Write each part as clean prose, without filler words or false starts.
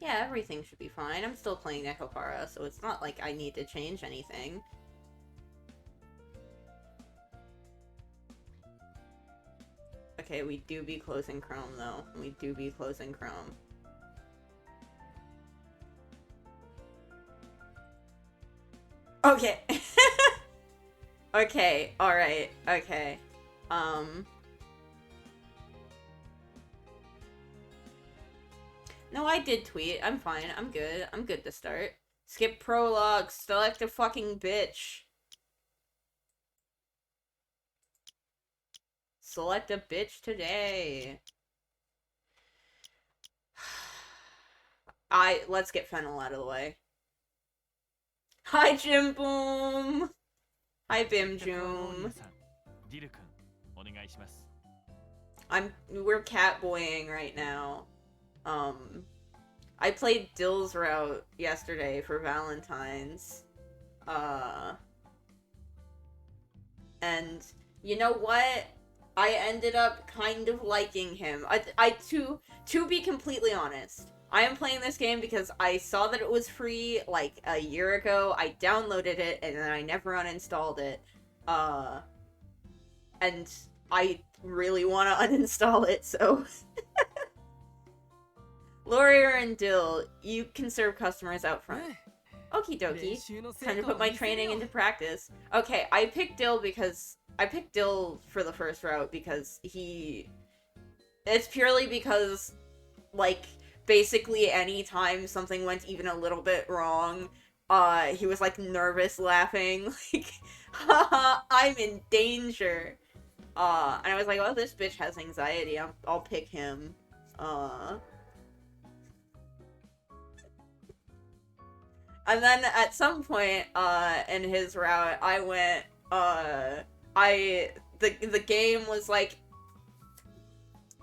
Yeah, everything should be fine. I'm still playing Nekopara, so it's not like I need to change anything. Okay, we do be closing Chrome, though. We do be closing Chrome. Okay. Okay, alright, okay. No, I did tweet. I'm fine. I'm good. I'm good to start. Skip prologue. Select a fucking bitch. Select a bitch today. Let's get Fennel out of the way. Hi, Jim Boom! Hi, Bim Joom. We're catboying right now. I played Dill's route yesterday for Valentine's. And you know what? I ended up kind of liking him. To be completely honest, I am playing this game because I saw that it was free like a year ago. I downloaded it and then I never uninstalled it. And I really want to uninstall it, so... Laurier and Dill, you can serve customers out front. Okie dokie. Time to put my training into practice. Okay, I picked Dill for the first route because it's purely because, like, basically any time something went even a little bit wrong, he was, like, nervous laughing, like, haha, I'm in danger. And I was like, oh, this bitch has anxiety, I'll pick him. And then at some point, in his route, I went, the game was like,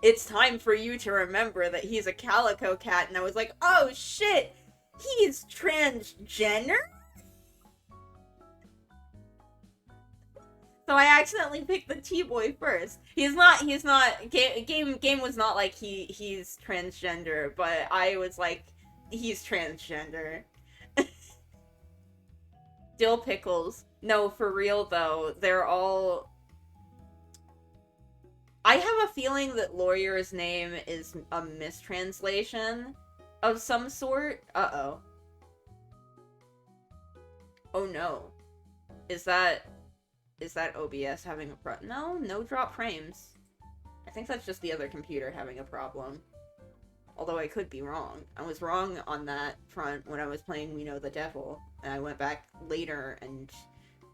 it's time for you to remember that he's a calico cat, and I was like, oh shit, he's transgender? So I accidentally picked the T-boy first. He's not, game was not like he's transgender, but I was like, he's transgender. Dill pickles. No, for real though, they're all... I have a feeling that Laurier's name is a mistranslation of some sort. Uh-oh. Oh no. Is that OBS having a problem? No drop frames. I think that's just the other computer having a problem. Although I could be wrong. I was wrong on that front when I was playing We Know the Devil. And I went back later and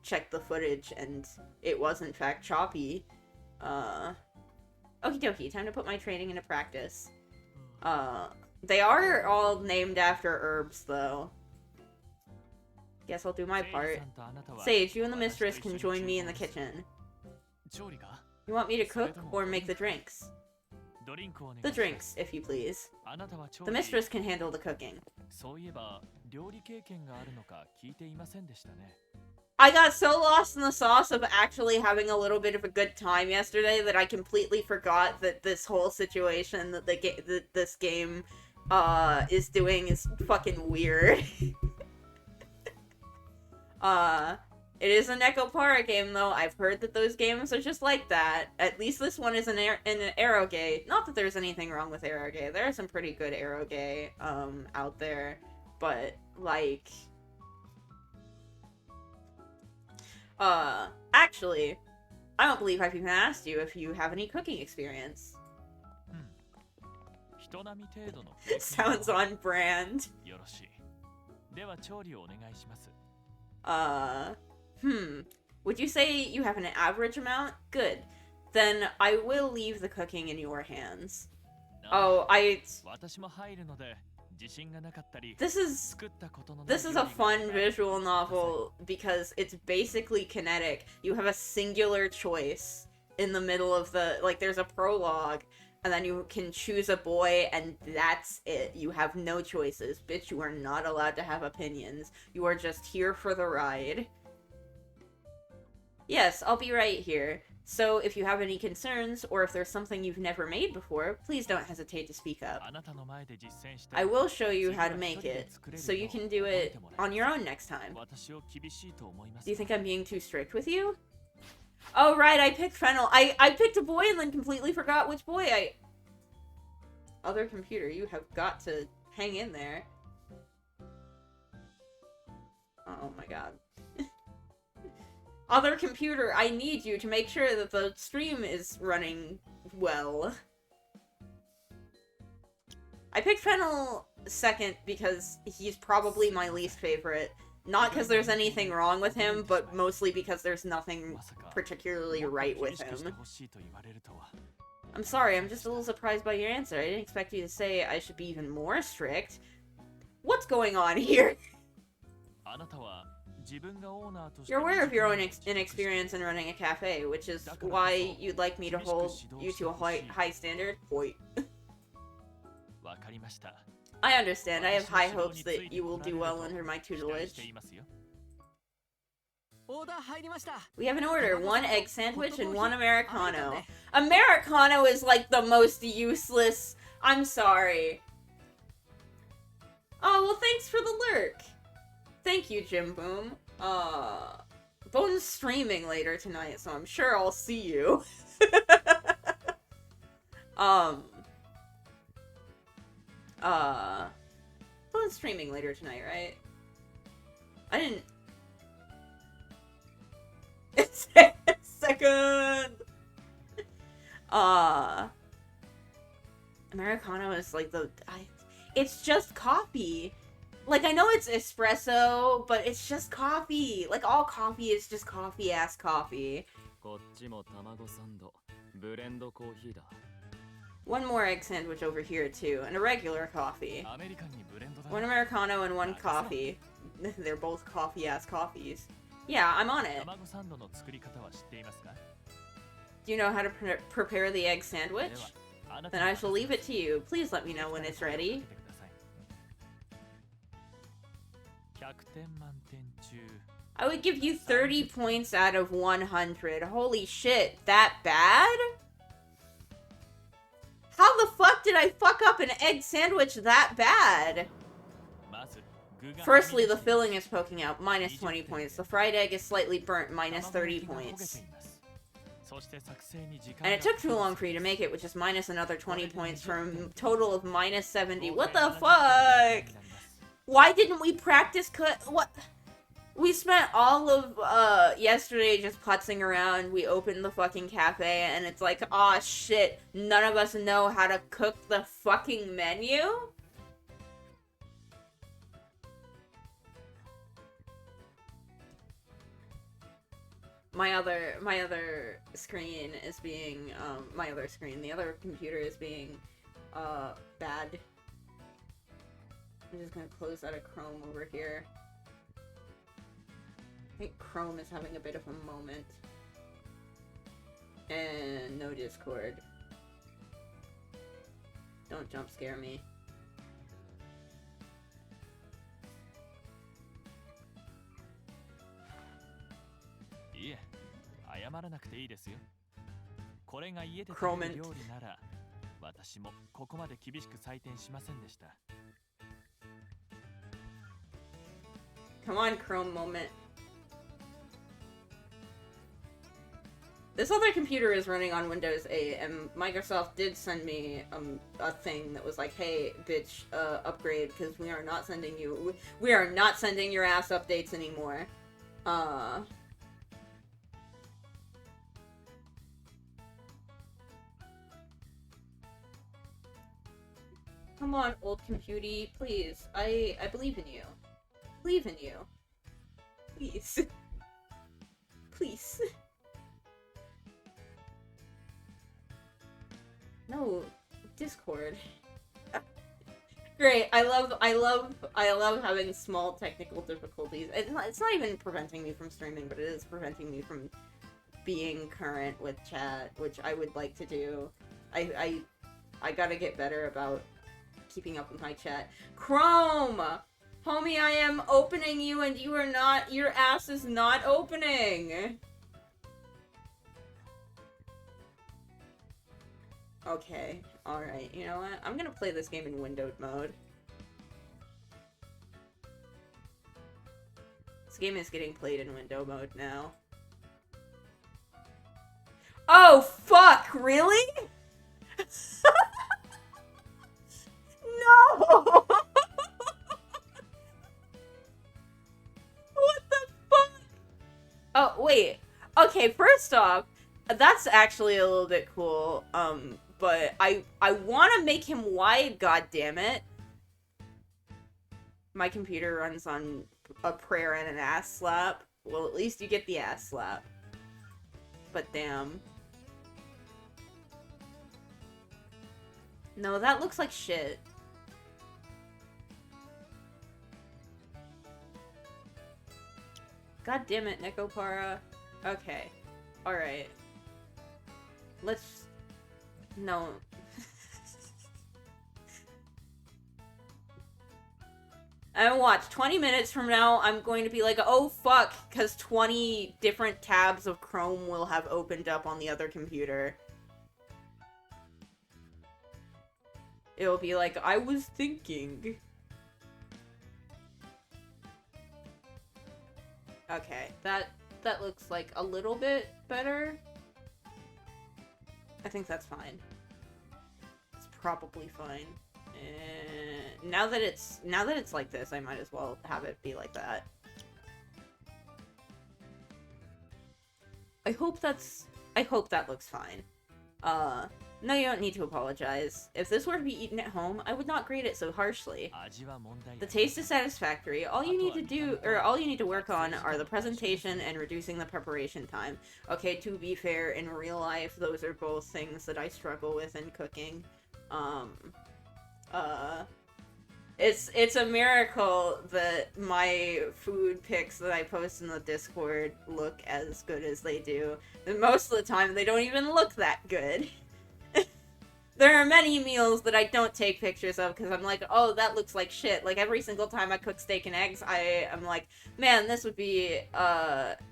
checked the footage, and it was in fact choppy. Okie dokie, time to put my training into practice. They are all named after herbs, though. Guess I'll do my part. Sage, you and the mistress can join me in the kitchen. You want me to cook or make the drinks? The drinks, if you please. The mistress can handle the cooking. I got so lost in the sauce of actually having a little bit of a good time yesterday that I completely forgot that this whole situation that this game is doing is fucking weird. It is a Nekopara game, though. I've heard that those games are just like that. At least this one is an eroge. Not that there's anything wrong with eroge. There are some pretty good eroge, out there. But, like... actually, I don't believe I've even asked you if you have any cooking experience. Sounds on brand. Would you say you have an average amount? Good. Then I will leave the cooking in your hands. Oh, This is a fun visual novel because it's basically kinetic. You have a singular choice in the middle of the... Like, there's a prologue, and then you can choose a boy, and that's it. You have no choices. Bitch, you are not allowed to have opinions. You are just here for the ride. Yes, I'll be right here. So if you have any concerns, or if there's something you've never made before, please don't hesitate to speak up. I will show you how to make it, so you can do it on your own next time. Do you think I'm being too strict with you? Oh right, I picked Fennel. I picked a boy and then completely forgot which boy I... Other computer, you have got to hang in there. Oh my god. Other computer, I need you to make sure that the stream is running well. I picked Fennel second because he's probably my least favorite. Not because there's anything wrong with him, but mostly because there's nothing particularly right with him. I'm sorry, I'm just a little surprised by your answer. I didn't expect you to say I should be even more strict. What's going on here? You're aware of your own inexperience in running a cafe, which is why you'd like me to hold you to a high standard? Oi. I understand. I have high hopes that you will do well under my tutelage. We have an order. 1 egg sandwich and 1 Americano. Americano is like the most useless... I'm sorry. Oh, well thanks for the lurk. Thank you, Jim Boom. Bone's streaming later tonight, so I'm sure I'll see you. Bone's streaming later tonight, right? I didn't... Second! Americano is like the... It's just coffee. Like, I know it's espresso, but it's just coffee. Like, all coffee is just coffee-ass coffee. 1 more egg sandwich over here, too, and a regular coffee. 1 Americano and 1 coffee. They're both coffee-ass coffees. Yeah, I'm on it. Do you know how to prepare the egg sandwich? Then I shall leave it to you. Please let me know when it's ready. I would give you 30 points out of 100. Holy shit, that bad? How the fuck did I fuck up an egg sandwich that bad? Firstly, the filling is poking out, minus 20 points. The fried egg is slightly burnt, minus 30 points. And it took too long for you to make it, which is minus another 20 points for a total of minus 70. What the fuck? Why didn't we practice what? We spent all of, yesterday just putzing around. We opened the fucking cafe, and it's like, aw, shit, none of us know how to cook the fucking menu? My other screen is being, the other computer is being, bad. I'm just gonna close out of Chrome over here. I think Chrome is having a bit of a moment. And no Discord. Don't jump scare me. Chromant. Come on, Chrome moment. This other computer is running on Windows 8, and Microsoft did send me a thing that was like, hey, bitch, upgrade, because we are not sending your ass updates anymore. Come on, old computy, please. I believe in you. Believe in you. Please. Please. No, Discord. Great. I love having small technical difficulties. It's not even preventing me from streaming, but it is preventing me from being current with chat, which I would like to do. I gotta get better about keeping up with my chat. Chrome! Homie, I am opening you and you are not, your ass is not opening! Okay, alright, you know what? I'm gonna play this game in windowed mode. This game is getting played in window mode now. Oh, fuck! Really? No! What the fuck? Oh, wait. Okay, first off, that's actually a little bit cool, but I want to make him wide, goddammit. My computer runs on a prayer and an ass slap. Well, at least you get the ass slap. But damn. No, that looks like shit. God damn it, Nekopara. Okay. Alright. Let's... No. And watch, 20 minutes from now, I'm going to be like, oh fuck, because 20 different tabs of Chrome will have opened up on the other computer. It'll be like, I was thinking. Okay, that looks like a little bit better. I think that's fine. It's probably fine. Now that it's like this, I might as well have it be like that. I hope that looks fine. No, you don't need to apologize. If this were to be eaten at home, I would not grade it so harshly. The taste is satisfactory. All you need to work on are the presentation and reducing the preparation time. Okay, to be fair, in real life, those are both things that I struggle with in cooking. It's a miracle that my food pics that I post in the Discord look as good as they do. And most of the time, they don't even look that good. There are many meals that I don't take pictures of because I'm like, oh, that looks like shit. Like, every single time I cook steak and eggs, I'm like, man, this would be,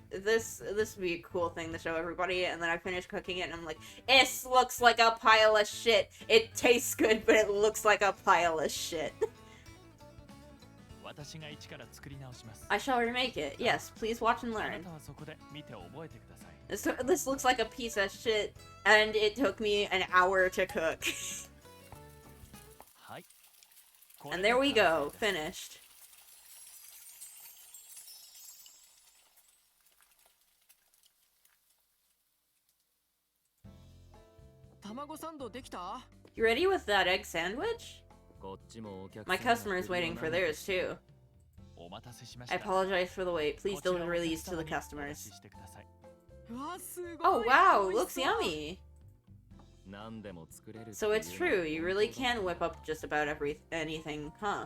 this would be a cool thing to show everybody. And then I finish cooking it and I'm like, this looks like a pile of shit. It tastes good, but it looks like a pile of shit. I shall remake it. Yes, please watch and learn. This looks like a piece of shit, and it took me an hour to cook. And there we go, finished. You ready with that egg sandwich? My customer is waiting for theirs too. I apologize for the wait. Please deliver these to the customers. Oh wow, looks yummy! So it's true, you really can whip up just about anything, huh?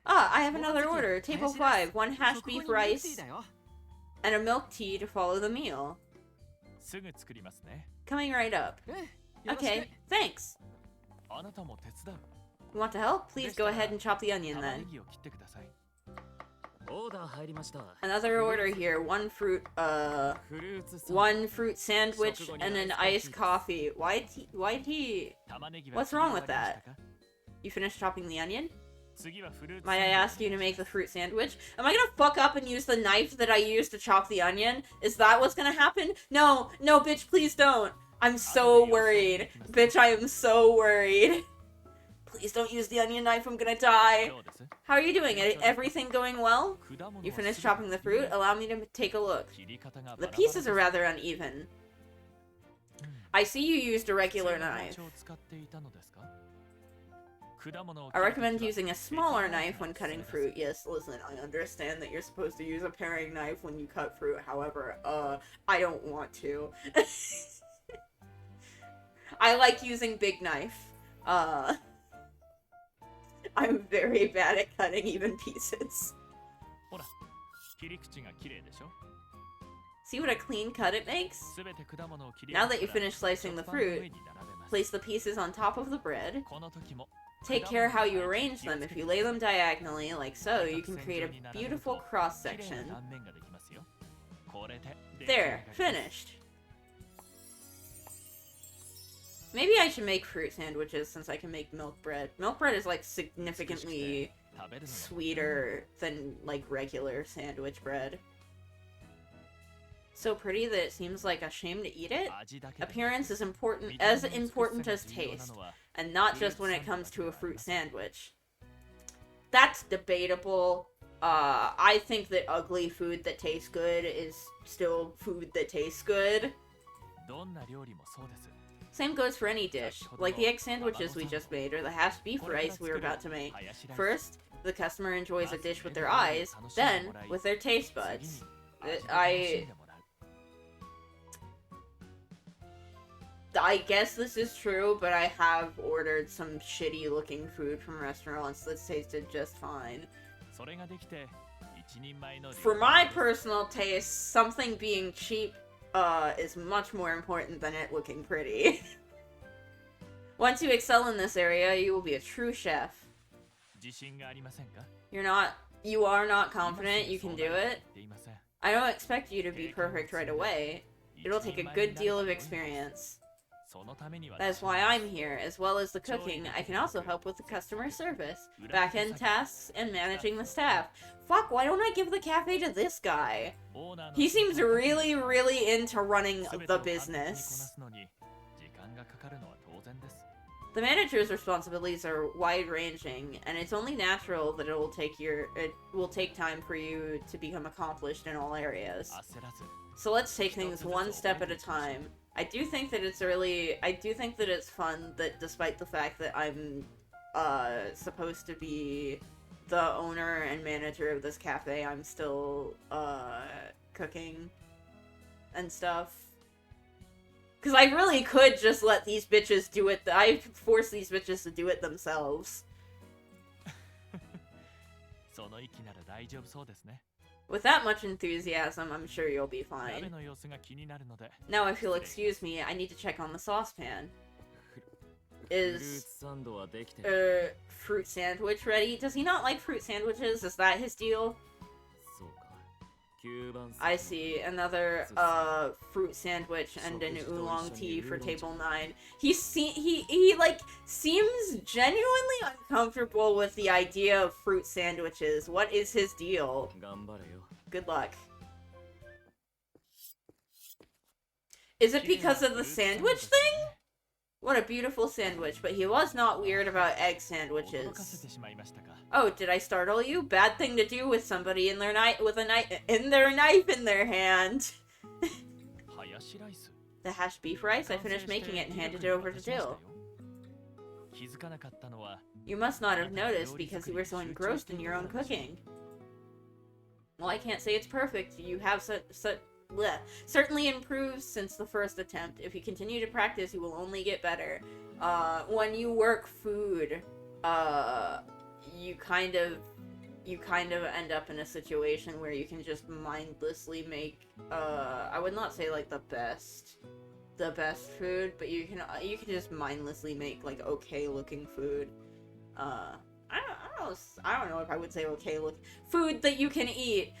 Ah, I have another order. Table 5, 1 hash beef rice, and a milk tea to follow the meal. Coming right up. Okay, thanks! You want to help? Please go ahead and chop the onion then. Another order here. One fruit sandwich and an iced coffee. Why tea? What's wrong with that? You finished chopping the onion? Might I ask you to make the fruit sandwich? Am I gonna fuck up and use the knife that I used to chop the onion? Is that what's gonna happen? No, bitch, please don't. I'm so worried. Bitch, I am so worried. Please don't use the onion knife, I'm gonna die. How are you doing? Everything going well? You finished chopping the fruit? Allow me to take a look. The pieces are rather uneven. I see you used a regular knife. I recommend using a smaller knife when cutting fruit. Yes, listen, I understand that you're supposed to use a paring knife when you cut fruit. However, I don't want to. I like using big knife. I'm very bad at cutting even pieces. See what a clean cut it makes? Now that you finish slicing the fruit, place the pieces on top of the bread. Take care how you arrange them. If you lay them diagonally, like so, you can create a beautiful cross-section. There, finished. Maybe I should make fruit sandwiches since I can make milk bread. Milk bread is, like, significantly sweeter than, like, regular sandwich bread. So pretty that it seems like a shame to eat it? Appearance is important as taste, and not just when it comes to a fruit sandwich. That's debatable. I think that ugly food that tastes good is still food that tastes good. Same goes for any dish, like the egg sandwiches we just made or the hash beef rice we were about to make. First, the customer enjoys a dish with their eyes, then with their taste buds. I guess this is true, but I have ordered some shitty looking food from restaurants that tasted just fine. For my personal taste, something being cheap is much more important than it looking pretty. Once you excel in this area, you will be a true chef. You are not confident you can do it? I don't expect you to be perfect right away. It'll take a good deal of experience. That's why I'm here, as well as the cooking. I can also help with the customer service, back-end tasks, and managing the staff. Fuck, why don't I give the cafe to this guy? He seems really, really into running the business. The manager's responsibilities are wide-ranging, and it's only natural that it will take time for you to become accomplished in all areas. So let's take things one step at a time. I do think that it's fun that despite the fact that I'm supposed to be the owner and manager of this cafe, I'm still cooking and stuff. Because I really could just let these bitches do it. I force these bitches to do it themselves. With that much enthusiasm, I'm sure you'll be fine. Now, if you'll excuse me, I need to check on the saucepan. Is fruit sandwich ready? Does he not like fruit sandwiches? Is that his deal? I see. Another fruit sandwich and an oolong tea for table 9. He like seems genuinely uncomfortable with the idea of fruit sandwiches. What is his deal? Good luck. Is it because of the sandwich thing? What a beautiful sandwich, but he was not weird about egg sandwiches. Oh, did I startle you? Bad thing to do with somebody with a knife in their hand. The hash beef rice? I finished making it and handed it over to Dill. You must not have noticed because you were so engrossed in your own cooking. Well, I can't say it's perfect. You have certainly improved since the first attempt. If you continue to practice, you will only get better. When you work food, you kind of end up in a situation where you can just mindlessly make, I would not say like the best food, but you can just mindlessly make like okay looking food. I don't know if I would say okay look food that you can eat.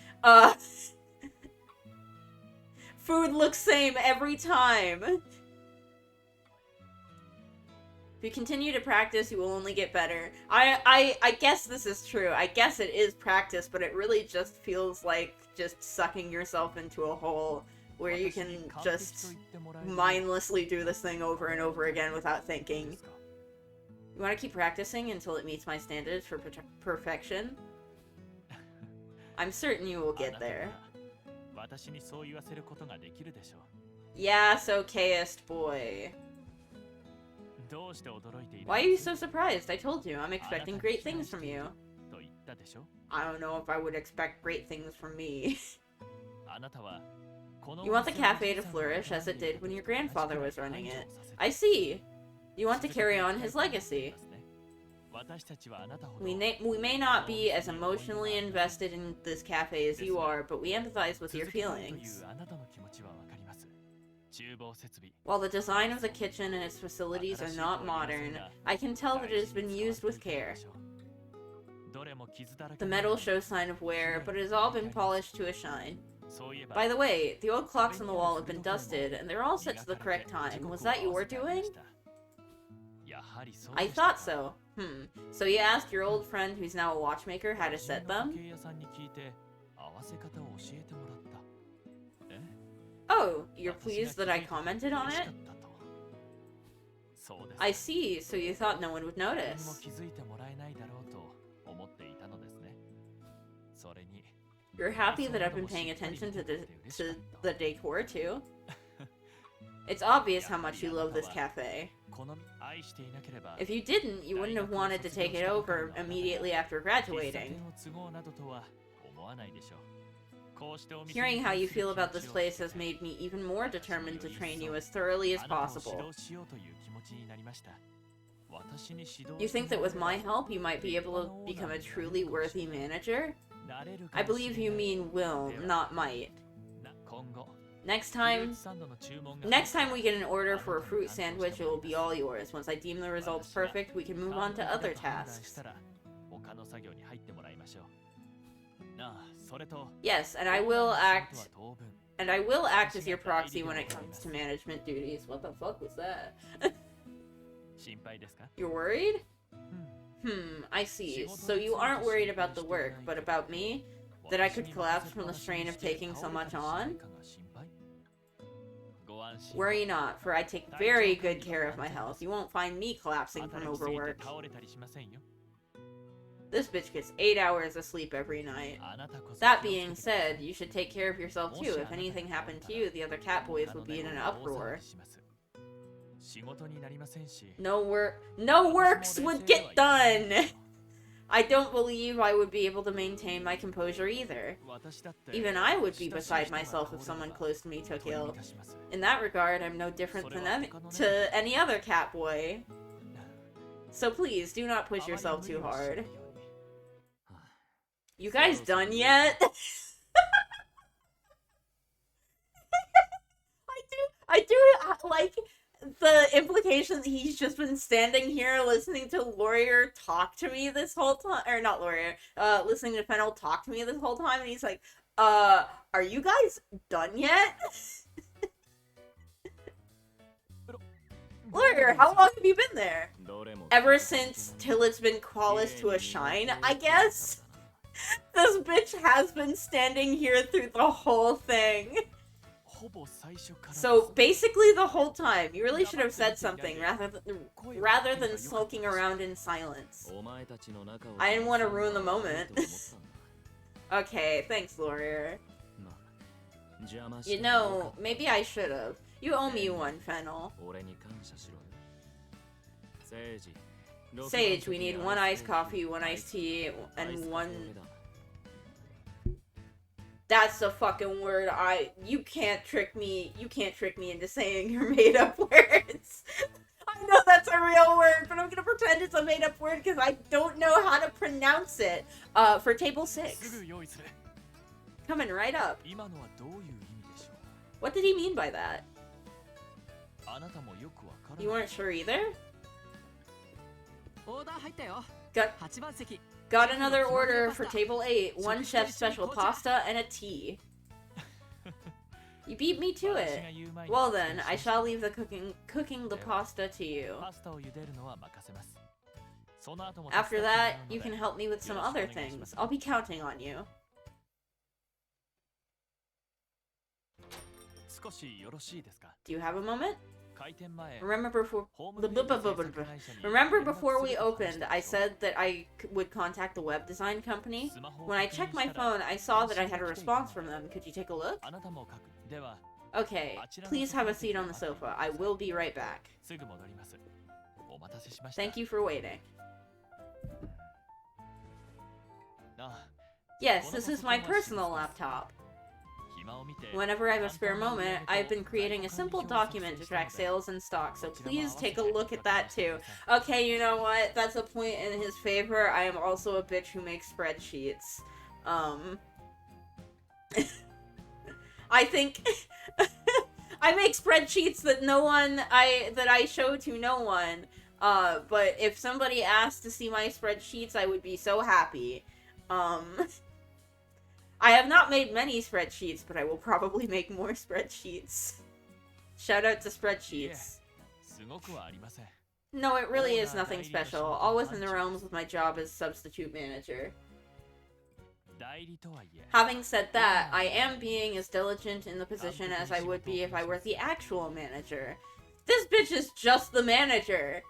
Food looks same every time. If you continue to practice, you will only get better. I guess this is true. I guess it is practice, but it really just feels like just sucking yourself into a hole where you can just mindlessly do this thing over and over again without thinking. You want to keep practicing until it meets my standards for perfection? I'm certain you will get there. Yes, okayest boy. Why are you so surprised? I told you, I'm expecting great things from you. I don't know if I would expect great things from me. You want the cafe to flourish as it did when your grandfather was running it. I see. You want to carry on his legacy. We may not be as emotionally invested in this cafe as you are, but we empathize with your feelings. While the design of the kitchen and its facilities are not modern, I can tell that it has been used with care. The metal shows sign of wear, but it has all been polished to a shine. By the way, the old clocks on the wall have been dusted, and they're all set to the correct time. Was that your doing? I thought so. So you asked your old friend who's now a watchmaker how to set them? Oh, you're pleased that I commented on it? I see, so you thought no one would notice. You're happy that I've been paying attention to the decor too? It's obvious how much you love this cafe. If you didn't, you wouldn't have wanted to take it over immediately after graduating. Hearing how you feel about this place has made me even more determined to train you as thoroughly as possible. You think that with my help, you might be able to become a truly worthy manager? I believe you mean will, not might. Next time we get an order for a fruit sandwich, it will be all yours. Once I deem the results perfect, we can move on to other tasks. Yes, and I will act as your proxy when it comes to management duties. What the fuck was that? You're worried? I see. So you aren't worried about the work, but about me? That I could collapse from the strain of taking so much on? Worry not, for I take very good care of my health. You won't find me collapsing from overwork. This bitch gets 8 hours of sleep every night. That being said, you should take care of yourself too. If anything happened to you, the other Catboys would be in an uproar. No works would get done! I don't believe I would be able to maintain my composure either. Even I would be beside myself if someone close to me took ill. In that regard, I'm no different than any other Catboy. So please, do not push yourself too hard. You guys done yet? I do like the implication that he's just been standing here listening to Laurier talk to me this whole time, or not Laurier, listening to Fennel talk to me this whole time, and he's like, are you guys done yet? Laurier, how long have you been there? Ever since till it's been polished to a shine, I guess? This bitch has been standing here through the whole thing. So basically the whole time, you really should have said something rather than sulking around in silence. I didn't want to ruin the moment. Okay, thanks, Laurier. You know, maybe I should have. You owe me one, Fennel. Sage, we need 1 iced coffee, 1 iced tea, and 1... That's the fucking word. You can't trick me into saying your made-up words. I know that's a real word, but I'm gonna pretend it's a made-up word because I don't know how to pronounce it. For table 6. Coming right up. What did he mean by that? You weren't sure either? Got another order for table 8. 1 chef's special pasta and a tea. You beat me to it. Well then, I shall leave the cooking the pasta to you. After that, you can help me with some other things. I'll be counting on you. Do you have a moment? Remember before we opened, I said that I would contact the web design company? When I checked my phone, I saw that I had a response from them. Could you take a look? Okay, please have a seat on the sofa. I will be right back. Thank you for waiting. Yes, this is my personal laptop. Whenever I have a spare moment, I've been creating a simple document to track sales and stock, so please take a look at that too. Okay, you know what? That's a point in his favor. I am also a bitch who makes spreadsheets. I think... I make spreadsheets that I show to no one. But if somebody asked to see my spreadsheets, I would be so happy. I have not made many spreadsheets, but I will probably make more spreadsheets. Shout out to spreadsheets. No, it really is nothing special. All within the realms of my job as substitute manager. Having said that, I am being as diligent in the position as I would be if I were the actual manager. This bitch is just the manager!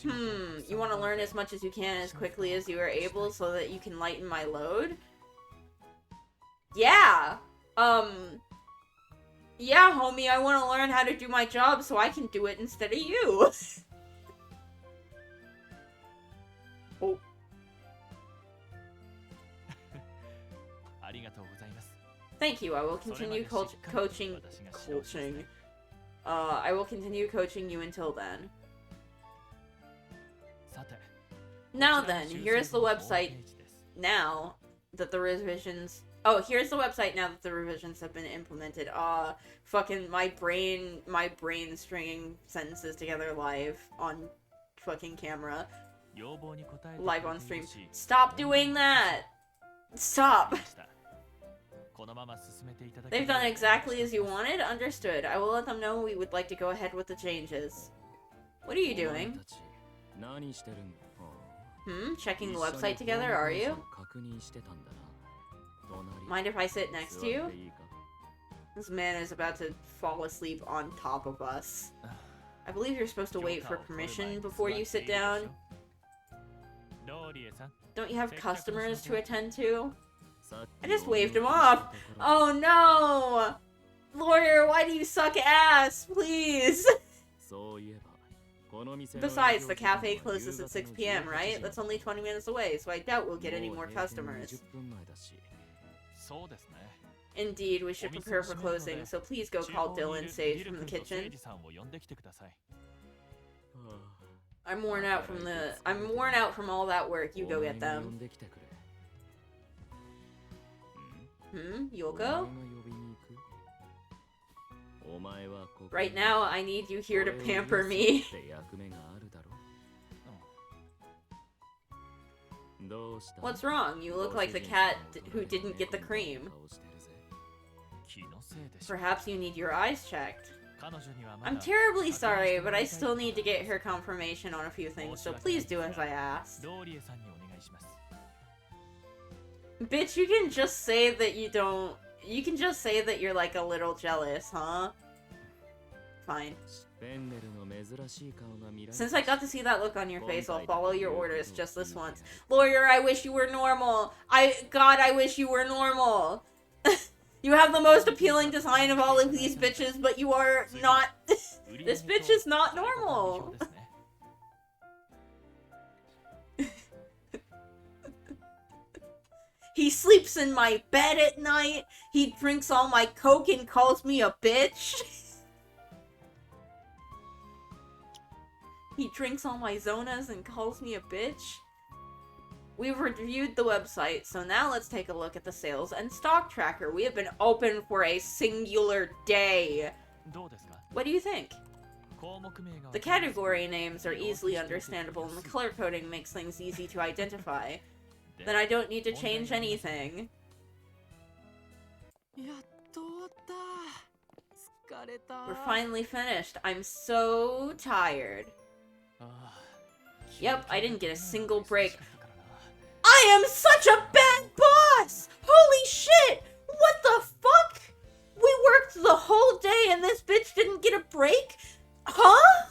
You want to learn as much as you can as quickly as you are able so that you can lighten my load? Yeah! Yeah, homie, I want to learn how to do my job so I can do it instead of you! Oh. Thank you, I will continue coaching. I will continue coaching you until then. Now then, here's the website now that the revisions... Oh, here's the website now that the revisions have been implemented. Fucking my brain stringing sentences together live on fucking camera. Live on stream. Stop doing that! Stop! They've done exactly as you wanted? Understood. I will let them know we would like to go ahead with the changes. What are you doing? Checking the website together, are you? Mind if I sit next to you? This man is about to fall asleep on top of us. I believe you're supposed to wait for permission before you sit down. Don't you have customers to attend to? I just waved him off. Oh no! Lawyer, why do you suck ass? Please! Besides, the cafe closes at 6 p.m., right? That's only 20 minutes away, so I doubt we'll get any more customers. Indeed, we should prepare for closing, so please go call Dylan Sage from the kitchen. I'm worn out from all that work. You go get them. You'll go? Right now, I need you here to pamper me. What's wrong? You look like the cat who didn't get the cream. Perhaps you need your eyes checked. I'm terribly sorry, but I still need to get her confirmation on a few things, so please do as I asked. Bitch, you can just say that you don't... You can just say that you're like a little jealous, huh? Fine. Since I got to see that look on your face, I'll follow your orders just this once. Lawyer, I wish you were normal! God, I wish you were normal! You have the most appealing design of all of these bitches, but you are not... This bitch is not normal! He sleeps in my bed at night, he drinks all my coke and calls me a bitch. He drinks all my Zonas and calls me a bitch. We've reviewed the website, so now let's take a look at the sales and stock tracker. We have been open for a singular day. What do you think? The category names are easily understandable and the color coding makes things easy to identify. Then I don't need to change anything. We're finally finished. I'm so tired. Yep, I didn't get a single break. I am such a bad boss! Holy shit! What the fuck? We worked the whole day and this bitch didn't get a break? Huh?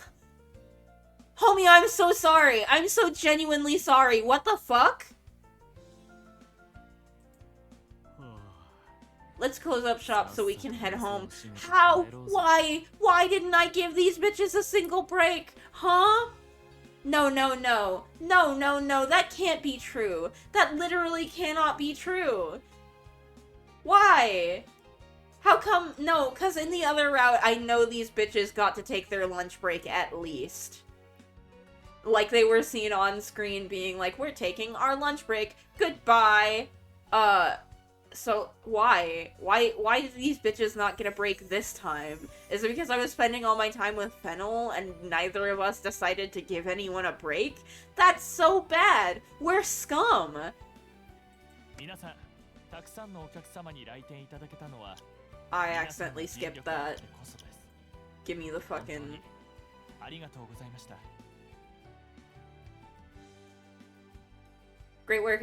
Homie, I'm so sorry. I'm so genuinely sorry. What the fuck? Let's close up shop so we can head home. How? Why? Why didn't I give these bitches a single break? Huh? No, no, no. No, no, no. That can't be true. That literally cannot be true. Why? How come? No, because in the other route, I know these bitches got to take their lunch break at least. Like, they were seen on screen being like, we're taking our lunch break. Goodbye. So, why? Why did these bitches not get a break this time? Is it because I was spending all my time with Fennel and neither of us decided to give anyone a break? That's so bad! We're scum! I accidentally skipped that. Give me the fucking... Great work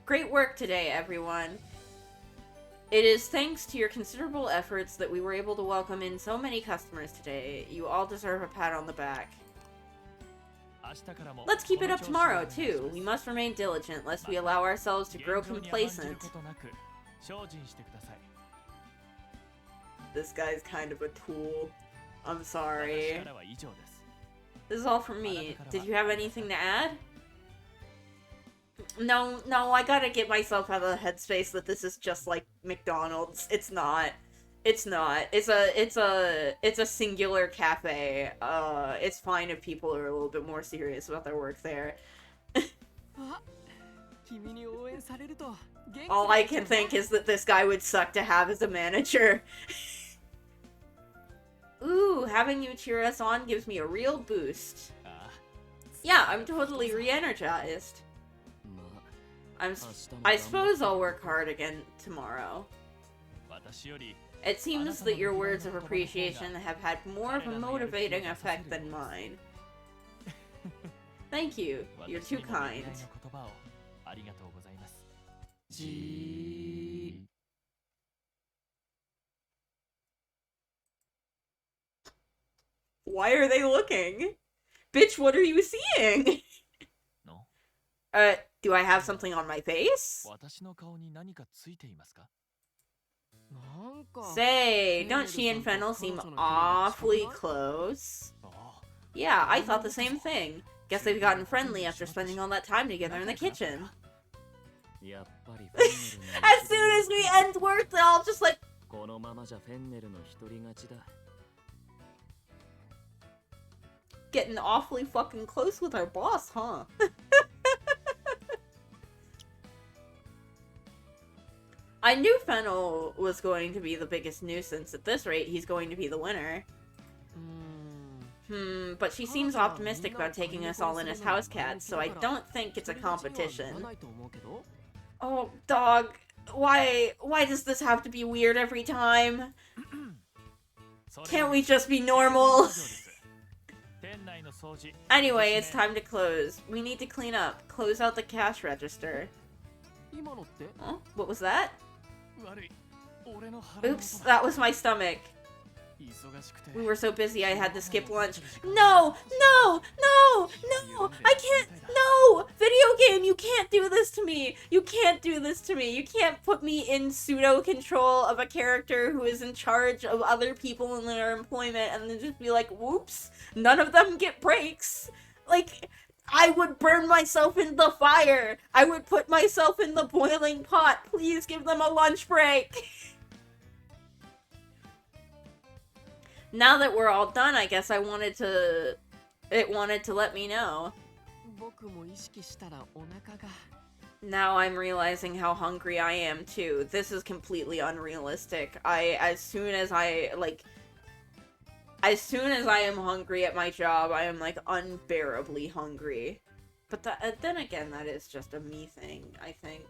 great work today, everyone. It is thanks to your considerable efforts that we were able to welcome in so many customers today. You all deserve a pat on the back. Let's keep it up tomorrow, too. We must remain diligent, lest we allow ourselves to grow complacent. This guy's kind of a tool. I'm sorry. This is all from me. Did you have anything to add? No, I gotta get myself out of the headspace that this is just like McDonald's. It's not. It's not. It's a singular cafe. It's fine if people are a little bit more serious about their work there. All I can think is that this guy would suck to have as a manager. Ooh, having you cheer us on gives me a real boost. Yeah, I'm totally re-energized. I suppose I'll work hard again tomorrow. It seems that your words of appreciation have had more of a motivating effect than mine. Thank you. You're too kind. Why are they looking? Bitch, what are you seeing? Do I have something on my face? Say, don't she and Fennel seem awfully close? Yeah, I thought the same thing. Guess they've gotten friendly after spending all that time together in the kitchen. As soon as we end work, they're all just like... Getting awfully fucking close with our boss, huh? I knew Fennel was going to be the biggest nuisance. At this rate, he's going to be the winner. But she seems optimistic about taking us all in as house cats, so I don't think it's a competition. Oh, dog. Why does this have to be weird every time? Can't we just be normal? Anyway, it's time to close. We need to clean up. Close out the cash register. Huh? What was that? Oops, that was my stomach. We were so busy I had to skip lunch. No! I can't! No! Video game, you can't do this to me! You can't do this to me! You can't put me in pseudo-control of a character who is in charge of other people in their employment and then just be like, whoops, none of them get breaks! Like, I would burn myself in the fire! I would put myself in the boiling pot! Please give them a lunch break! Now that we're all done, I guess it wanted to let me know. Now I'm realizing how hungry I am too. This is completely unrealistic. As soon as I am hungry at my job, I am like unbearably hungry. But then again, that is just a me thing, I think.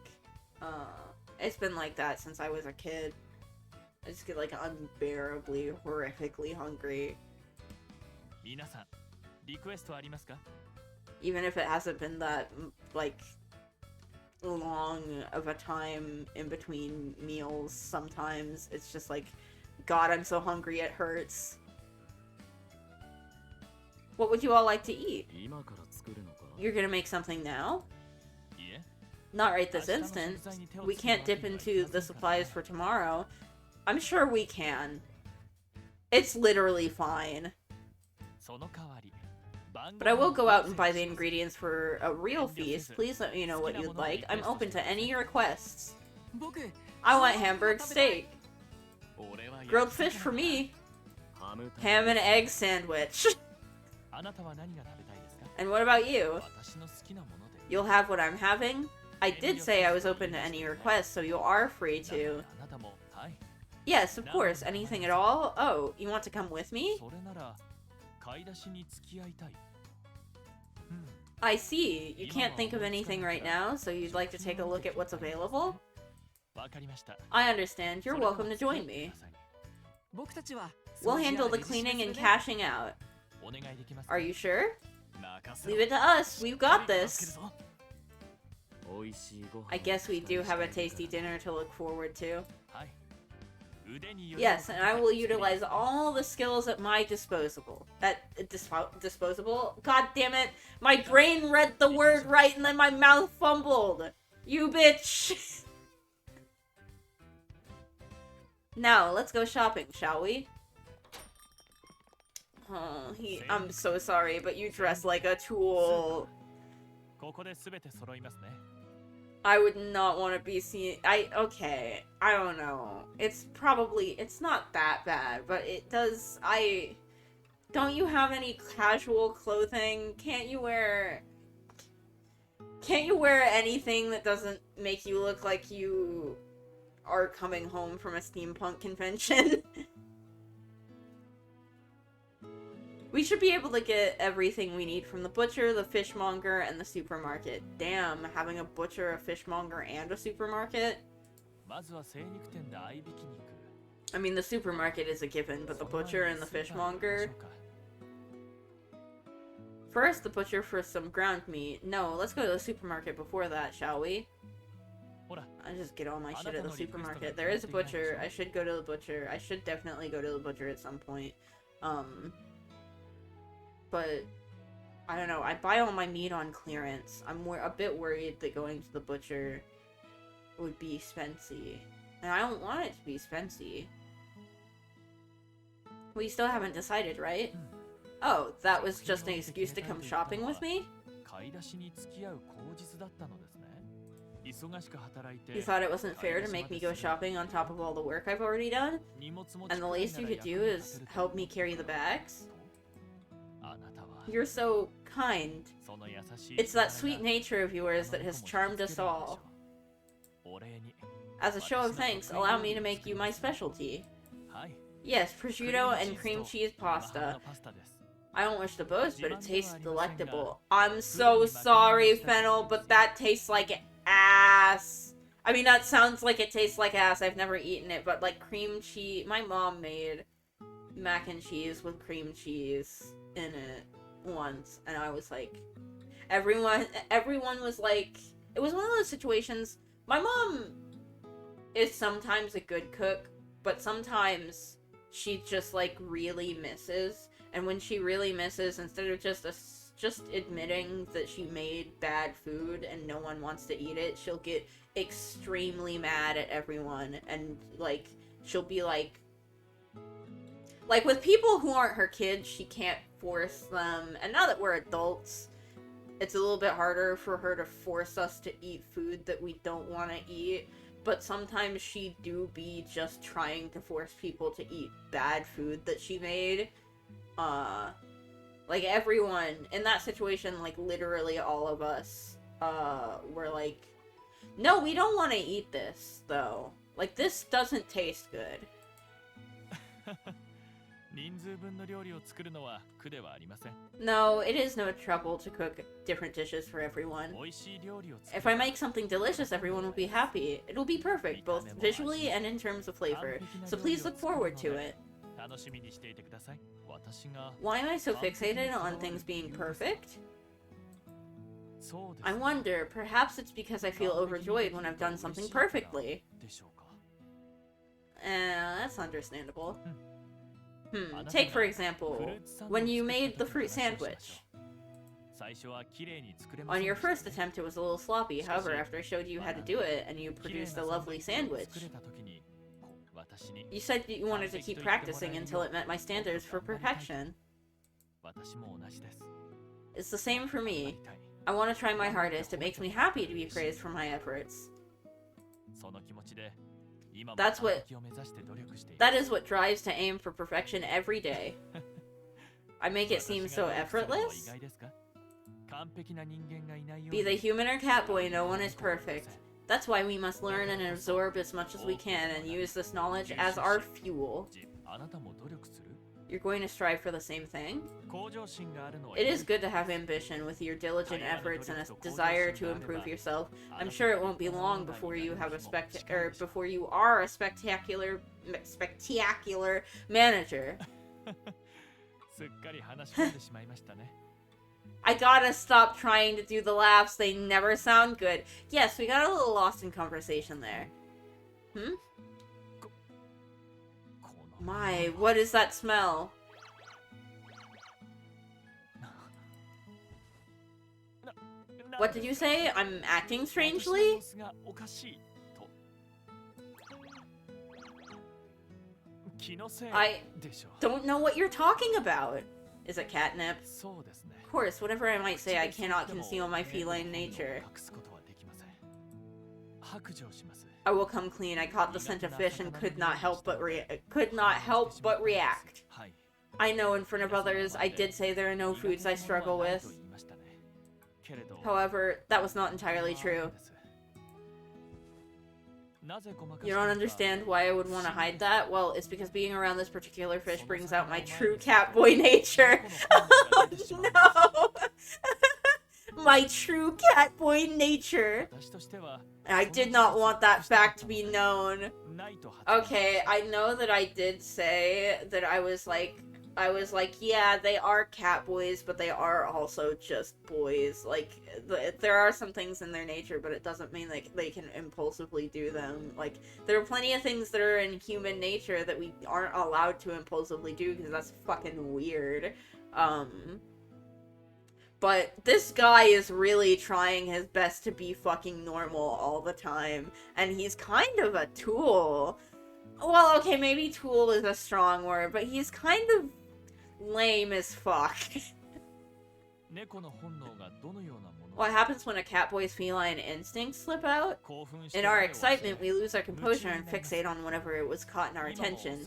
It's been like that since I was a kid. I just get like unbearably, horrifically hungry. Even if it hasn't been that, like, long of a time in between meals, sometimes it's just like, God, I'm so hungry it hurts. What would you all like to eat? You're gonna make something now? Not right this instant. We can't dip into the supplies for tomorrow. I'm sure we can. It's literally fine. But I will go out and buy the ingredients for a real feast. Please let me know what you'd like. I'm open to any requests. I want Hamburg steak. Grilled fish for me. Ham and egg sandwich. And what about you? You'll have what I'm having? I did say I was open to any requests, so you are free to. Yes, of course. Anything at all? Oh, you want to come with me? I see. You can't think of anything right now, so you'd like to take a look at what's available? I understand. You're welcome to join me. We'll handle the cleaning and cashing out. Are you sure? Leave it to us. We've got this. I guess we do have a tasty dinner to look forward to. Yes, and I will utilize all the skills at my disposable. Disposable? God damn it! My brain read the word right and then my mouth fumbled! You bitch! Now, let's go shopping, shall we? Oh, I'm so sorry, but you dress like a tool. I would not want to be seen. Okay, I don't know. It's not that bad, but it does. Don't you have any casual clothing? Can't you wear anything that doesn't make you look like you are coming home from a steampunk convention? We should be able to get everything we need from the butcher, the fishmonger, and the supermarket. Damn, having a butcher, a fishmonger, and a supermarket? I mean, the supermarket is a given, but the butcher and the fishmonger? First, the butcher for some ground meat. No, let's go to the supermarket before that, shall we? I just get all my shit at the supermarket. There is a butcher. I should go to the butcher. I should definitely go to the butcher at some point. But, I don't know, I buy all my meat on clearance. I'm a bit worried that going to the butcher would be spency. And I don't want it to be spency. We still haven't decided, right? Oh, that was just an excuse to come shopping with me? You thought it wasn't fair to make me go shopping on top of all the work I've already done? And the least you could do is help me carry the bags? You're so kind. It's that sweet nature of yours that has charmed us all. As a show of thanks, allow me to make you my specialty. Yes, prosciutto and cream cheese pasta. I don't wish to boast, but it tastes delectable. I'm so sorry, Fennel, but that tastes like ass. I mean, that sounds like it tastes like ass. I've never eaten it, but like cream cheese. My mom made mac and cheese with cream cheese in it once, and I was like, everyone was like, it was one of those situations. My mom is sometimes a good cook, but sometimes she just like really misses, and when she really misses, instead of just admitting that she made bad food and no one wants to eat it, she'll get extremely mad at everyone, and like she'll be like with people who aren't her kids, she can't force them. And now that we're adults, it's a little bit harder for her to force us to eat food that we don't want to eat. But sometimes she do be just trying to force people to eat bad food that she made. Like everyone in that situation, like literally all of us, were like, no, we don't want to eat this though. Like this doesn't taste good. No, it is no trouble to cook different dishes for everyone. If I make something delicious, everyone will be happy. It'll be perfect, both visually and in terms of flavor. So please look forward to it. Why am I so fixated on things being perfect? I wonder, perhaps it's because I feel overjoyed when I've done something perfectly. That's understandable. Take for example, when you made the fruit sandwich. On your first attempt it was a little sloppy, however after I showed you how to do it and you produced a lovely sandwich. You said you wanted to keep practicing until it met my standards for perfection. It's the same for me. I want to try my hardest. It makes me happy to be praised for my efforts. That is what drives to aim for perfection every day. I make it seem so effortless? Be they human or Catboy, no one is perfect. That's why we must learn and absorb as much as we can and use this knowledge as our fuel. You're going to strive for the same thing? It is good to have ambition with your diligent efforts and a desire to improve yourself. I'm sure it won't be long before you have before you are a spectacular manager. I gotta stop trying to do the laughs. They never sound good. Yes, we got a little lost in conversation there. Hmm? My, what is that smell? What did you say? I'm acting strangely? I don't know what you're talking about. Is it catnip? Of course, whatever I might say, I cannot conceal my feline nature. I will come clean. I caught the scent of fish and could not help but react. I know in front of others, I did say there are no foods I struggle with. However, that was not entirely true. You don't understand why I would want to hide that? Well, it's because being around this particular fish brings out my true catboy nature. Oh, no! My true catboy nature. I did not want that fact to be known. Okay, I know that I did say that I was like, yeah, they are catboys, but they are also just boys. Like, there are some things in their nature, but it doesn't mean like they can impulsively do them. Like, there are plenty of things that are in human nature that we aren't allowed to impulsively do because that's fucking weird. But this guy is really trying his best to be fucking normal all the time, and he's kind of a tool. Well, okay, maybe tool is a strong word, but he's kind of lame as fuck. What happens when a catboy's feline instincts slip out? In our excitement, we lose our composure and fixate on whatever it was caught in our attention.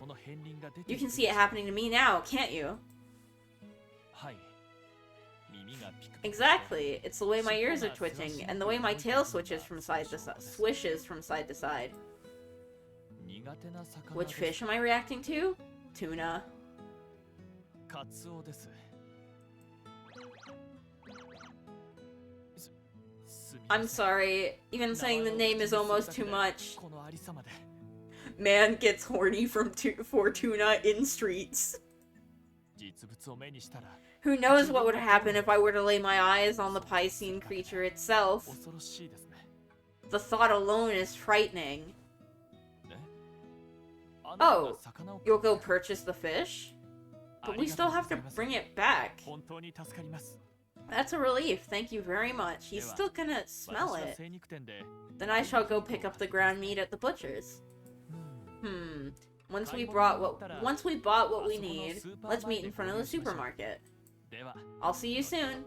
You can see it happening to me now, can't you? Exactly. It's the way my ears are twitching, and the way my tail swishes from side to side. Which fish am I reacting to? Tuna. I'm sorry, even saying the name is almost too much. Man gets horny for tuna in streets. Who knows what would happen if I were to lay my eyes on the Piscine creature itself? The thought alone is frightening. Oh, you'll go purchase the fish? But we still have to bring it back. That's a relief, thank you very much. He's still gonna smell it. Then I shall go pick up the ground meat at the butcher's. Once we bought what we need, let's meet in front of the supermarket. I'll see you soon.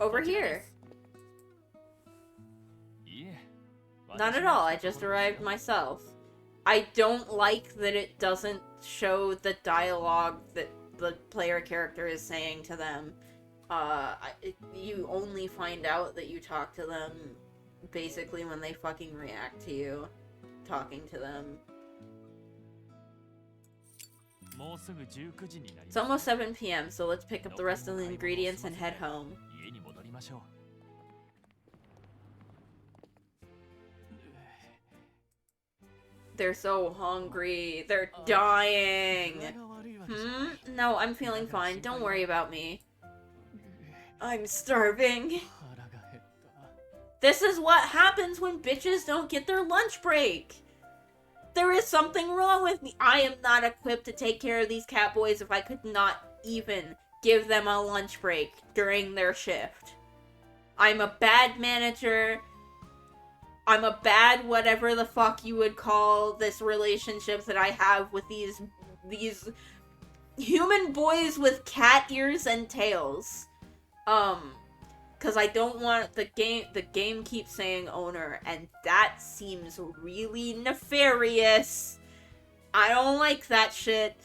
Over here. Not at all, I just arrived myself. I don't like that it doesn't show the dialogue that the player character is saying to them. You only find out that you talk to them basically when they fucking react to you talking to them. It's almost 7 p.m, so let's pick up the rest of the ingredients and head home. They're so hungry. They're dying. No, I'm feeling fine. Don't worry about me. I'm starving. This is what happens when bitches don't get their lunch break. There is something wrong with me. I am not equipped to take care of these catboys if I could not even give them a lunch break during their shift. I'm a bad manager. I'm a bad whatever the fuck you would call this relationship that I have with these human boys with cat ears and tails. Cause I don't want the game keeps saying owner, and that seems really nefarious. I don't like that shit.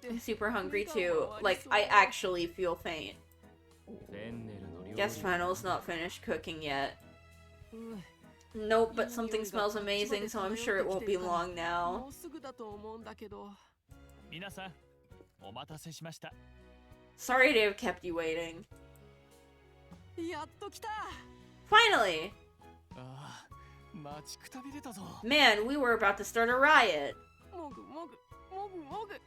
I'm super hungry too. Like, I actually feel faint. Guess Fennel's not finished cooking yet. Nope, but something smells amazing, so I'm sure it won't be long now. Sorry to have kept you waiting. Finally! Man, we were about to start a riot. もぐもぐもぐもぐ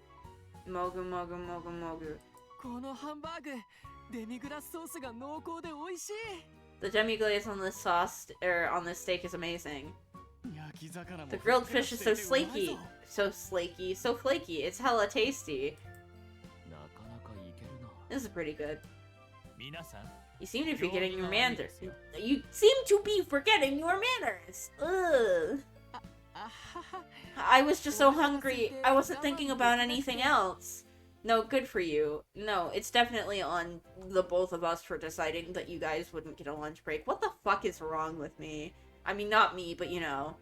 Mogu, mogu, mogu, mogu. このハンバーグデミグラスソースが濃厚で美味しい The demi-glaze on this sauce, on this steak is amazing. The grilled fish is so flaky. So flaky. It's hella tasty. This is pretty good. You seem to be forgetting your manners. You seem to be forgetting your manners. Ugh. I was just so hungry. I wasn't thinking about anything else. No, good for you. No, it's definitely on the both of us for deciding that you guys wouldn't get a lunch break. What the fuck is wrong with me? I mean, not me, but you know.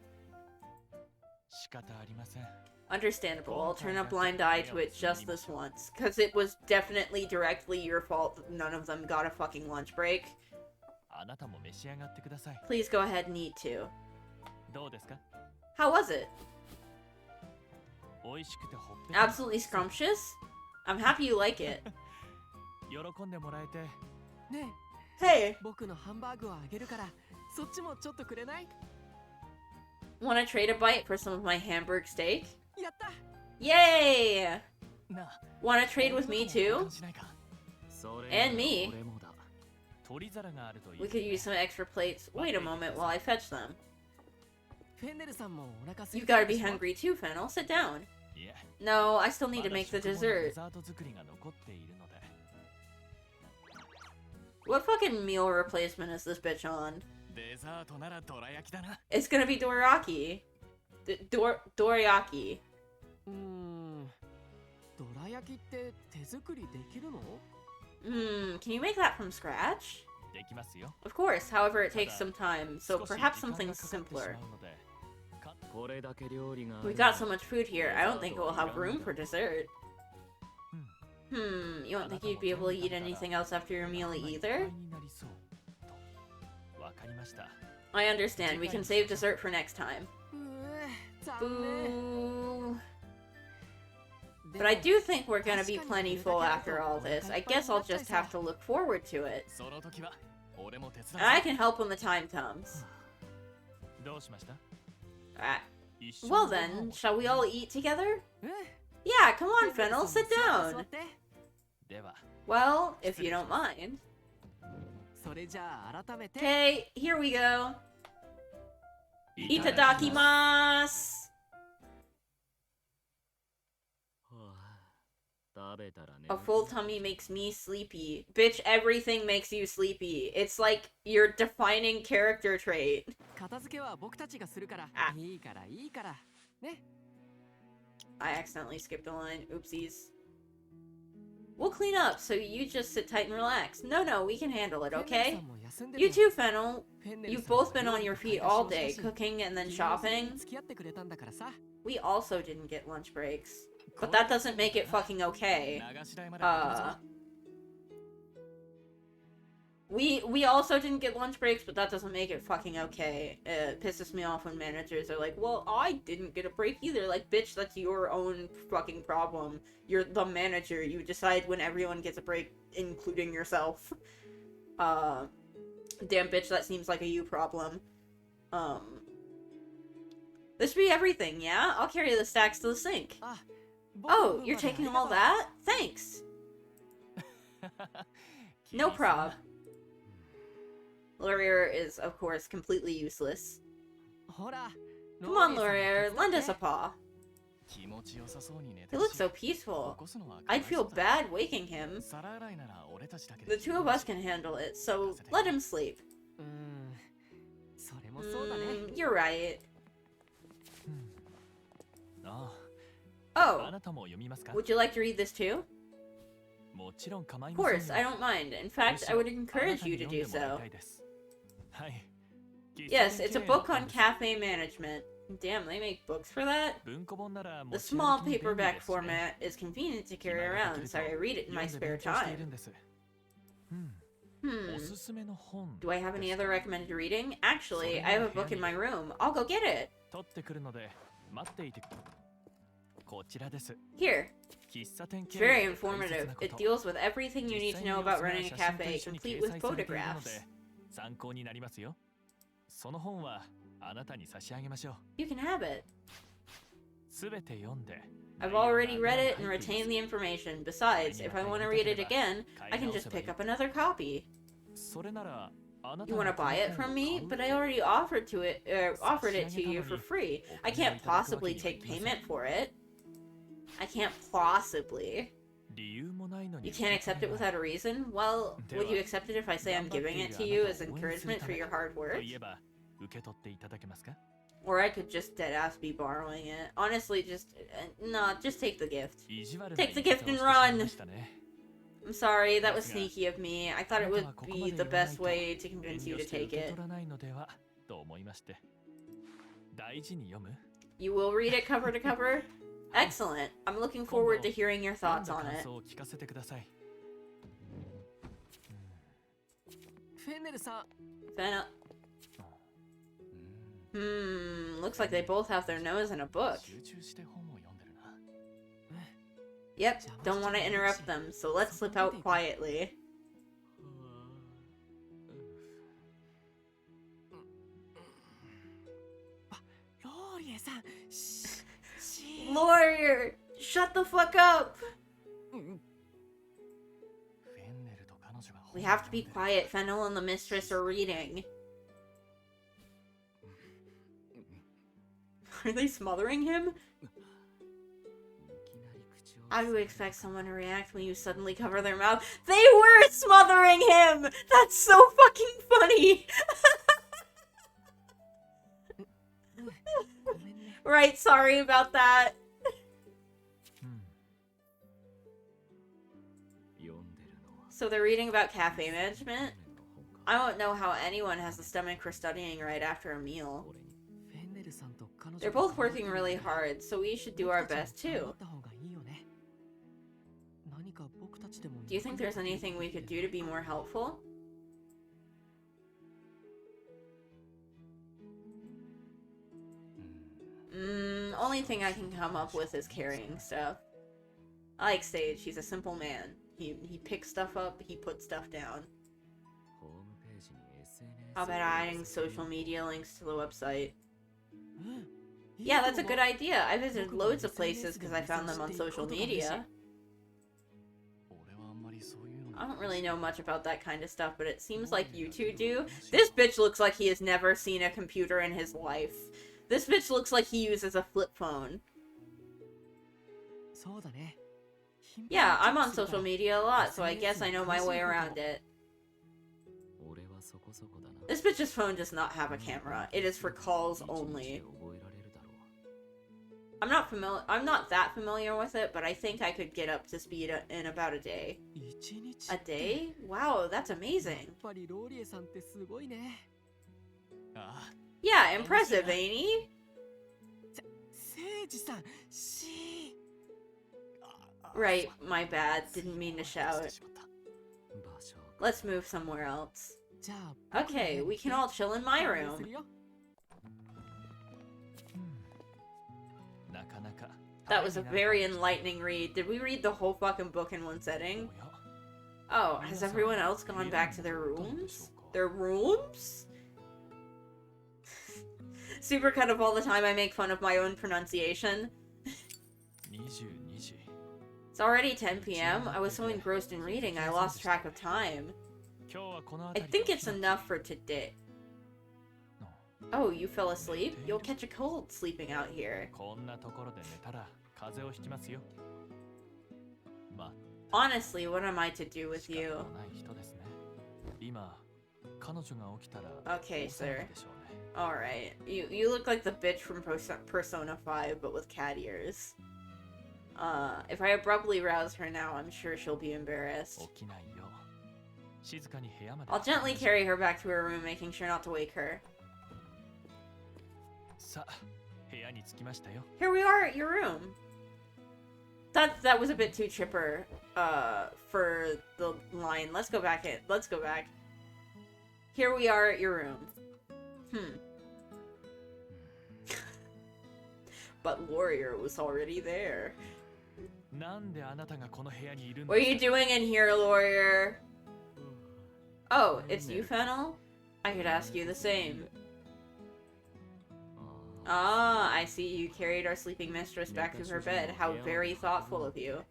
Understandable. I'll turn a blind eye to it just this once. Because it was definitely directly your fault that none of them got a fucking lunch break. Please go ahead and eat too. How was it? Absolutely scrumptious? I'm happy you like it. ね Hey! 僕のハンバーグをあげるからそっちもちょっとくれない Wanna trade a bite for some of my Hamburg steak? やった Yay! な Wanna trade with me too? And me. We could use some extra plates. Wait a moment while I fetch them. フェンネルさんもお腹空い You てる gotta be でしょ hungry too, Fennel. Sit down. No, I still need to make the dessert. What fucking meal replacement is this bitch on? It's gonna be dorayaki. Dorayaki. どら焼きって手作りできるの Can you make that from scratch? Of course, however it takes some time, so perhaps something simpler. We got so much food here, I don't think we'll have room for dessert. You don't think you'd be able to eat anything else after your meal either? I understand, we can save dessert for next time. 残念 Boo. But I do think we're gonna be plenty full after all this. I guess I'll just have to look forward to it. And I can help when the time comes. Well then, shall we all eat together? Yeah, come on, Fennel, sit down. Well, if you don't mind. それじゃあ改めて Okay, here we go. Itadakimasu! A full tummy makes me sleepy. Bitch, everything makes you sleepy. It's like your defining character trait. 片付けは僕たちがするからいいからいいからね I accidentally skipped a line. Oopsies. We'll clean up, so you just sit tight and relax. No, we can handle it, okay? You too, Fennel. You've both been on your feet all day, cooking and then shopping. We also didn't get lunch breaks. But that doesn't make it fucking okay. We also didn't get lunch breaks, but that doesn't make it fucking okay. It pisses me off when managers are like, well, I didn't get a break either. Like, bitch, that's your own fucking problem. You're the manager. You decide when everyone gets a break, including yourself. Damn, bitch, that seems like a you problem. This be everything, yeah? I'll carry the stacks to the sink. Oh, you're taking all that? Thanks! No prob. Laurier is, of course, completely useless. Come on, Laurier, lend us a paw. He looks so peaceful. I'd feel bad waking him. The two of us can handle it, so let him sleep. You're right. Oh, would you like to read this too? Of course, I don't mind. In fact, I would encourage you to do so. Yes, it's a book on cafe management. Damn, they make books for that? The small paperback format is convenient to carry around, so I read it in my spare time. Do I have any other recommended reading? Actually, I have a book in my room. I'll go get it. Here. It's very informative. It deals with everything you need to know about running a cafe, complete with photographs. あなたに差し上げましょう。 You can have it. すべて読んで I've already read it and retained the information. Besides, if I want to read it again, I can just pick up another copy. それならあなた You want to buy it from me? But I already offered it to you for free. I can't possibly take payment for it. I can't possibly. 理由もないのに You can't accept it without a reason? Well, would you accept it if I say I'm giving it to you as encouragement for your hard と work? いえば受け取っていただけますか Or I could just deadass be borrowing it. Honestly, just just take the gift. 意地悪な Take the 言い gift 方を and してしまい run. ましたね I'm sorry, that was sneaky of me. I thought it would be the best way to convince you to 遠慮して take 受け it. 取らないのではと思いまして大事に読む You will read it cover to cover? Excellent. I'm looking forward to hearing your 読ん thoughts だ on 感 it. 想を聞かせてください フェンネルさん Then, looks like they both have their nose in a book. 集中して本を読んでるな Yep, don't want to interrupt them, so let's slip out quietly. ローリエさんし Lawyer! Shut the fuck up! フェンネルと彼女が本 We を have to 読 be んでる quiet. Fennel and the mistress are reading. Are they smothering him? いきなり口を How do you expect someone to react when you suddenly cover their mouth? They were smothering him! That's so fucking funny! ごめんね Right, sorry about that. うん読んでるのは So they're reading about cafe 去 management? 年の本か I don't know how anyone has the stomach for studying right after a meal. 俺にフェンネルさんと彼女 They're both working really hard, so we should do our best 僕たち too. も頑張った方がいいよね何か僕たちでも Do you think there's anything we could do to be more helpful? Only thing I can come up with is carrying stuff. I like Sage, he's a simple man. He picks stuff up, he puts stuff down. ホームページに SNS How about adding social media links to the website? うんいい Yeah, と that's a 思う good idea. I visited loads of places because I found them on social media. 俺はあんまりそういうの I don't really know much about that kind of stuff, but it seems like you two do. This bitch looks like he has never seen a computer in his life. This bitch looks like he uses a flip phone. そうだね Yeah, I'm on social media a lot, so I guess I know my way around it. 俺はそこそこだな This bitch's phone does not have a camera. It is for calls 一日 only. で覚えられるだろう I'm not that familiar with it, but I think I could get up to speed in about a day. 一日 A って day? Wow, that's やっ amazing. ぱりローリエさんってすごいね ああ Yeah, impressive, ain't he? セイジさんし Right, my bad. Didn't mean to shout. しまった 場所 Let's move somewhere else. じゃあ僕の部 Okay, 屋に we 来て can all chill in my 案内す room. るよなかなか That was a very enlightening read. Did we read the whole fucking book in one お setting? や Oh, has everyone else gone back to their rooms? Their rooms? Super cut of all the time I make fun of my own pronunciation. 22時 It's already 10 p.m. I was so engrossed in reading I lost track of time. 今日はこの I 辺り think it's enough for today. Oh, you fell asleep? You'll catch a cold sleeping out here. こんなところで寝たら風邪をひきますよま Honestly, what am I to do あ with 仕方 you? のない人ですね今彼女が起きたら Okay, 大騒 sir. ぎでしょうね Alright. You look like the bitch from Persona 5, but with cat ears. If I abruptly rouse her now, I'm sure she'll be embarrassed. 起きないよ静かに部屋まで I'll gently carry her back to her room, making sure not to wake her. さあ部屋に着きましたよ Here we are at your room. That was a bit too chipper, for the line. Let's go back in. Let's go back. Here we are at your room. But Warrior was already there. なんであなたがこの部屋にいるん What are で you すか doing in here, Warrior? Oh, it's you, Fennel? I could ask you the same. Ah, I see you carried our sleeping mistress back to her bed. How very thoughtful of you.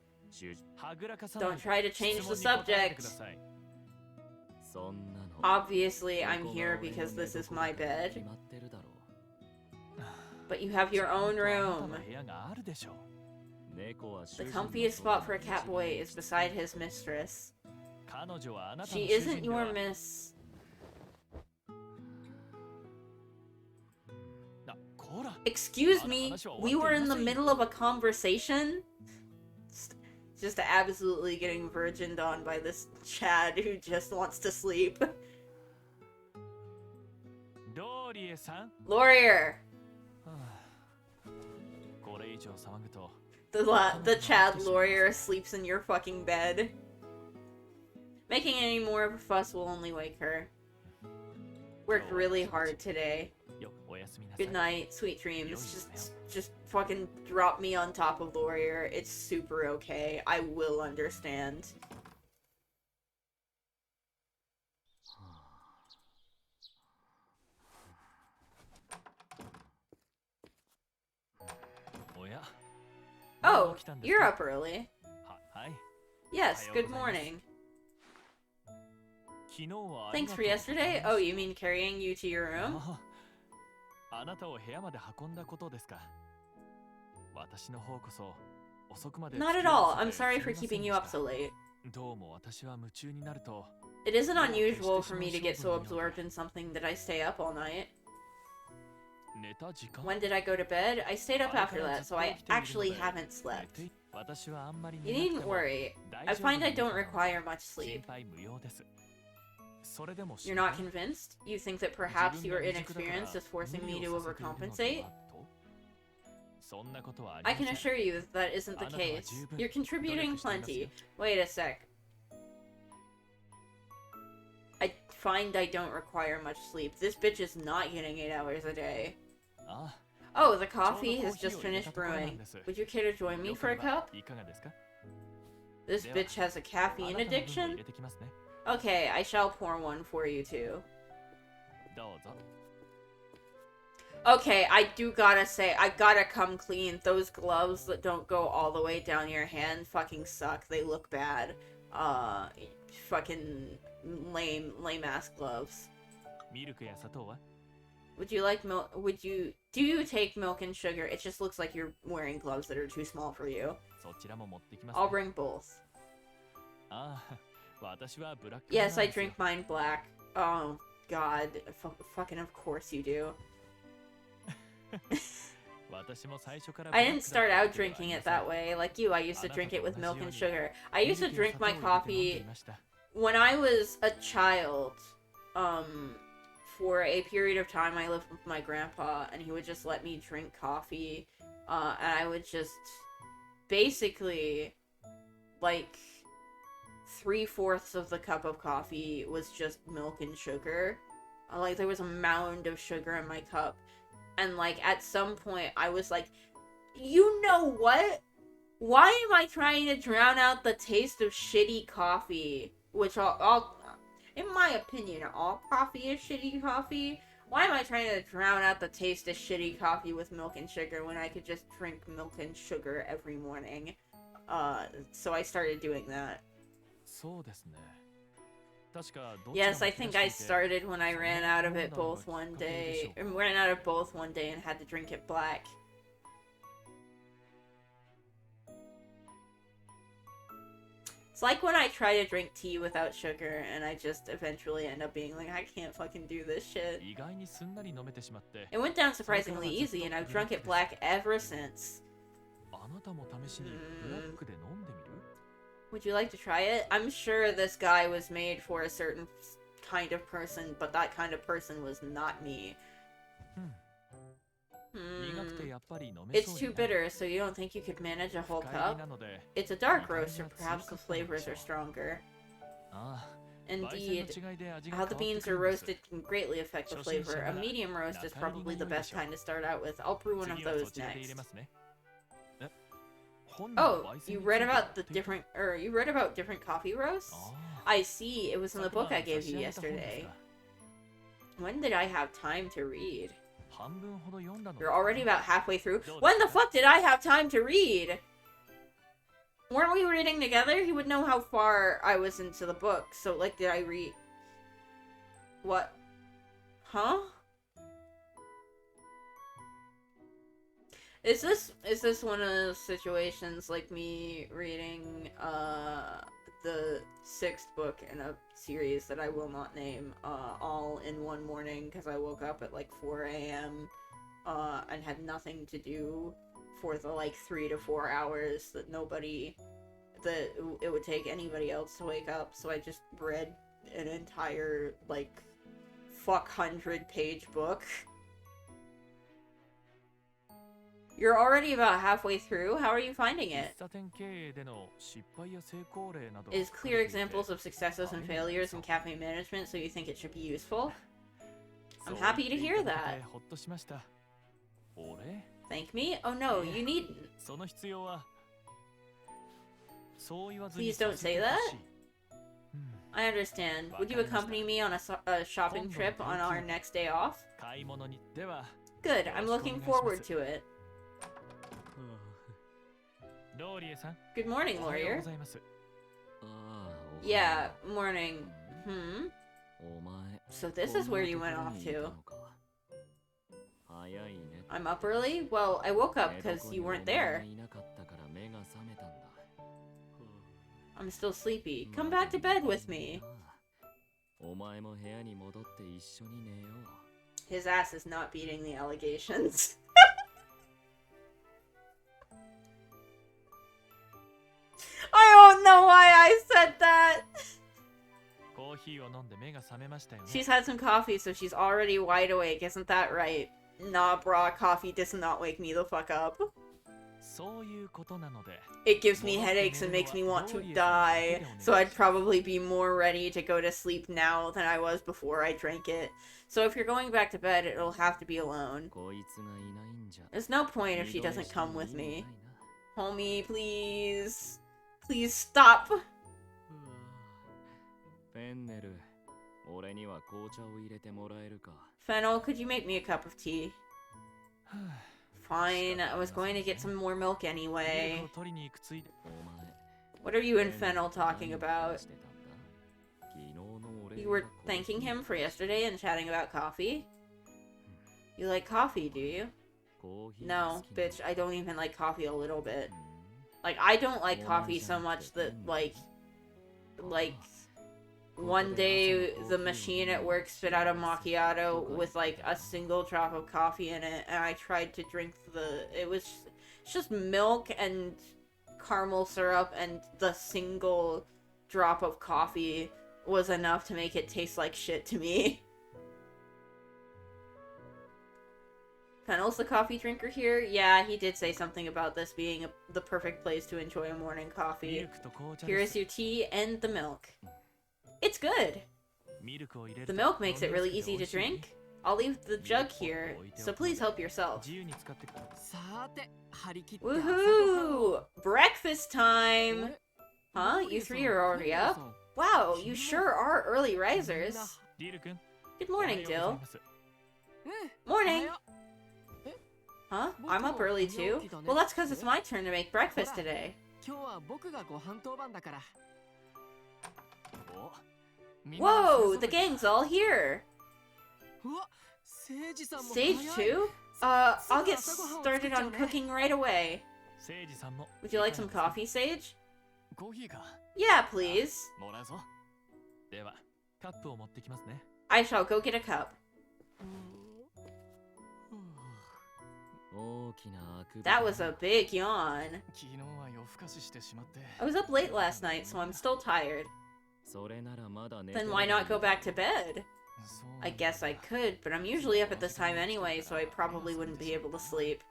Don't try to change the subject. Obviously, I'm here because this is my bed. But you have your own room. The comfiest spot for a Catboy is beside his mistress. She isn't your miss. Excuse me, we were in the middle of a conversation? Just absolutely getting virgined on by this Chad who just wants to sleep. Laurier! The Chad Laurier sleeps in your fucking bed. Making any more of a fuss will only wake her. Worked really hard today. Good night, sweet dreams. Just fucking drop me on top of Laurier. It's super okay. I will understand. Oh, you're up early. Yes, good morning. Thanks for yesterday? Oh, you mean carrying you to your room? Not at all. I'm sorry for keeping you up so late. It isn't unusual for me to get so absorbed in something that I stay up all night. When did I go to bed? I stayed up after that, so I actually haven't slept. You needn't worry. I find I don't require much sleep. You're not convinced? You think that perhaps your inexperience is forcing me to overcompensate? I can assure you that that isn't the case. You're contributing plenty. Wait a sec. I find I don't require much sleep. This bitch is not getting 8 hours a day. Oh, the coffee has just finished brewing. Would you care to join me for a cup? This bitch has a caffeine addiction? Okay, I shall pour one for you too. Okay, I do gotta say, I gotta come clean. Those gloves that don't go all the way down your hand fucking suck. They look bad. Fucking lame-ass gloves. Would you like milk? Do you take milk and sugar? It just looks like you're wearing gloves that are too small for you. I'll bring both. Yes, I drink mine black. Oh, God. Fucking of course you do. I didn't start out drinking it that way. Like you, I used to drink it with milk and sugar. I used to drink my coffee when I was a child. For a period of time, I lived with my grandpa, and he would just let me drink coffee. And I would just basically, like, 3/4 of the cup of coffee was just milk and sugar. Like, there was a mound of sugar in my cup. And, like, at some point, I was like, you know what? Why am I trying to drown out the taste of shitty coffee? Which in my opinion, all coffee is shitty coffee. Why am I trying to drown out the taste of shitty coffee with milk and sugar when I could just drink milk and sugar every morning? So I started doing that. Yes, I think I started when I ran out of it both one day. Ran out of both one day and had to drink it black. It's like when I try to drink tea without sugar and I just eventually end up being like, I can't fucking do this shit. It went down surprisingly easy and I've drunk it black ever since. Would you like to try it? I'm sure this guy was made for a certain kind of person, but that kind of person was not me. It's too bitter, so you don't think you could manage a whole cup? It's a dark roast, or perhaps the flavors are stronger. Indeed, how the beans are roasted can greatly affect the flavor. A medium roast is probably the best kind to start out with. I'll brew one of those next. Oh, you read about different coffee roasts? I see, it was in the book I gave you yesterday. When did I have time to read? You're already about halfway through. When the fuck did I have time to read? Weren't we reading together? He would know how far I was into the book. So, like, did I read... What? Huh? Is this one of those situations like me reading the 6th book in a series that I will not name all in one morning because I woke up at like 4 a.m. And had nothing to do for the like 3 to 4 hours that it would take anybody else to wake up, so I just read an entire like 100-page book. You're already about halfway through? How are you finding it? Is clear examples of successes and failures in cafe management, so you think it should be useful? I'm happy to hear that. Thank me? Oh no, you needn't. Please don't say that. I understand. Would you accompany me on a shopping trip on our next day off? Good, I'm looking forward to it. Good morning, lawyer. Yeah, morning. So this is where you went off to. I'm up early? Well, I woke up because you weren't there. I'm still sleepy. Come back to bed with me. His ass is not beating the allegations. I don't know why I said that. She's had some coffee, so she's already wide awake. Isn't that right? Nah, brah, coffee does not wake me the fuck up. It gives me headaches and makes me want to die, so I'd probably be more ready to go to sleep now than I was before I drank it. So if you're going back to bed, it'll have to be alone. There's no point if she doesn't come with me. Homie, please. Please stop. Fennel, could you make me a cup of tea? Fine, I was going to get some more milk anyway. What are you and Fennel talking about? You were thanking him for yesterday and chatting about coffee? You like coffee, do you? No, bitch, I don't even like coffee a little bit. Like, I don't like coffee so much that, like, one day the machine at work spit out a macchiato with, like, a single drop of coffee in it, and I tried to drink it was just milk and caramel syrup, and the single drop of coffee was enough to make it taste like shit to me. Fennel's the coffee drinker here? Yeah, he did say something about this being the perfect place to enjoy a morning coffee. Here is your tea and the milk. It's good! The milk makes it really easy to drink. I'll leave the jug here, so please help yourself. Woohoo! Breakfast time! Huh? You three are already up? Wow, you sure are early risers. Good morning, Dill. Morning! Huh? I'm up early too? Well, that's because it's my turn to make breakfast today. Whoa! The gang's all here! Stage 2? I'll get started on cooking right away. Would you like some coffee, Sage? Yeah, please. I shall go get a cup. That was a big yawn. I was up late last night, so I'm still tired. Then why not go back to bed? I guess I could, but I'm usually up at this time anyway, so I probably wouldn't be able to sleep.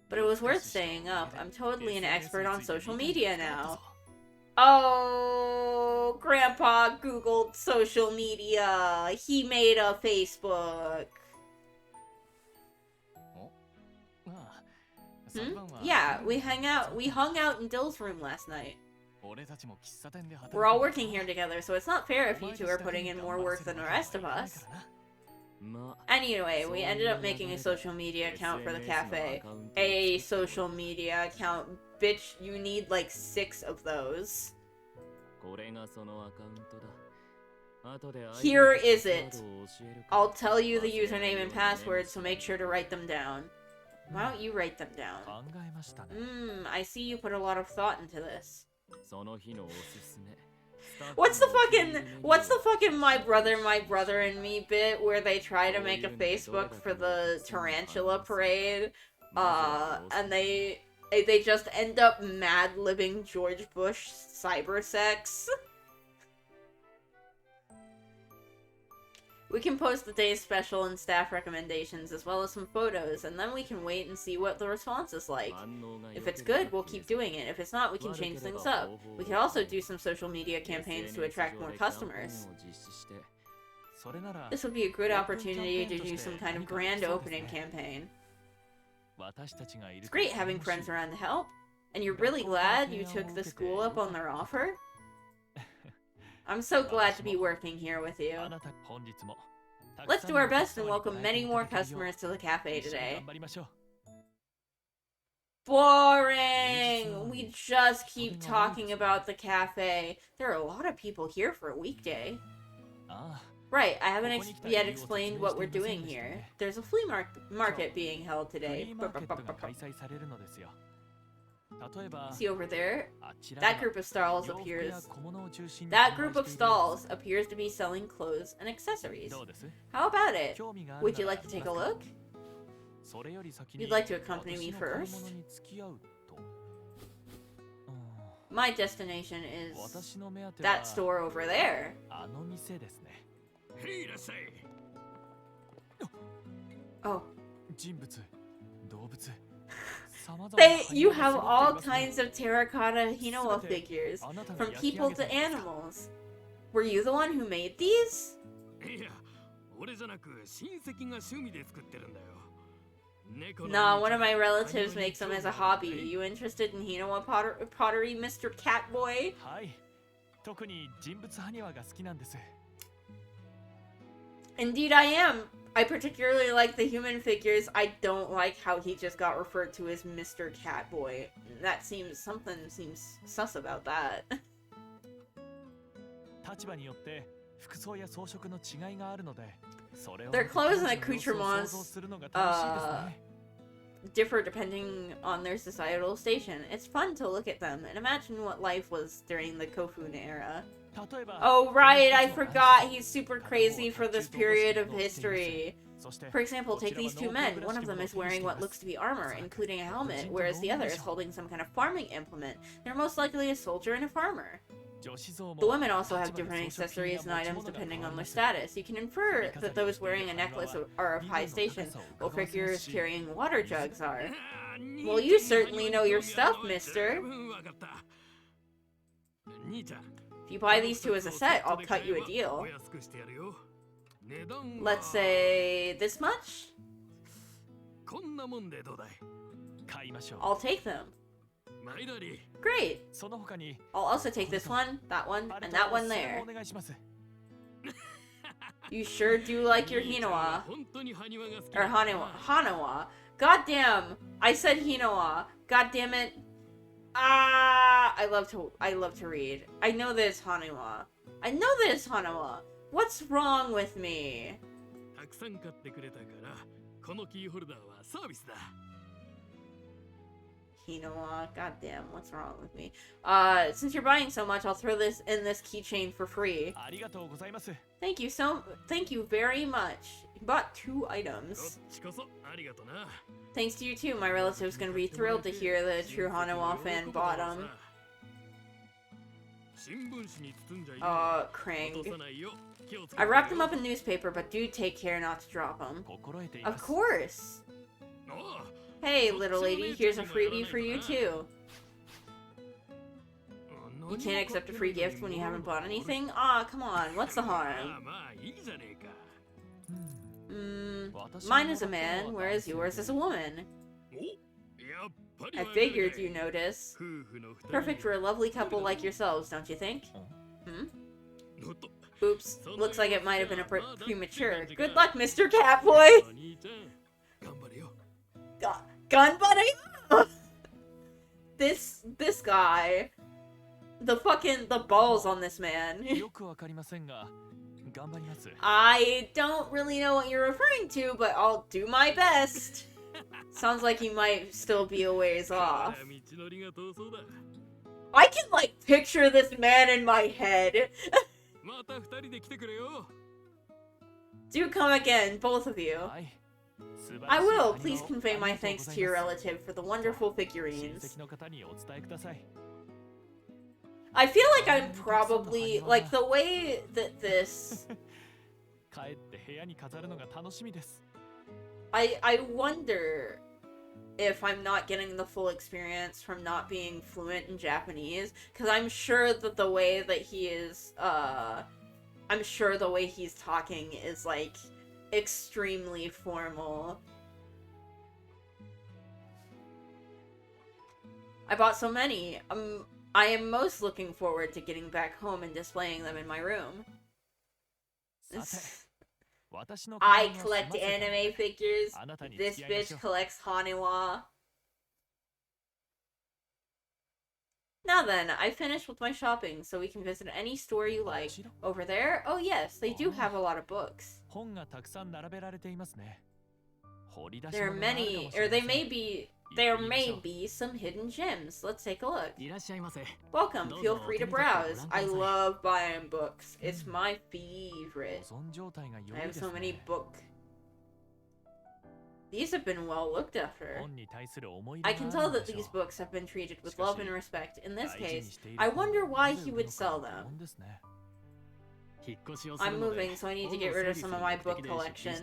But it was worth staying up. I'm totally an expert on social media now. Oh, Grandpa Googled social media. He made a Facebook. Yeah, we hung out in Dill's room last night. We're all working here together, so it's not fair if you two are putting in more work than the rest of us. Anyway, we ended up making a social media account for the cafe. A social media account. Bitch, you need like 6 of those. Here is it. I'll tell you the username and password, so make sure to write them down. Why don't you write them down? I see you put a lot of thought into this. What's the fucking my brother and me bit where they try to make a Facebook for the tarantula parade, and they just end up mad-libbing George Bush cybersex? We can post the day's special and staff recommendations as well as some photos, and then we can wait and see what the response is like. If it's good, we'll keep doing it. If it's not, we can change things up. We could also do some social media campaigns to attract more customers. This would be a good opportunity to do some kind of grand opening campaign. It's great having friends around to help. And you're really glad you took the school up on their offer? I'm so glad to be working here with you. Let's do our best and welcome many more customers to the cafe today. Boring! We just keep talking about the cafe. There are a lot of people here for a weekday. Right, I haven't yet explained what we're doing here. There's a flea market being held today. See over there? That group of stalls appears to be selling clothes and accessories. How about it? Would you like to take a look? You'd like to accompany me first? My destination is that store over there. Oh. You have all kinds of terracotta Hinoa figures, from people to animals. Were you the one who made these? Nah, one of my relatives makes them as a hobby. You interested in Hinoa pottery, Mr. Catboy? Indeed I am. I particularly like the human figures. I don't like how he just got referred to as Mr. Catboy. Something seems sus about that. Their clothes and accoutrements differ depending on their societal station. It's fun to look at them and imagine what life was during the Kofun era. Oh right, I forgot he's super crazy for this period of history. For example, take these 2 men. One of them is wearing what looks to be armor, including a helmet, whereas the other is holding some kind of farming implement. They're most likely a soldier and a farmer. The women also have different accessories and items depending on their status. You can infer that those wearing a necklace are of high station, while figures carrying water jugs are. Well, you certainly know your stuff, mister. If you buy these 2 as a set, I'll cut you a deal. Let's say this much? I'll take them. Great! I'll also take this one, that one, and that one there. You sure do like your Hinoa. Or Hanawa. Goddamn! I said Hinoa. Goddamn it. I love to read. I know this Hanawa. What's wrong with me? Hinoa, goddamn, what's wrong with me? Since you're buying so much, I'll throw this in this keychain for free. Thank you very much. You bought 2 items. Thanks to you too. My relative's gonna be thrilled to hear that a true Hanawa fan bought them. Krang. I wrapped them up in newspaper, but do take care not to drop them. Of course! Hey, little lady, here's a freebie for you too. You can't accept a free gift when you haven't bought anything? Aw, come on, what's the harm? Mine is a man, whereas yours is a woman. I figured you notice. Perfect for a lovely couple like yourselves, don't you think? Oops, looks like it might have been premature. Good luck, Mr. Catboy! Gun buddy? This guy. The balls on this man. I don't really know what you're referring to, but I'll do my best. Sounds like he might still be a ways off. I can, like, picture this man in my head. Do come again, both of you. I will. Please convey my thanks to your relative for the wonderful figurines. I feel like I'm probably, like, the way that this... I wonder if I'm not getting the full experience from not being fluent in Japanese, because I'm sure that the way that he is, I'm sure the way he's talking is, like, extremely formal. I bought so many. I am most looking forward to getting back home and displaying them in my room. I collect anime figures. This bitch collects Haniwa. Now then, I finished with my shopping, so we can visit any store you like. Over there? Oh yes, they do have a lot of books. There are many, or there may be some hidden gems. Let's take a look. Welcome, feel free to browse. I love buying books. It's my favorite. I have so many books. These have been well looked after. I can tell that these books have been treated with love and respect. In this case, I wonder why he would sell them. I'm moving, so I need to get rid of some of my book collection.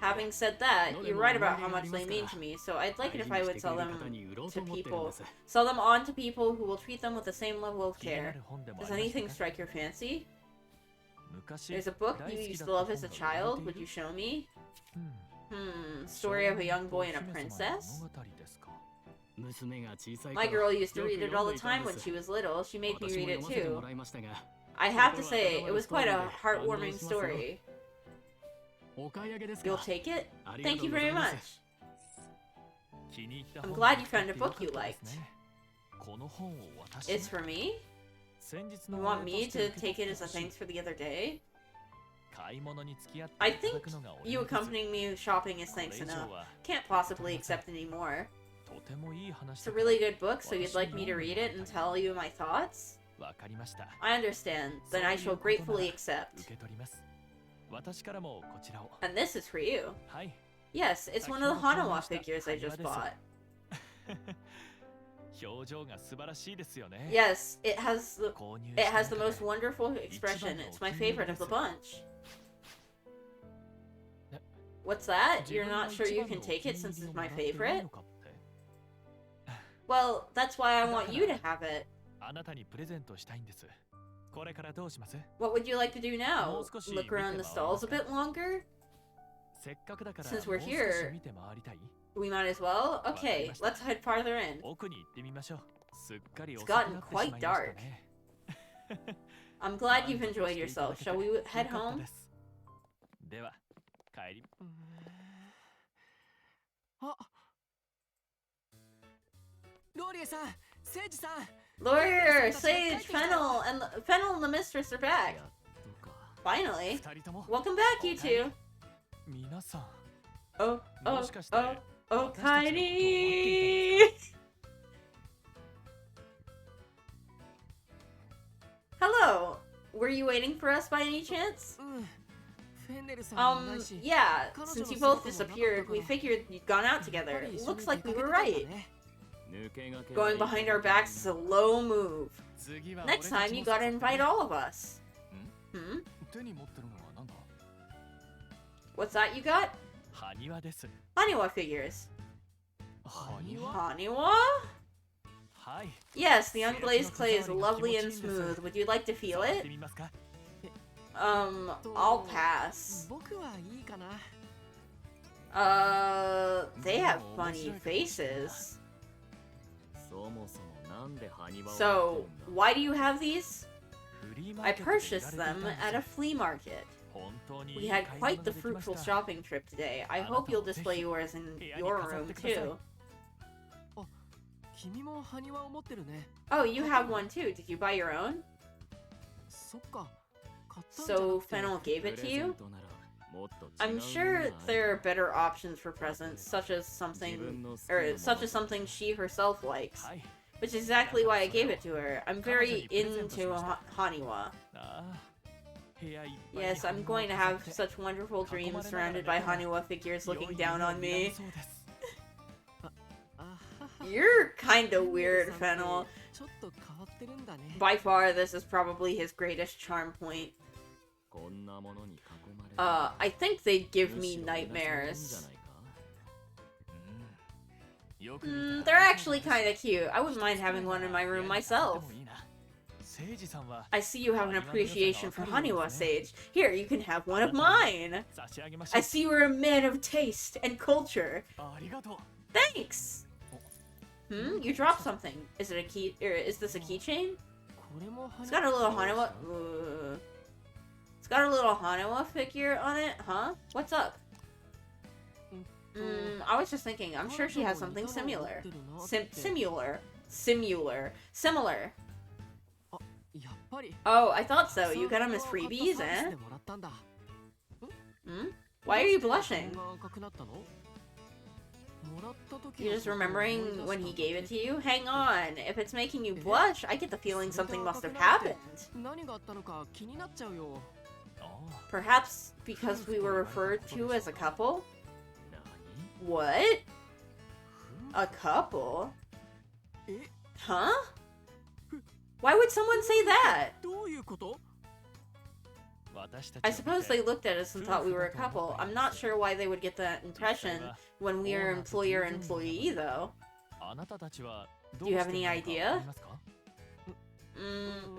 Having said that, you're right about how much they mean to me, so I'd like it if I would sell them to people. Sell them on to people who will treat them with the same level of care. Does anything strike your fancy? There's a book you used to love as a child. Would you show me? Story of a young boy and a princess? My girl used to read it all the time when she was little. She made me read it too. I have to say, it was quite a heartwarming story. You'll take it? Thank you very much. I'm glad you found a book you liked. It's for me? You want me to take it as a thanks for the other day? I think you accompanying me shopping is thanks enough. Can't possibly accept any more. It's a really good book, so you'd like me to read it and tell you my thoughts? I understand. Then I shall gratefully accept. And this is for you. Yes, it's one of the Hanawa figures I just bought. Yes, it has the most wonderful expression. It's my favorite of the bunch. What's that? You're not sure you can take it since it's my favorite? Well, that's why I want you to have it. What would you like to do now? Look around the stalls a bit longer? Since we're here, we might as well? Okay, let's head farther in. It's gotten quite dark. I'm glad you've enjoyed yourself. Shall we head home? Lawyer, Sage, Fennel, and the Mistress are back. Finally. Welcome back, you two. Oh, Kairi! Hello. Were you waiting for us by any chance? Yeah, since you both disappeared, we figured you'd gone out together. Looks like we were right. Going behind our backs is a low move. Next time, you gotta invite all of us. What's that you got? Haniwa figures. Haniwa? Yes, the unglazed clay is lovely and smooth. Would you like to feel it? I'll pass. They have funny faces. So, why do you have these? I purchased them at a flea market. We had quite the fruitful shopping trip today. I hope you'll display yours in your room too. 君も埴輪を持ってるね。 Oh, you have one too. Did you buy your own? そっか。買ったんじゃな So くて Fennel gave it to you? プレゼントならもっと違う I'm もの sure がある there are better options for presents, such as something she herself likes. はい Which is exactly why I gave it to her. I'm very into Haniwa. ああ部屋いっぱい Yes, I'm going to have such wonderful dreams surrounded by Haniwa figures looking down on me. あはは You're kinda weird, Fennel. ちょっと変わってるんだね。 By far, this is probably his greatest charm point. こんなものに囲まれて I think they'd give む me しろ皆さんいいんじゃ nightmares. ないかよく見 Mm, た they're actually kinda cute. I wouldn't mind having one in my room myself. でもいいな誠司さんは I see you have an appreciation for Haniwa Sage. Here, you can have one of mine. 差し上げましょ I う see you're a man of taste and culture. ありがとう Thanks! You dropped something. Is it a key, or is this a keychain? これも It's got a little Haniwa, it's got a little Haniwa figure on it, huh? What's up? I was just thinking, I'm sure she has something similar. Similar. Ah, やっぱり Oh, I thought so. You got them as freebies, サービス eh? でもらったんだ。 Why are you blushing? こんな赤くなったの？もらった時 You're の just ことを remembering 思い when 出 he した gave だ it け to you? Hang on. If it's making you blush, I get the feeling something must have happened. 何があったのか気になっちゃうよ。 Perhaps because we were referred to as a couple? 何 What? A couple? え、 Huh? Why would someone say that? どういうこと？ 私たち I を見て suppose they looked at us and thought we were a couple. I'm not sure why they would get that impression when we are employer-employee, though. あなたたちはど Do う you し have て any るのか idea? わかりますか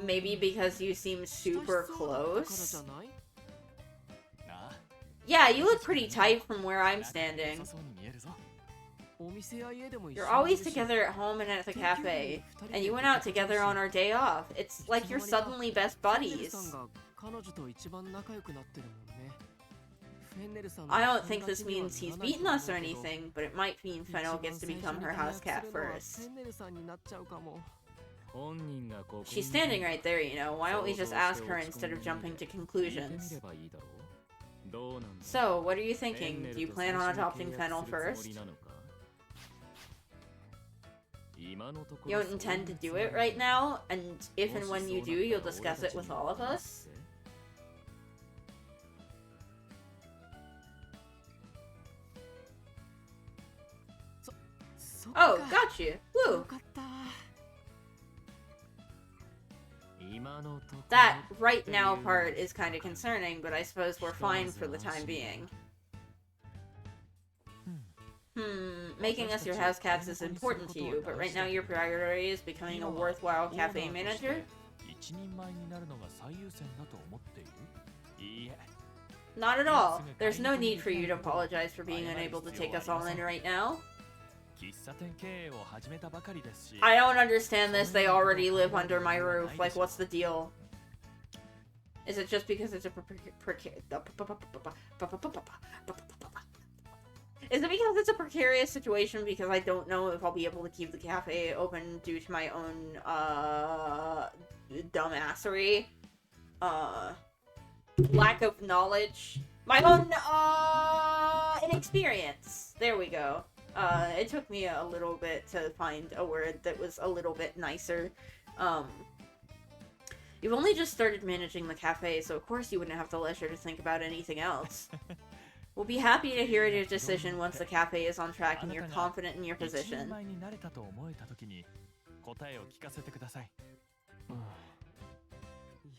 Maybe because you seem 親し super そうだったからじ close. ゃない？ああ Yeah, you look pretty tight from where I'm 仲良 standing. さそうに見えるぞお店や家でも一緒 You're にい always るし together at home and at the cafe, and you went out together on our day off. It's like you're suddenly best フェンネル buddies. さんが彼女と一番仲良くなってるもんね。フェンネルさんの I don't 友 think this 達には means he's ならないと beaten us or 思うけど anything, but it might mean 一 Fennel 番 gets to 最初 become に her 契 house 約す cat るのは first. フェンネルさんになっちゃうかも。本人がここ She's standing right there, you know. Why don't we just ask her instead of jumping to 聞いてみ conclusions? ればいいだろうどうなんだ So, what are you フェン thinking? ネル Do you と plan 最 on 初に adopting 契約 Fennel するつも first? りなのか今のところ You don't intend to do it right now, and if and when you do, you'll discuss it with all of us? Oh, got you. よ Woo! かった。 That right now part is kind of concerning, but I suppose we're fine for the time being. Making us your house cats is important to you, but right now your priority is becoming a worthwhile cafe manager? 一人前になるのが最優先だと思っているいいえ Not at all. There's no need for you to apologize for being unable to take us all in right now. 喫茶店経営を始めたばかりですし I don't understand this. They already live under my roof. Like, what's the deal? Is it just because it's a Is it because it's a precarious situation because I don't know if I'll be able to keep the cafe open due to my own, dumbassery? Lack of knowledge? My own, inexperience! There we go. It took me a little bit to find a word that was a little bit nicer. You've only just started managing the cafe, so of course you wouldn't have the leisure to think about anything else. We'll be happy to hear your decision once the cafe is on track and you're confident in your 一人 position. 前になれたと思えた時に答えを聞かせてください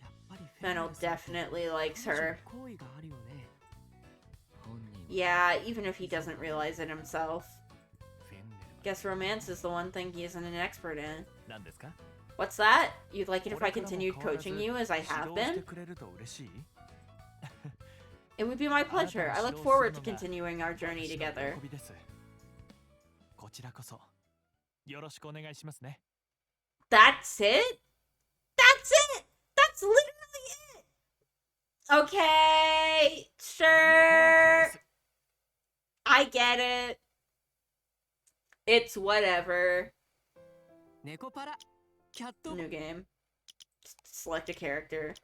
やっぱりフェンネ Fennel ルさんって definitely likes 彼女 her. に好意があるよね。本人は Yeah, even if he doesn't realize it himself. フェンネルは Guess romance is the one thing he isn't an expert in. 何ですか What's that? You'd like it if I これからも continued 変わらず coaching you as I 指 have 導して been? くれると嬉しい It would be my pleasure. I look forward to continuing our journey 私の together. 喜びですこちらこそよろしくお願いしますね That's it? That's it? That's That's literally it. Okay, sure. I get it. It's whatever. Nekopara, Catboy. New game. Select a character.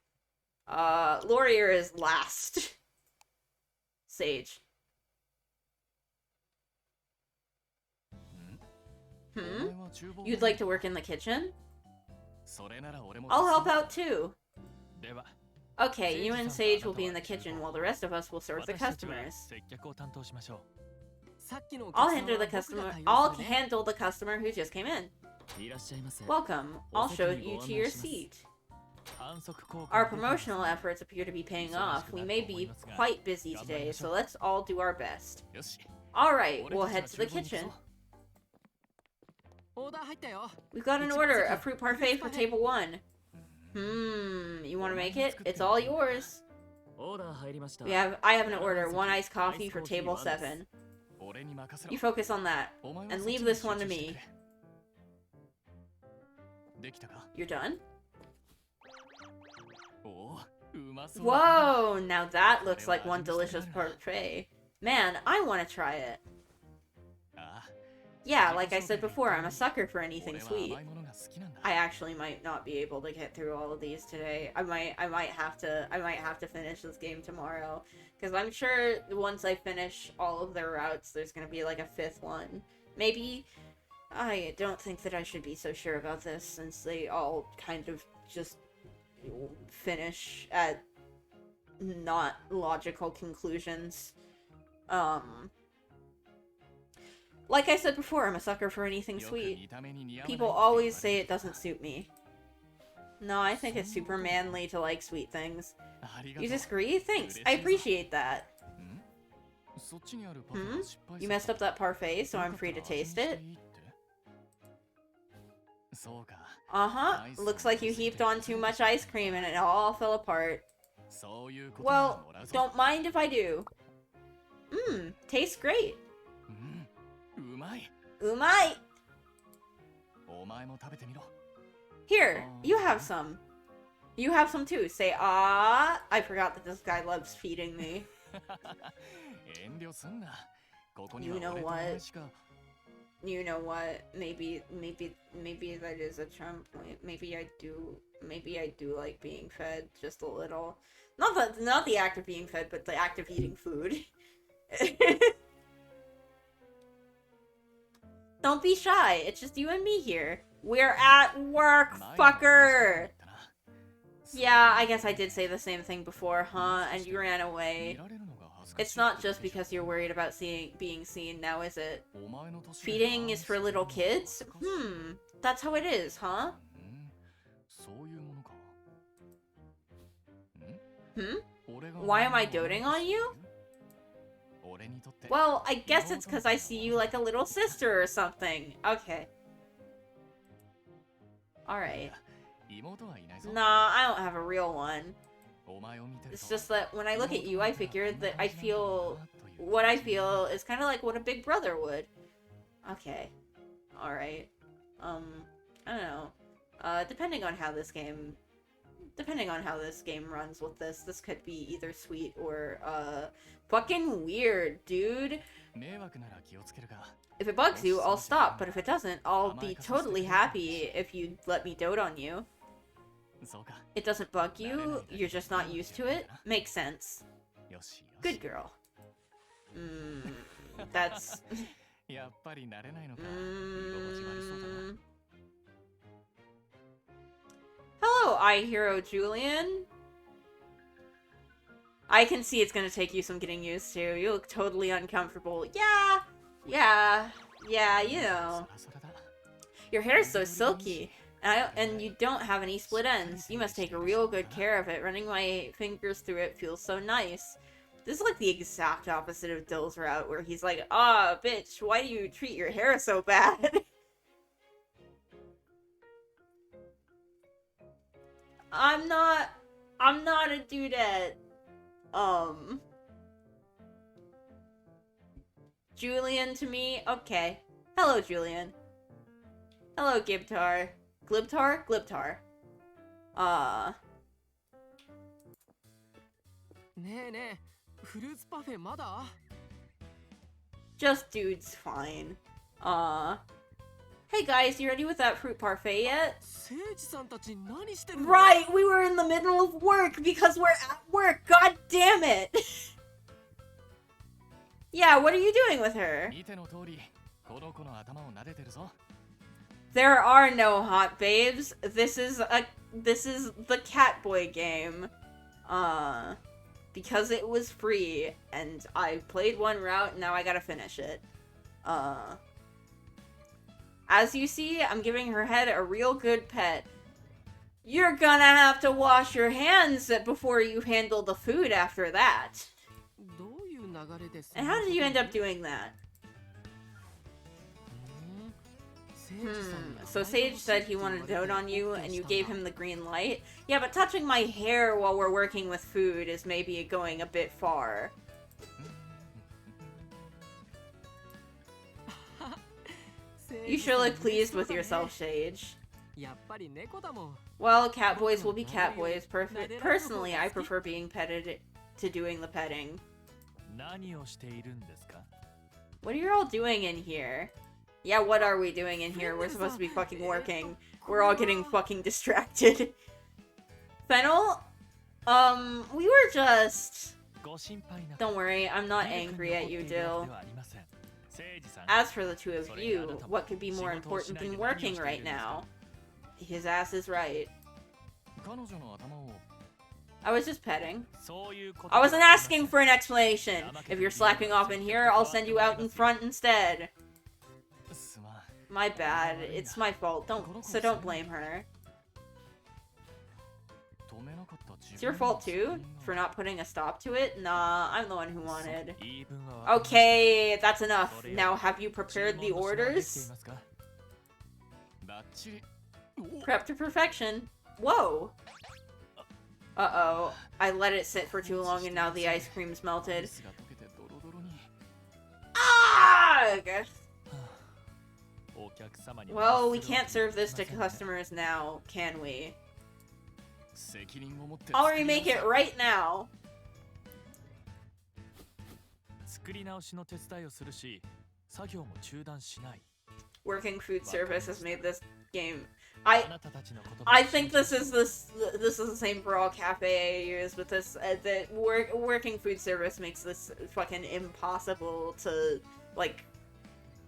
Laurier is last. Sage. Hmm? You'd like to work in the kitchen? I'll help out too. Okay, you and Sage will be in the kitchen while the rest of us will serve the customers. I'll handle the customer who just came in. Welcome. I'll show you to your seat. Our promotional efforts appear to be paying off. We may be quite busy today, so let's all do our best. Alright, we'll head to the kitchen. We've got an order, a fruit parfait for table 1. You want to make it? It's all yours. I have an order, 1 iced coffee for table 7. You focus on that, and leave this one to me. You're done? Whoa, now that looks like one delicious parfait. Man, I want to try it. Yeah, like I said before, I'm a sucker for anything sweet. I actually might not be able to get through all of these today. I might have to finish this game tomorrow, because I'm sure once I finish all of their routes, there's gonna be like a 5th one. Maybe. I don't think that I should be so sure about this, since they all kind of just finish at not logical conclusions. Like I said before, I'm a sucker for anything sweet. People always say it doesn't suit me. No, I think it's super manly to like sweet things. You disagree? Thanks, I appreciate that. You messed up that parfait, so I'm free to taste it? Uh-huh. Looks like you heaped on too much ice cream and it all fell apart. Well, don't mind if I do. Tastes great. Umai! Here, you have some. You have some too. Say, ah. I forgot that this guy loves feeding me. You know what? You know what? Maybe that is a trump point. Maybe I do like being fed just a little. Not the act of being fed, but the act of eating food. Don't be shy. It's just you and me here. We're at work, fucker. Yeah, I guess I did say the same thing before, huh? And you ran away. It's not just because you're worried about being seen now, is it? Feeding is for little kids? That's how it is, huh? Why am I doting on you? Well, I guess it's because I see you like a little sister or something. Okay. Alright. Nah, I don't have a real one. It's just that when I look at you, I figured that what I feel is kind of like what a big brother would. Okay. Alright. I don't know. Depending on how this game runs with this could be either sweet or, fucking weird, dude. If it bugs you, I'll stop, but if it doesn't, I'll be totally happy if you let me dote on you. It doesn't bug you, you're just not used to it? Makes sense. Good girl. That's... Hello, iHero Julian. I can see it's gonna take you some getting used to. You look totally uncomfortable. Yeah, you know. Your hair is so silky. And you don't have any split ends. You must take real good care of it. Running my fingers through it feels so nice. This is like the exact opposite of Dill's route, where he's like, ah, bitch, why do you treat your hair so bad? I'm not a dudette. Julian to me? Okay. Hello, Julian. Hello, Gibtar. Glibtar? Glibtar. ねえねえ、フルーツパフェまだ？ Just dude's fine. Hey guys, you ready with that fruit parfait yet? 聖司さんたち何してるの？ Right, we were in the middle of work because we're at work. God damn it. Yeah, what are you doing with her? 見ての通り、この子の頭を撫でてるぞ。 There are no hot babes. This is the Catboy game. Because it was free and I played one route and now I gotta finish it. As you see, I'm giving her head a real good pet. You're gonna have to wash your hands before you handle the food after that. どういう流れです？ And how did you end up doing that? So Sage said he wanted to dote on you and you gave him the green light? Yeah, but touching my hair while we're working with food is maybe going a bit far. You sure look pleased with yourself, Sage. やっぱり猫だもん。 Well, catboys will be catboys. Personally, I prefer being petted to doing the petting. 何をしているんですか？ What are you all doing in here? Yeah, what are we doing in here? We're supposed to be fucking working. We're all getting fucking distracted. Fennel? We were just... ご心配なく。 Don't worry, I'm not angry at you, Dill. As for the two of you, what could be more important than working right now? His ass is right. 彼女の頭を I was just petting. そういうこと。 I wasn't asking for an explanation. If you're slacking off in here, I'll send you out in front instead. すまん。 My bad. It's my fault. So don't blame her. 止めなかった It's your fault too? For not putting a stop to it? Nah, I'm the one who wanted. 言い分は分かりました。 Okay, that's enough. Now have you prepared the orders? バッチリ。 Prep to perfection. Whoa. Uh-oh. I let it sit for too long and now the ice cream's melted. Ugh! Well, we can't serve this to customers now, can we? I'll remake it right now. 作り直しの手伝いをするし、作業も中断しない。 Working food service has made this game. I think this is the same for all cafe AUs, but that working food service makes this fucking impossible to like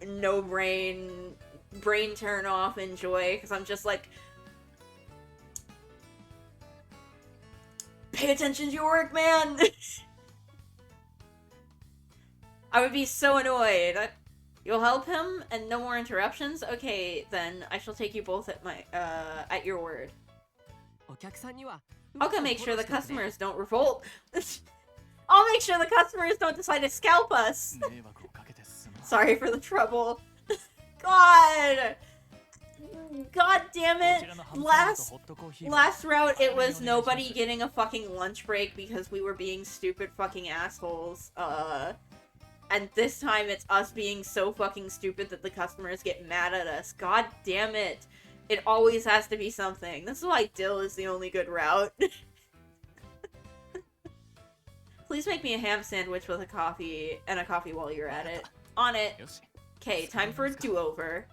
no brain turn off enjoy, because I'm just like, pay attention to your work, man. I would be so annoyed. You'll help him and no more interruptions? Okay, then I shall take you both at my at your word. I'll go make sure the customers don't revolt. I'll make sure the customers don't decide to scalp us. Sorry for the trouble. God! God damn it! Last route it was nobody getting a fucking lunch break because we were being stupid fucking assholes. And this time it's us being so fucking stupid that the customers get mad at us. God damn it. It always has to be something. This is why Dill is the only good route. Please make me a ham sandwich with a coffee while you're at it. On it. Okay, time for a do-over.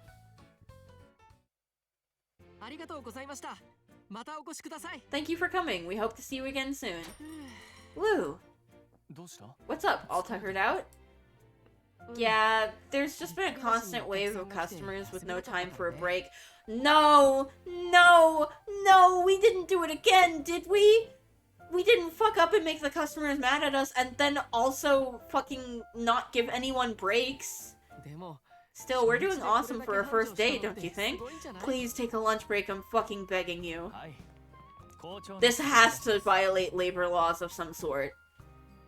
Thank you for coming. We hope to see you again soon. Woo. What's up? All tuckered out? Yeah, there's just been a constant wave of customers with no time for a break. No! No! No! We didn't do it again, did we? We didn't fuck up and make the customers mad at us and then also fucking not give anyone breaks. Still, we're doing awesome for our first day, don't you think? Please take a lunch break, I'm fucking begging you. This has to violate labor laws of some sort.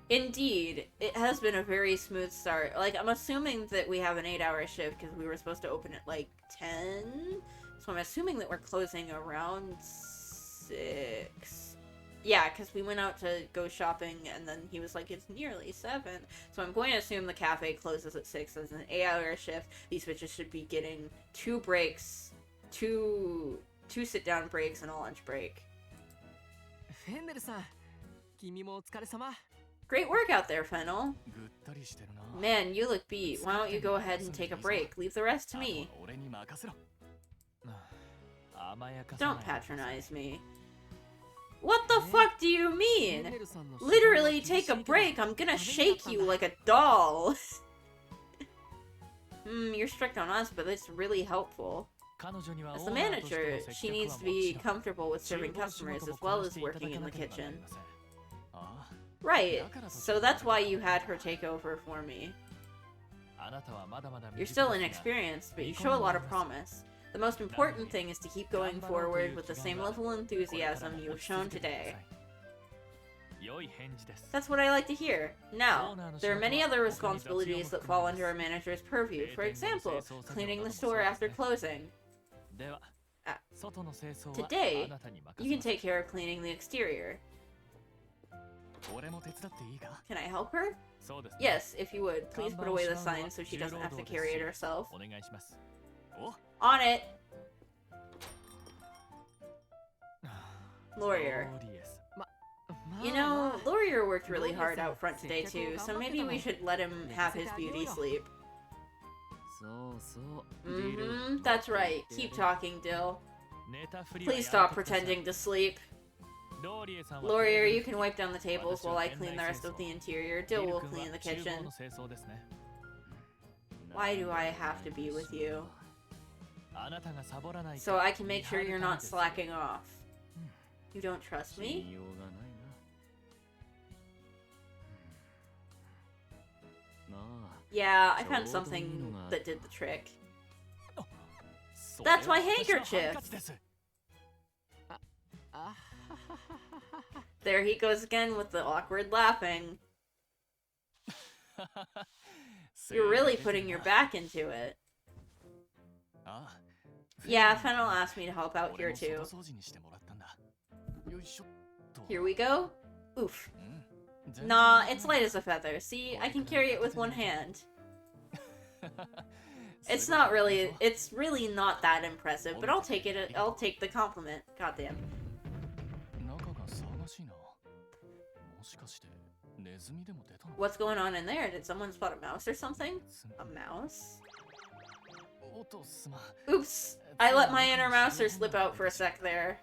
Indeed, it has been a very smooth start. Like, I'm assuming that we have an 8-hour shift because we were supposed to open at like 10. So I'm assuming that we're closing around 6. Yeah, because we went out to go shopping and then he was like, it's nearly 7. So I'm going to assume the cafe closes at 6 as an 8-hour shift. These bitches should be getting 2 breaks, 2 sit-down breaks and a lunch break. 君もお疲れ様。Great work out there, Fennel. ぐったりしてるな。 Man, you look beat. Why don't you go ahead and take a break? Leave the rest to me. あとは俺に任せろ。甘やかさない Don't patronize me. What the fuck do you フェン mean? ネルさんの Literally take a break. I'm gonna shake you like a doll. You're strict on us, but it's really helpful. 彼女には As オ the ーナーとしての manager, 接 she 客 needs は to もち be ろん comfortable with serving 厨房仕 customers 事も as well こな as していただ working か in な the ければなり kitchen. ません。あ Right, so that's why you had her take over for me. あ、あなたはまだまだ You're 未熟 still ですが inexperienced, but you show a lot of promise. The most important thing is to keep going forward with the same level of enthusiasm you have shown today. 良い返事です。 That's what I like to hear. Now, there are many other responsibilities that fall under our manager's purview. For example, cleaning the store after closing. では、あ外の清掃は Today, あなたに任 You せ can ます。 take care of cleaning the exterior. 俺も手伝っていいか？ Can I help her? そうですね。 Yes, if you would. Please put away the sign so she doesn't have to carry it herself. お願いします。お On it! ロ Lawyer. リエス。 You know, Lawyer worked really hard out front today too, so maybe we should let him have his beauty sleep. そうそう That's right. Keep talking, Dill. ネタフリは Please や stop めてください pretending to sleep. ロリエさんは Lawyer, you can wipe down the tables 私は while I 店 clean 内 the 清掃 rest of the interior. Dill ビル will 君 clean は the 厨房 kitchen. の清掃ですね。 Why do I have to be with you? あなたがサボらないか So I can make sure 見張 you're るため not です slacking off. You don't trust 信 me? 用がないな。まあ Yeah, I found something that did the trick. That's my handkerchief! です あ There he goes again with the awkward laughing. You're really putting your back into it. あ Yeah, Fennel asked me to help out 俺 here も too. 外掃除にしてもらったんだ。よいしょっと。 Here we go. Oof. うん全然 Nah, it's light as a feather. See, I can carry it with one hand. It's not really, it's really not that impressive, but I'll take it, I'll take the compliment. Goddamn. 中が騒がしいな。もしかしてネズミでも出たの？ What's going on in there? Did someone spot a mouse or something? A mouse? おっとすまん。 Oops. I let my inner mouser slip out for a sec there.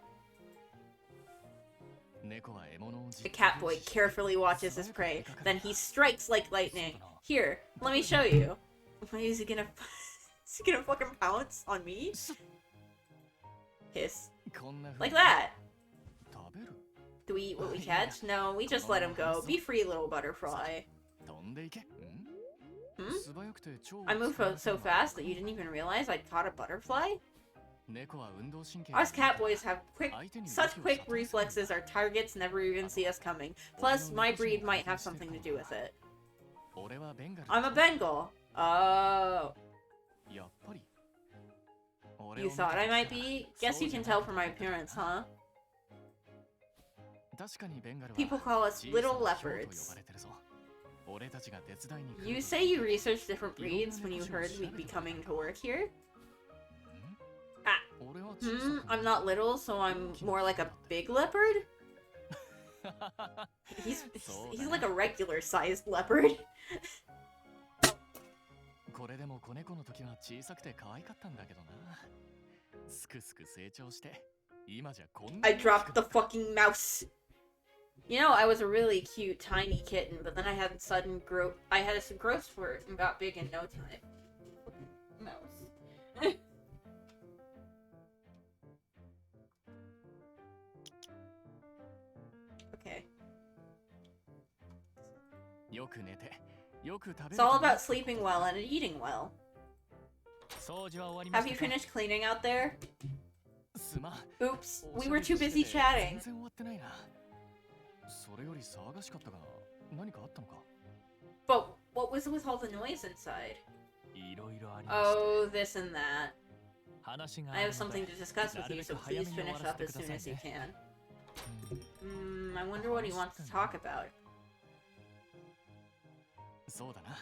猫は獲物をじ The っと Catboy carefully watches his prey. Then he strikes like lightning. Here, let me show you. Is he gonna... Is he gonna fucking pounce on me? Hiss. こんな風 Like に that. 食べる？ Do we eat what we catch? No, we just let him go. Be free, little butterfly. 飛んでいけ。ん？ Hmm? 素早くて超 I moved so fast that you didn't even realize I caught a butterfly? 猫は運動神経 Us catboys have quick, 相手に such 武器を quick reflexes, our targets never even see us coming. Plus, my breed might have something to do with it. 俺はベンガル I'm a Bengal. Oh, やっぱり you thought I might be? Guess you can tell from my appearance, huh? 確かにベンガルは People call us 小さな little ヒョウと呼 leopards. ばれてるぞ。俺たちが手伝いに来る You と say you researched different breeds when you heard we'd be coming to work here? 俺は小さ Hmm, く I'm not little, so I'm more like a big leopard? He's like a regular sized leopard. これでも子猫の時は小さくて可愛かったんだけどな。すくすく成長して今じゃこんな I dropped the fucking mouse. You know, I was a really cute tiny kitten, but then I had a growth spurt and got big in no time. Mouse. Okay. よく寝てよく食べる It's all about sleeping well and eating well. 掃除は終わりま Have し you たか finished cleaning out there? すまん Oops, お we しゃ were べ too り busy してて chatting. 全然終わってないな。それより騒がしかったが何かあったのか？ But what was with all the noise inside? いろいろありまして Oh, this and that. 話があ I る have ので something to discuss with you, so please finish up as soon as you can. I wonder what he wants to talk about. そうだな。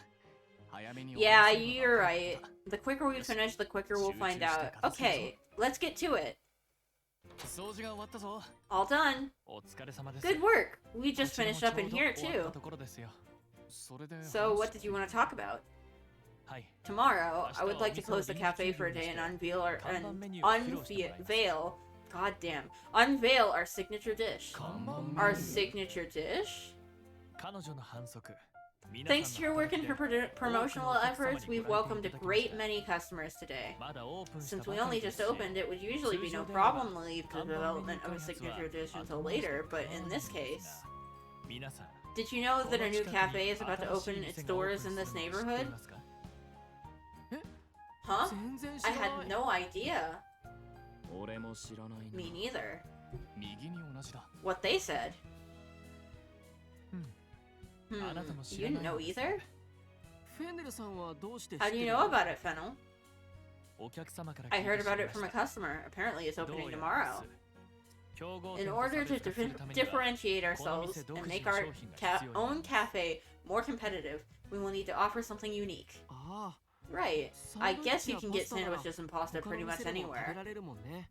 早めに Yeah, 終わらせるの you're が right. The quicker we finish, the quicker we'll find out. Okay, let's get to it. 掃除が終わったぞ。 All done. お疲れ様です。 Good work. We こ just ちらも finished up in ちょうど here 終わった too. ところですよ。それで So what did you want to talk about? はい。 Tomorrow, I would like to close the cafe for a day and unveil our signature dish. 看板メニュー Our signature dish? 彼女の反則。 Thanks to your work and her promotional efforts, we've welcomed a great many customers today. まだオープンした Since ば we か only りです just し opened, it would usually be no problem to leave the development of a signature dish until later, but in this case... 皆さん Did you know こ that の a new 近く cafe に is about to 新しい open 店 its がオー doors プン in す this るのを知ってい neighborhood? ますか？ Huh? 全然知 I らない had no idea. 俺も知らないな Me neither. 右に同じだ。 What they said. うん。 Hmm, あなたも知 you らない didn't know のですね。 either? フェンネルさんはどうして知 How って do る you の know about it, Fennel? お客様から I 聞い heard て知 about り it ま from a した。 customer. Apparently it's どう opening やら tomorrow. です。競合 In 店と order 差 to 別化するためには differentiate この ourselves 店独 and 自 make の our 商品が必要になり own ます。 cafe more competitive, we will need to offer something unique. ああ Right. サ I ンドイッ guess チ you や can パ get スタなら sandwiches and pasta 他の pretty much 店でも食べ anywhere. られるもんね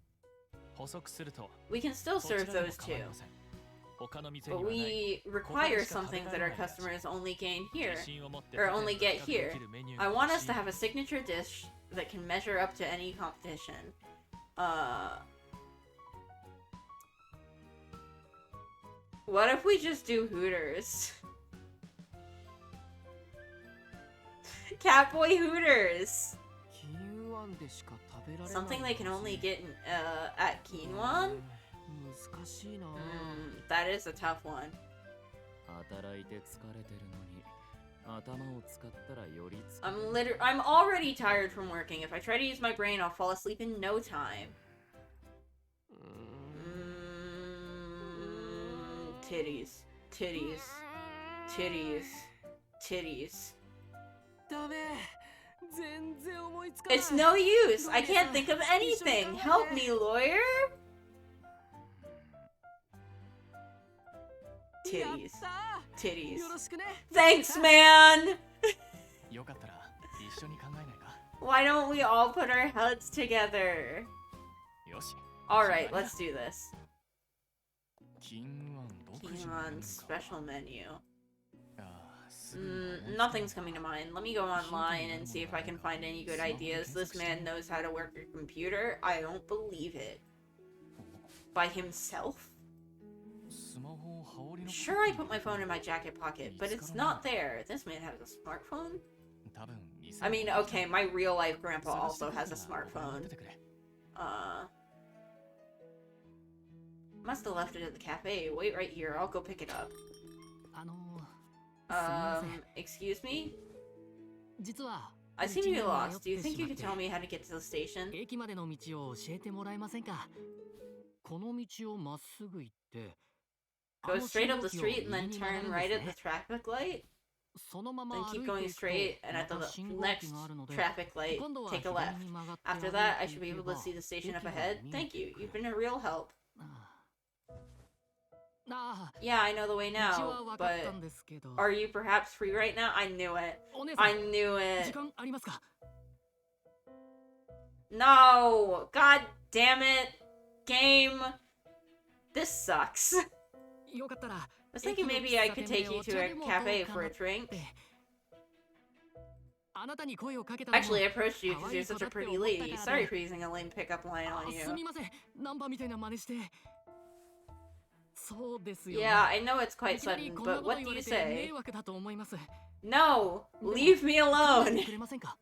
補足すると We can still そちら serve でも those 構い too. ません。他の店に But はない we ここ require でしか食べ something ら that れ our ない味。 customers only gain here. 自信を持って or 他 only 店と get 比較で here. きるメニュー I が want 欲 us し to い have a signature dish that can measure up to any competition. What if we just do Hooters? Catboy Hooters! キンワンでしか食べられない Something they can only get in, at Quinoan? 難しいな That is a tough one. 働いて疲れてるのに頭を使ったらより疲れる I'm already tired from working. If I try to use my brain, I'll fall asleep in no time. Titties. Titties. Titties. Titties. ダメ全然思いつかない It's no use! I can't think of anything! Help me, lawyer! やっ Titties. た Titties. よろしくね Thanks, man! よかったら一緒に考えないか？ Why don't we all put our heads together? よし。 Alright, let's do this. 金湾独自のメニュ Quinoan ーか。 special menu. ああ、すぐに思いつかない Nothing's coming to mind. Let me go online and see if I can find any good ideas. This man knows how to work a computer? I don't believe it. By himself? スマホを羽織の Sure, I put my phone in my jacket pocket, but it's not there. This man has a smartphone? 多分 I mean, okay, my real life grandpa also has a smartphone. Must have left it at the cafe. Wait right here, I'll go pick it up. あのすみません Excuse me? 実は I seem to be 道に迷 lost. っ Do you て think し you まっ could て tell me how to get to the station? 駅までの道を教えてもらえませんかこの道をまっすぐ行って Go straight up the street and then turn right at the traffic light? そのまま Then 歩 keep いて going いくと straight, and ま at the た信号 next 機があるので traffic light, 今度は take a 左 left. に曲がって After 歩い that, I て should be いけ able ば to see the station 駅 up が ahead. 見え Thank て you. く You've る been a real help. ああ Yeah, I know the way 道は now, 分かったん but ですけど are you perhaps free right now? I knew it. お姉さ I ん knew 時 it. 間ありますか No! God damn it! Game! This sucks. よかったら I was thinking maybe I could take you to a cafe for a drink. あなたに声をかけたのも Actually, I approached you because you're such a pretty lady. Sorry for using a lame pickup line あ on す you. みませんナンバーみたいな真似してそうですよね Yeah, I know it's い quite きなり sudden, こんな but こと what 言 do わ you れて say? 迷惑だと思います No! でも Leave me 考え alone! てくれませんか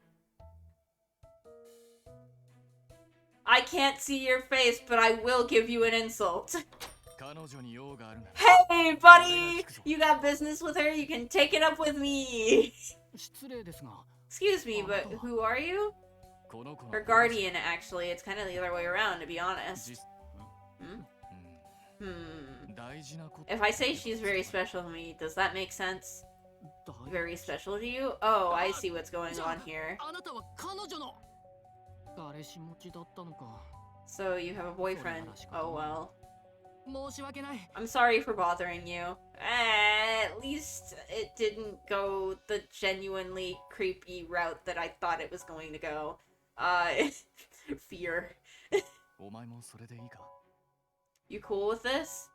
I can't see your face, but I will give you an insult. 彼女に用があるなら Hey, buddy! You got business with her? You can take it up with me! 失礼ですが Excuse me, but who are you? この子の Her guardian, actually. It's kind of the other way around, to be honest. 実 Hmm? うん Hmm. 大事なこと If I say she's very special to me, does that make sense? 大 Very special to you? Oh, I see what's going on here. あなたは彼女の彼氏持ちだったのか So you have a boyfriend. Oh well. 申し訳ない I'm sorry for bothering you. At least it didn't go the genuinely creepy route that I thought it was going to go. Fear. お前もそれでいいか You cool with this?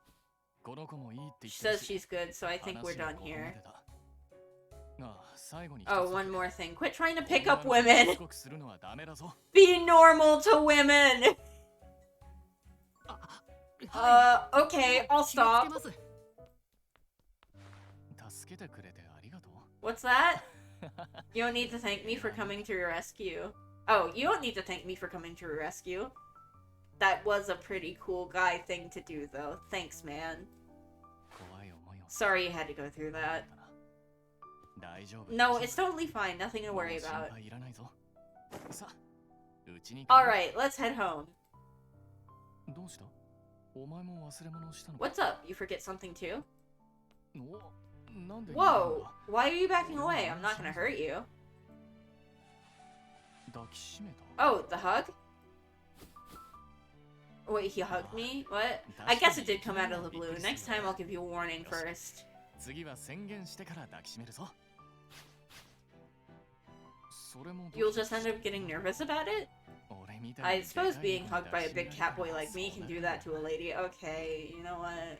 この子もいいって言 She ってる says し she's good, so I think we're 話は done ここま here. でだ。ああ、最後に一つ Oh, だけ one more thing. Quit trying to 女 pick up の子にし women. つこくするのはダメだぞ。 Be normal to women. Okay, I'll 気をつけ stop. ます。助けてくれてありがとう。 What's that? You don't need to thank me for coming to your rescue. Oh, you don't need to thank me for coming to your rescue. That was a pretty cool guy thing to do, though. Thanks, man. 怖い思いを Sorry you had to go through that. 大丈夫。 No, it's totally fine. Nothing to もう worry 心 about. 配いらないぞ。さあ、うちに。 Alright, let's head home. どうした？お前も忘れ物したの？ What's up? You forget something too? お、なんで？ Whoa! Why are you backing away? I'm not gonna hurt you. 抱きしめた。 Oh, the hug? Wait, he hugged me? What? I guess it did come out of the blue. Next time I'll give you a warning first. 次は宣言してから抱きしめるぞ。それも You'll just end up getting nervous about it? 俺みた I いに suppose でかい being 子に hugged by a 抱きし big められた catboy ら like me そう can だ do な that to a lady. Okay, you know what?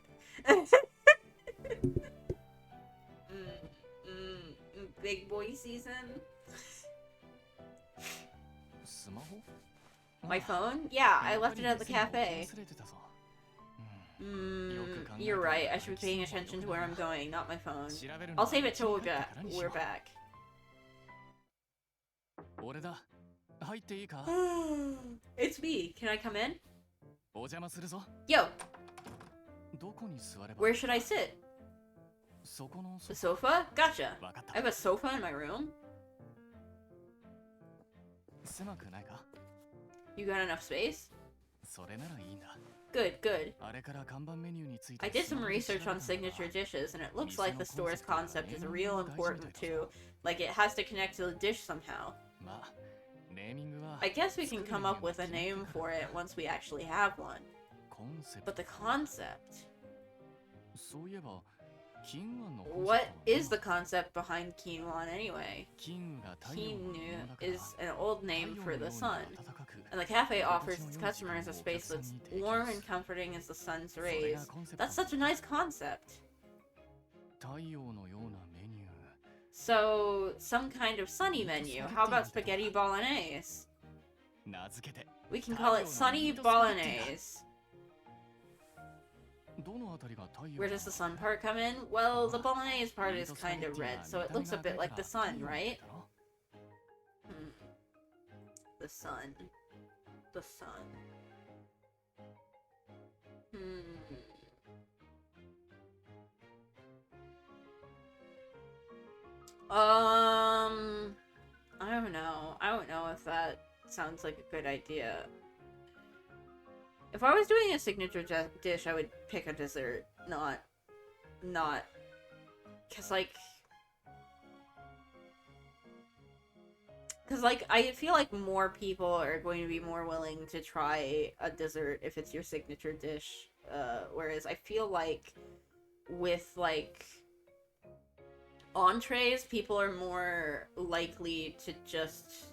Big boy season? スマホ？ My あ phone? Yeah, あ I やっぱ left り it at the 店に置き cafe. 忘れてたぞ。 You're right. I should be paying attention to where I'm going, not my phone. 調べるの I'll は save う it ちに till 帰ってからにしよ we're う。 back. 俺だ。入っていいか？ It's me. Can I come in? お邪魔するぞ。 Yo, どこに座れば？ where should I sit? そこの The sofa? Gotcha. わかっ I た。 have a sofa in my room. 狭くないか？ You got enough space? それならいいんだ。 Good, good. あれから看板メニューについて I did ス some マホで調 research べた on んだが signature dishes, and it looks like the store's concept is real important too. Like it has to connect to the dish somehow. まあ、ネーミングは I guess we can come up with a name for it once we actually have one. コンセプ But ト。 the concept. そういえば、キングアンのコンセプトは What is the concept behind quinoa anyway? キングが太陽の Quinoa ものだから is an old 太 name 陽 for のよ the the うに sun. 暖かく And the cafe offers its customers a space that's warm and comforting as the sun's それ rays. がコンセプト That's such a nice concept. 太陽のようなメニュー So, some kind of sunny menu. How about spaghetti bolognese? 名付けて We can call it sunny bolognese. どのあたりが太陽 Where does the sun part come in? Well, the bolognese part is kind of red, so it looks a bit like the sun, right? The sun. The sun. I don't know. I don't know if that sounds like a good idea. If I was doing a signature dish, I would pick a dessert, not, cause I feel like more people are going to be more willing to try a dessert if it's your signature dish, whereas I feel like with, like, entrees, people are more likely to just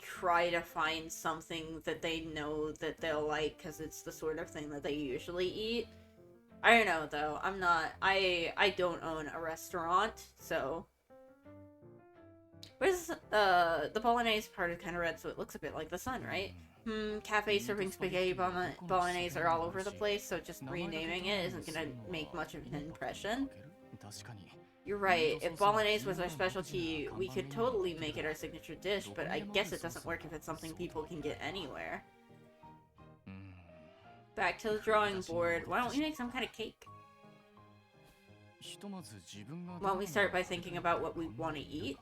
try to find something that they know that they'll like because it's the sort of thing that they usually eat. I don't know though. I don't own a restaurant, so where's the bolognese part is kind of red, so it looks a bit like the sun, right? Cafes serving spaghetti bolognese are all over the place, so just renaming it isn't gonna make much of an impression. 確かに You're right, if bolognese was our specialty, we could totally make it our signature dish, but I guess it doesn't work if it's something people can get anywhere. Back to the drawing board, why don't we make some kind of cake? ひとまず自分が Why don't we start by thinking about what we want to eat?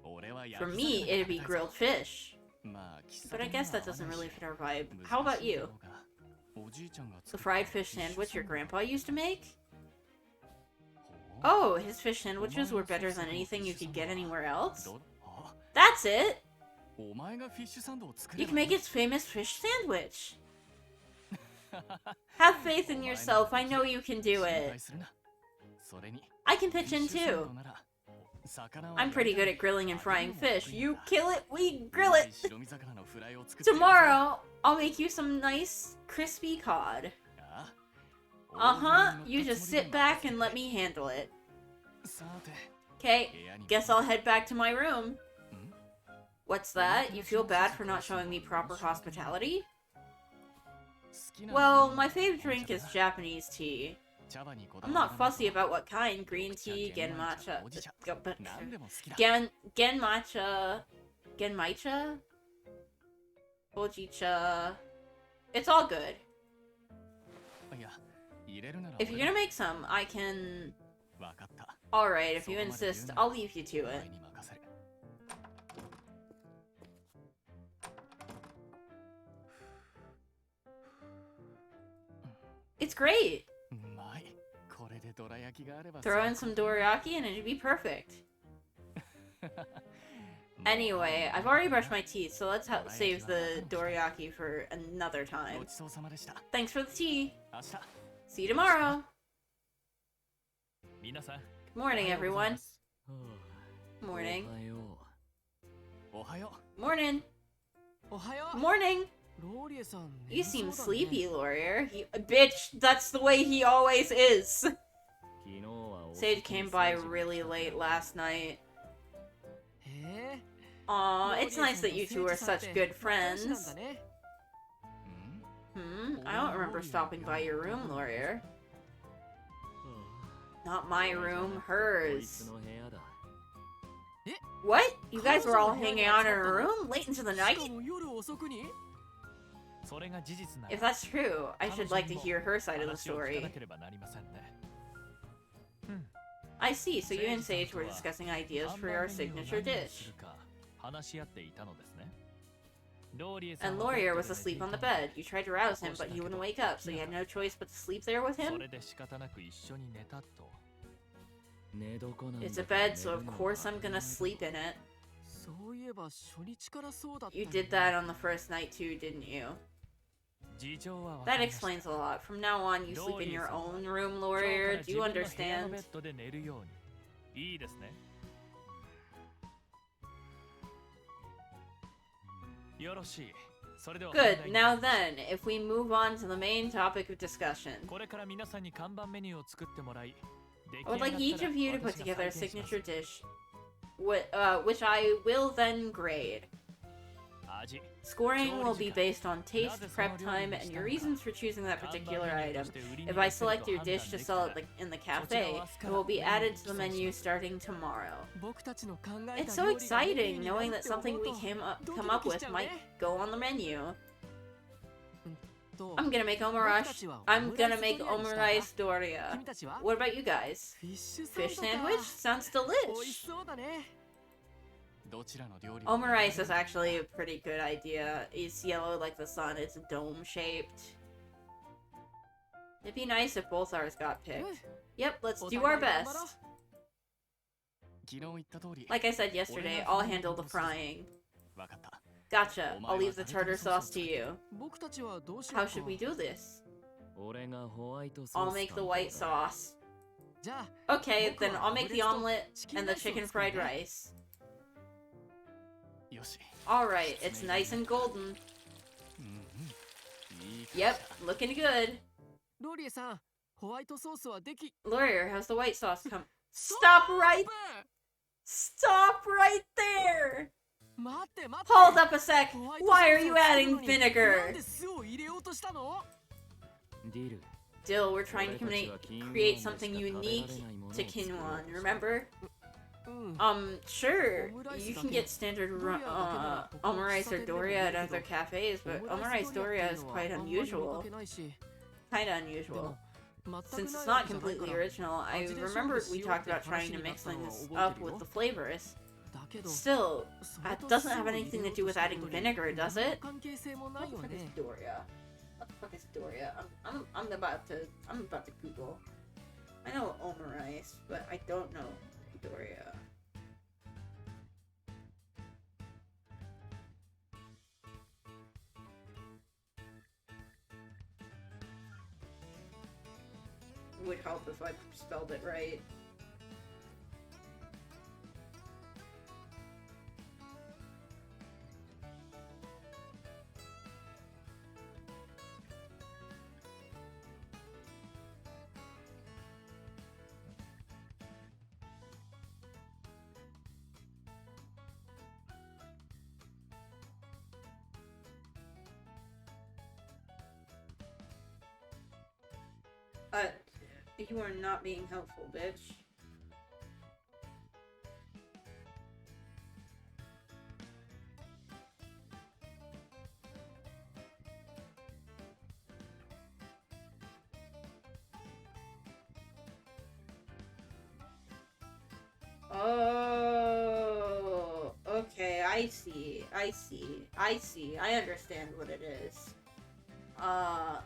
俺は焼 For き me, 魚 it'd be が食べたいぞ grilled fish. まあ喫茶 But I 店には guess that 合わ doesn't ない really し fit our vibe. 難 How about しいだ you? ろうがおじいちゃんが The 作った fried fish フィッシュ sandwich your サンド grandpa used to make? ほう Oh, his fish sandwiches were better than anything you could get anywhere else? どあ That's it! お前がフィッシュサンドを作 You れ can ばい make い its famous fish sandwich! Have faith in yourself, I know you can do 心 it. 配するなそれに I can フィ pitch ッ in シュサン too. ドなら I'm pretty good at grilling and frying fish. You kill it, we grill it. Tomorrow, I'll make you some nice crispy cod. Uh-huh, you just sit back and let me handle it. Okay, guess I'll head back to my room. What's that? You feel bad for not showing me proper hospitality? Well, my favorite drink is Japanese tea. I'm not fussy about what kind. Green tea, gen matcha... Gen matcha? Hojicha... It's all good. If you're gonna make some, I can... Alright, if you insist, I'll leave you to it. It's great! Throw in some dorayaki and it'd be perfect. Anyway, I've already brushed my teeth, so let's save the dorayaki for another time. Thanks for the tea! See you tomorrow! Good morning, everyone. Morning. Morning. Morning. You seem sleepy, Laurier. Bitch, that's the way he always is. Sage came by really late last night. Aw, it's nice that you two are such good friends. I don't remember stopping by your room, Laurier. Not my room, hers. What? You guys were all hanging out in her room late into the night? If that's true, I should like to hear her side of the story. I see, so you and Sage were discussing ideas for our signature dish. And Laurier was asleep on the bed. You tried to rouse him, but he wouldn't wake up, so you had no choice but to sleep there with him? It's a bed, so of course I'm gonna sleep in it. You did that on the first night too, didn't you? That explains a lot. From now on, you sleep in your own room, Laurier. Do you understand? Good. Now then, if we move on to the main topic of discussion. I would like each of you to put together a signature dish, which I will then grade. Scoring will be based on taste, prep time, and your reasons for choosing that particular item. If I select your dish to sell it in the cafe, it will be added to the menu starting tomorrow. It's so exciting knowing that something we come up with might go on the menu. I'm gonna make omurice doria. What about you guys? Fish sandwich? Sounds delish. Omurice is actually a pretty good idea. It's yellow like the sun. It's dome-shaped. It'd be nice if both ours got picked. Yep, let's do our best. Like I said yesterday, I'll handle the frying. Gotcha. I'll leave the tartar sauce to you. How should we do this? I'll make the white sauce. Okay, then I'll make the omelet and the chicken fried rice. Alright, it's nice and golden. Yep, looking good. Laurier, how's the white sauce come? Stop right there! Hold up a sec! Why are you adding vinegar? Dill, we're trying to create something unique to Kinwon, remember? Sure. You can get standard omurice or doria at other cafes, but omurice doria is quite unusual. Kinda unusual. Since it's not completely original, I remember we talked about trying to mix things up with the flavors. Still, that doesn't have anything to do with adding vinegar, does it? What the fuck is doria? What the fuck is doria? I'm about to Google. I know omurice, but I don't know doria. Would help if I spelled it right. You are not being helpful, bitch. Oh, okay, I see. I understand what it is. I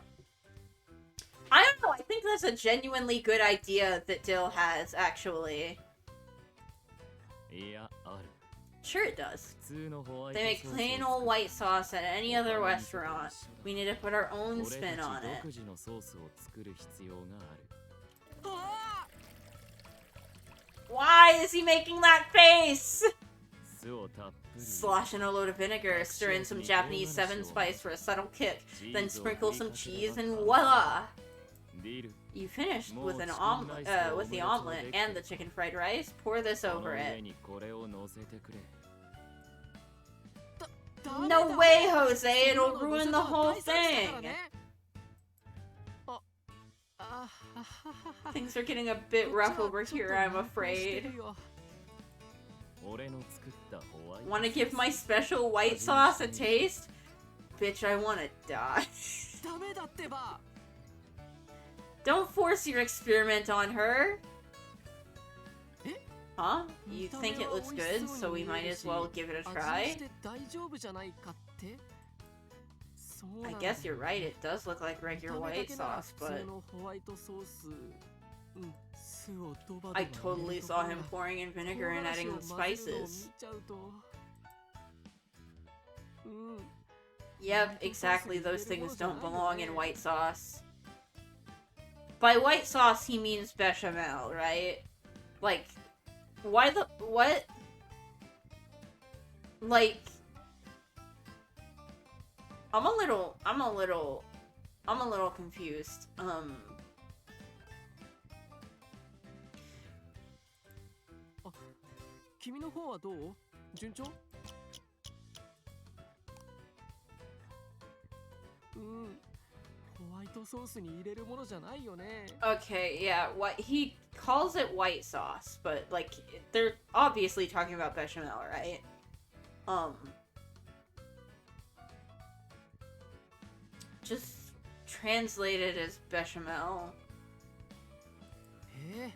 don't know, I think that's a genuinely good idea that Dill has, actually. いや、ある。 Sure it does. 普通のホワイト They make ソースを plain 作 old る white sauce at any other 他の店と restaurant. 一緒だ We need to put our own 俺 spin た on ち it. 独自のソースを作る必要がある。あ Why is he making that face? 酢をたっぷり Slosh in a load of vinegar, stir in some Japanese 7 spice for a subtle kick, then sprinkle some cheese and voila! ディル You finished with an omelet, with the omelet and the chicken fried rice. Pour this この over 上 it. にこれを乗せてくれ。 No way, Jose! It'll ruin the whole thing! あ Things are getting a bit rough over here, I'm afraid. 俺の作ったホワイト Wanna give my special white sauce a taste? Bitch, I wanna die. ダメだってば Don't force your experiment on her! Eh? Huh? You think it looks good, so we might as well give it a 味見 try? して大丈夫じゃないかってそうなん I だ guess you're right, it does look like regular 見た目だ white けなら sauce, 普 but 通のホワイトソースうん酢をドバドバ I 入れ totally ると saw こ him や pouring in vinegar and 唐辛 adding 子を the 混ぜるのを見 spices. ちゃうとうん Yep, exactly, those things don't belong in white sauce. By white sauce, he means bechamel, right? Like, why the- what? Like, I'm a little confused. 君の方はどう順調うんホワイトソースに入れるものじゃないよね Okay, yeah, what he calls it white sauce, but like they're obviously talking about bechamel, right? Just translate it as bechamel. ええ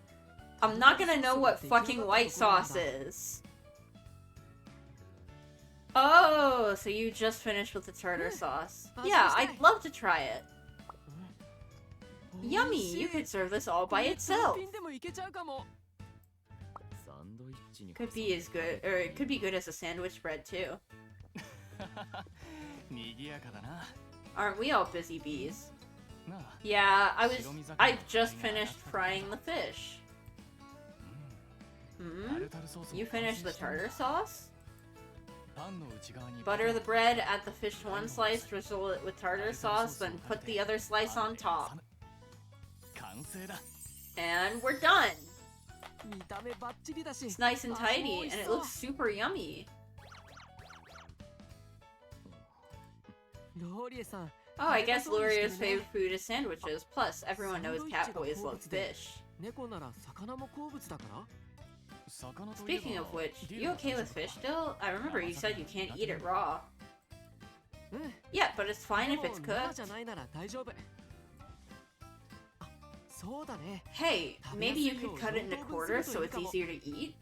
I'm not gonna know what fucking white sauce is. Oh, so you just finished with the tartar sauce. Yeah, I'd love to try it. Yummy, you could serve this all by itself. 単品でもいけちゃうかもサンドイッチに Could be as good, or it could be good as a sandwich bread too. 賑やかだな Aren't we all busy bees? なあ Yeah, I just finished frying the fish. タ Hmm? ルタルソースを You finished the tartar sauce? パンの内側に Butter the bread, add the fish to one slice, drizzle it with tartar sauce, then put the other slice on top. 完成だ And we're done! 見た目バッチリだし It's nice and tidy, and it looks super yummy. ローリエさん Oh, I guess Luria's favorite food is sandwiches. Plus, everyone knows Catboys love fish. 猫なら魚も好物だから Speaking of which, you okay with fish still? I remember you said you can't eat it raw. うん Yeah, but it's fine で if も it's 生じ cooked. ゃないなら大丈夫あそうだね Hey, maybe you could cut it into quarters so it's easier to eat?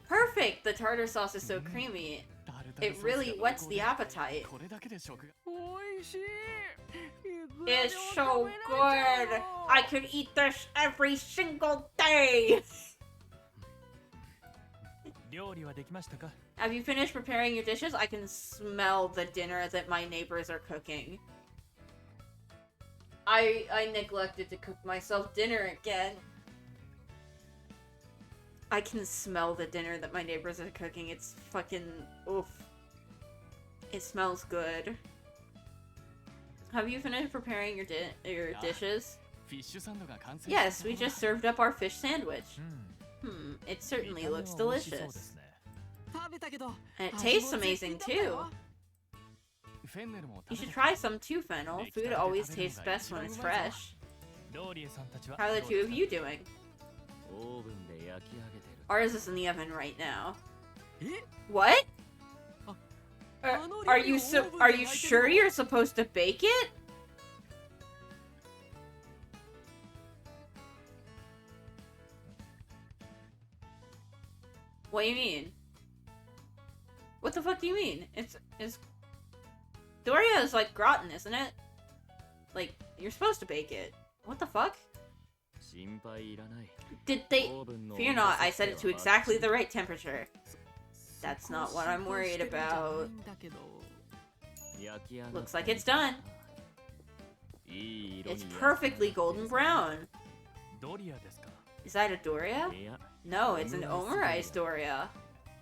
Perfect! The tartar sauce is so creamy. It really whets the appetite. これだけで食がおいしい It's so good! I could eat this every single day! 料理はできましたか Have you finished preparing your dishes? I can smell the dinner that my neighbors are cooking. I neglected to cook myself dinner again. I can smell the dinner that my neighbors are cooking. It's fucking oof. It smells good. Have you finished preparing your dishes? フィッシュサンドが完成 Yes, we just served up our fish sandwich. うん It certainly 見た目は looks 美味しそうで delicious. すね 食べたけど And it 味 tastes も絶品 amazing だったよ too. フェンネルも You 食べ should て try some too, Fennel. Food always tastes best when it's fresh. How are the two of you doing? オーブンで焼き上げてる。 Ours is in the oven right now. え What? Ah, Are you are you sure you're supposed to bake it? What do you mean? What the fuck do you mean? It's Doria is like gratin, isn't it? Like, you're supposed to bake it. What the fuck? 心配いらない。 Did they... オーブンの Fear not, I set it to exactly the right temperature. That's not what I'm worried about. 焼き上がった Looks like it's done. いい色に It's 焼き上がって perfectly golden brown. ドリアですか？ Is that a Doria? いや No, it's an omurice Doria.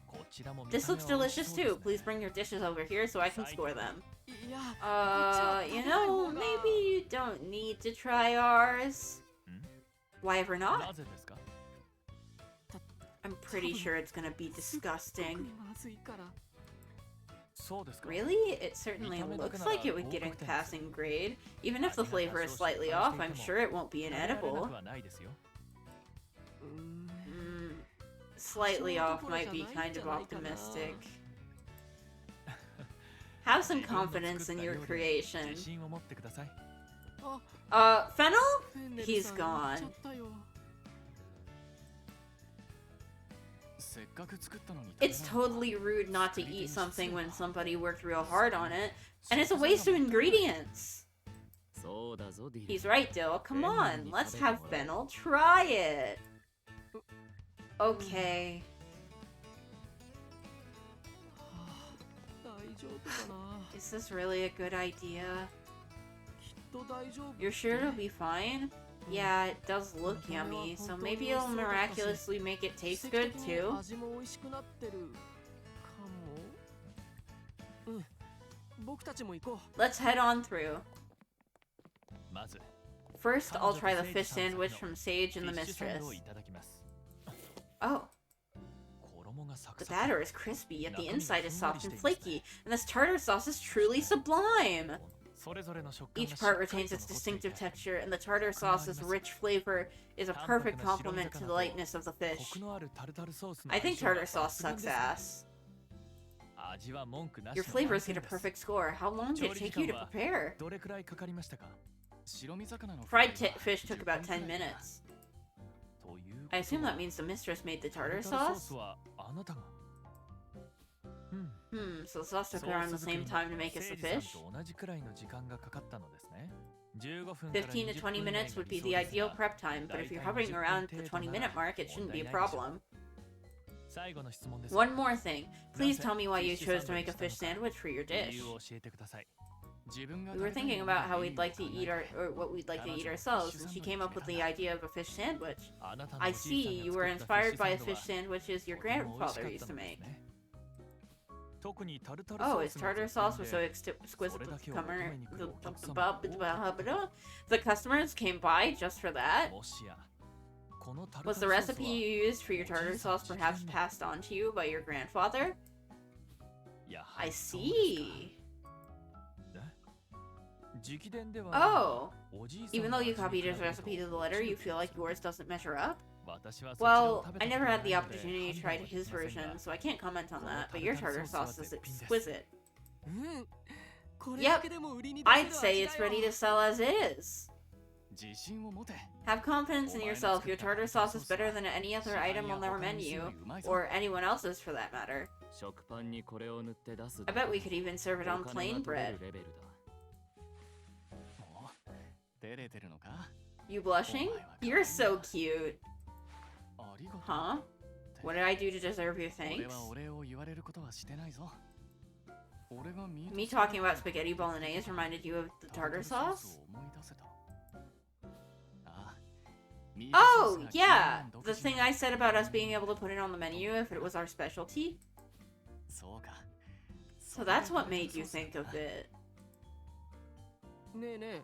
こちらも見 This た目 looks は美味し delicious そうです too. ね。 Please bring your dishes over here so I can score them. いや You know, maybe you don't need to try ours. Why ever な not? ぜですか？ I'm pretty sure it's gonna be disgusting. まずいから。そうですか。 Really? It certainly looks like it would get a passing grade. Even if the flavor is slightly off, I'm sure it won't be 食べられな inedible. くはないですよ。うーん Slightly off might be kind of optimistic. Have some confidence in your creation. 自信を持ってください。 Fennel? フェンネル He's さん gone. 行っちゃったよ。せっかく作ったのに。 It's totally rude not to eat something when somebody worked real hard on it, and it's a waste of ingredients. そうだぞディル。 He's right, Dill. Come on, let's have Fennel try it. Okay. 大丈夫かな。 Is this really a good idea? きっと大丈夫。 You're sure it'll be fine? Yeah, it does look yummy, so maybe it'll miraculously make it taste good 奇跡的に too. 味も美味しくなってるかも。うん。僕たちも行こう。 Let's head on through. まず First, I'll try the fish sandwich from Sage and the フィッシュサン Mistress. ドをいただきます。 Oh, 衣がサク the サク。 batter is crispy, yet the inside is soft and flaky, and this tartar sauce is truly sublime. それぞれの食感が Each しっか part りと retains its 残ってい distinctive て texture, and the tartar sauce's rich flavor is a perfect complement to the lightness of the コ fish. クのあるタルタルソースの I think 相性が tartar sauce 抜群 sucks ですね。 ass. 味は文句なし Your の flavors 満 get 点 a です perfect score. How long did it take you to prepare? どれくらいかかりましたか？白身魚の Fried fish took about 10 minutes. ということ I assume that は means the mistress made the タ tartar ルタルソース sauce? はあなたが。うん。 So the sauce took around the same time to make us the 誠司 fish? さんと同じくらいの時間がかかったのですね。15分から15 to 20 20 分以内 minutes が would be 理 the 想です ideal が prep time, but if you're hovering around the 20-minute mark, it shouldn't be a problem. 最後の質問です One more thing. Please tell me why you chose to make a fish sandwich for your 理 dish. 由を教えてください。自分が We were 食べたい thinking もの about が how いい we'd の like to か eat our, or what we'd like to eat ourselves, and she came up with the idea of a fish sandwich. あなたの I おじいさん see, が you 作 were った inspired by フィッ fish シュサンドは sandwiches your とても美味し grandfather かっ used た to ので make. すね。特にタルタル Oh, ソー is スが tartar 絶 sauce 品 was で so exquisite それ that だ the けを求めに来るお客様が多かった the customers came by just for that? もしやこのタル Was タ the ルソース recipe は you used for your tartar sauce perhaps passed on to you by your grandfather? やは I りそうですか。 see. 直伝では Oh, おじいさん even の though you 味に copied 比べ his る recipe と to the letter, you feel like yours doesn't measure up? 私はそちらを Well, 食べ I た never ことが had ない the ので opportunity to 判 try 断は his できません version, が so I can't comment on この that, タ but ル your タル tartar ソース sauce は is 絶品です。 exquisite. うんこれ Yep, だけでも売りに出せる I'd 味 say だ it's よ ready to sell as is. 自信を持て。 Have confidence in yourself, your tartar sauce is better than any other item on their menu, or anyone else's for that matter. 食パンにこれを塗って出す I bet we could even serve it on お金 plain が取れ bread. るレベルだ。もう照れてるのか？ You blushing? You're so cute. ありがとう。 Huh? What did I do to deserve your 俺 thanks? はお礼を言われることはしてないぞ。俺がミート Me talking about spaghetti bolognese reminded you of the tartar ソー sauce? スを思い出せた。ああ、ミートソ Oh, ースが yeah! 独 The 自 thing I said about us being able to put it on the menu if it was our specialty? そうか。 So that's what made you think of it. ねえねえ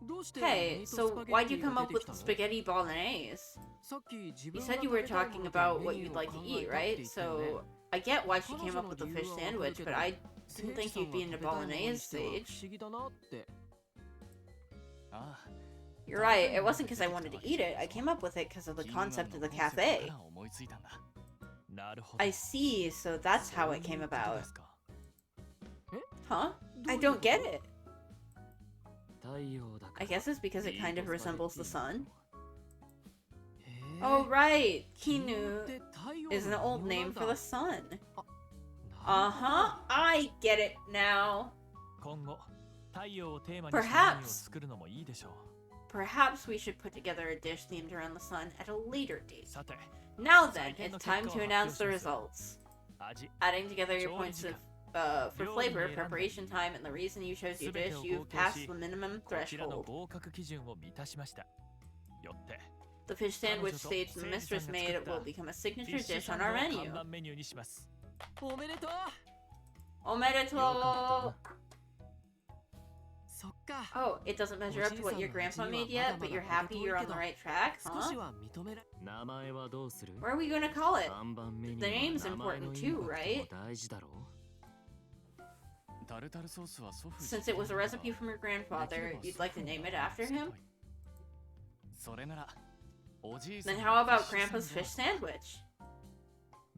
どうして Hey, ミート so スパゲ why'd ッテ you ィ come が up 出て with きたの spaghetti bolognese? さっき自 You 分 said が you 食 were べたい talking もの about で what メニュ you'd ーを like to 考 eat, えたって right? 言ったよね So I get why she came up with the fish sandwich, but I didn't 聖司 think さん you'd be が into 食べたいものに bolognese, しては Sage. 不思議だなってああ、You're right, it wasn't because I wanted to eat it. I came up with it because of the concept of the cafe. I see, so that's how it came about. Huh? I don't get it. I guess it's because it kind of resembles the sun. Oh right, Kinu is an old name for the sun. Uh-huh, I get it now. Perhaps we should put together a dish themed around the sun at a later date. Now then, it's time to announce the results. Adding together your points of for flavor, preparation time, and the reason you chose your dish, you've passed the minimum threshold. The fish sandwich stage the mistress made will become a signature dish on our menu. Omedetou! Oh, it doesn't measure up to what your grandpa made yet, but you're happy you're on the right track, huh? What are we gonna call it? The name's important too, right? Since it was a recipe from your grandfather, you'd like to name it after him? Then how about Grandpa's fish sandwich?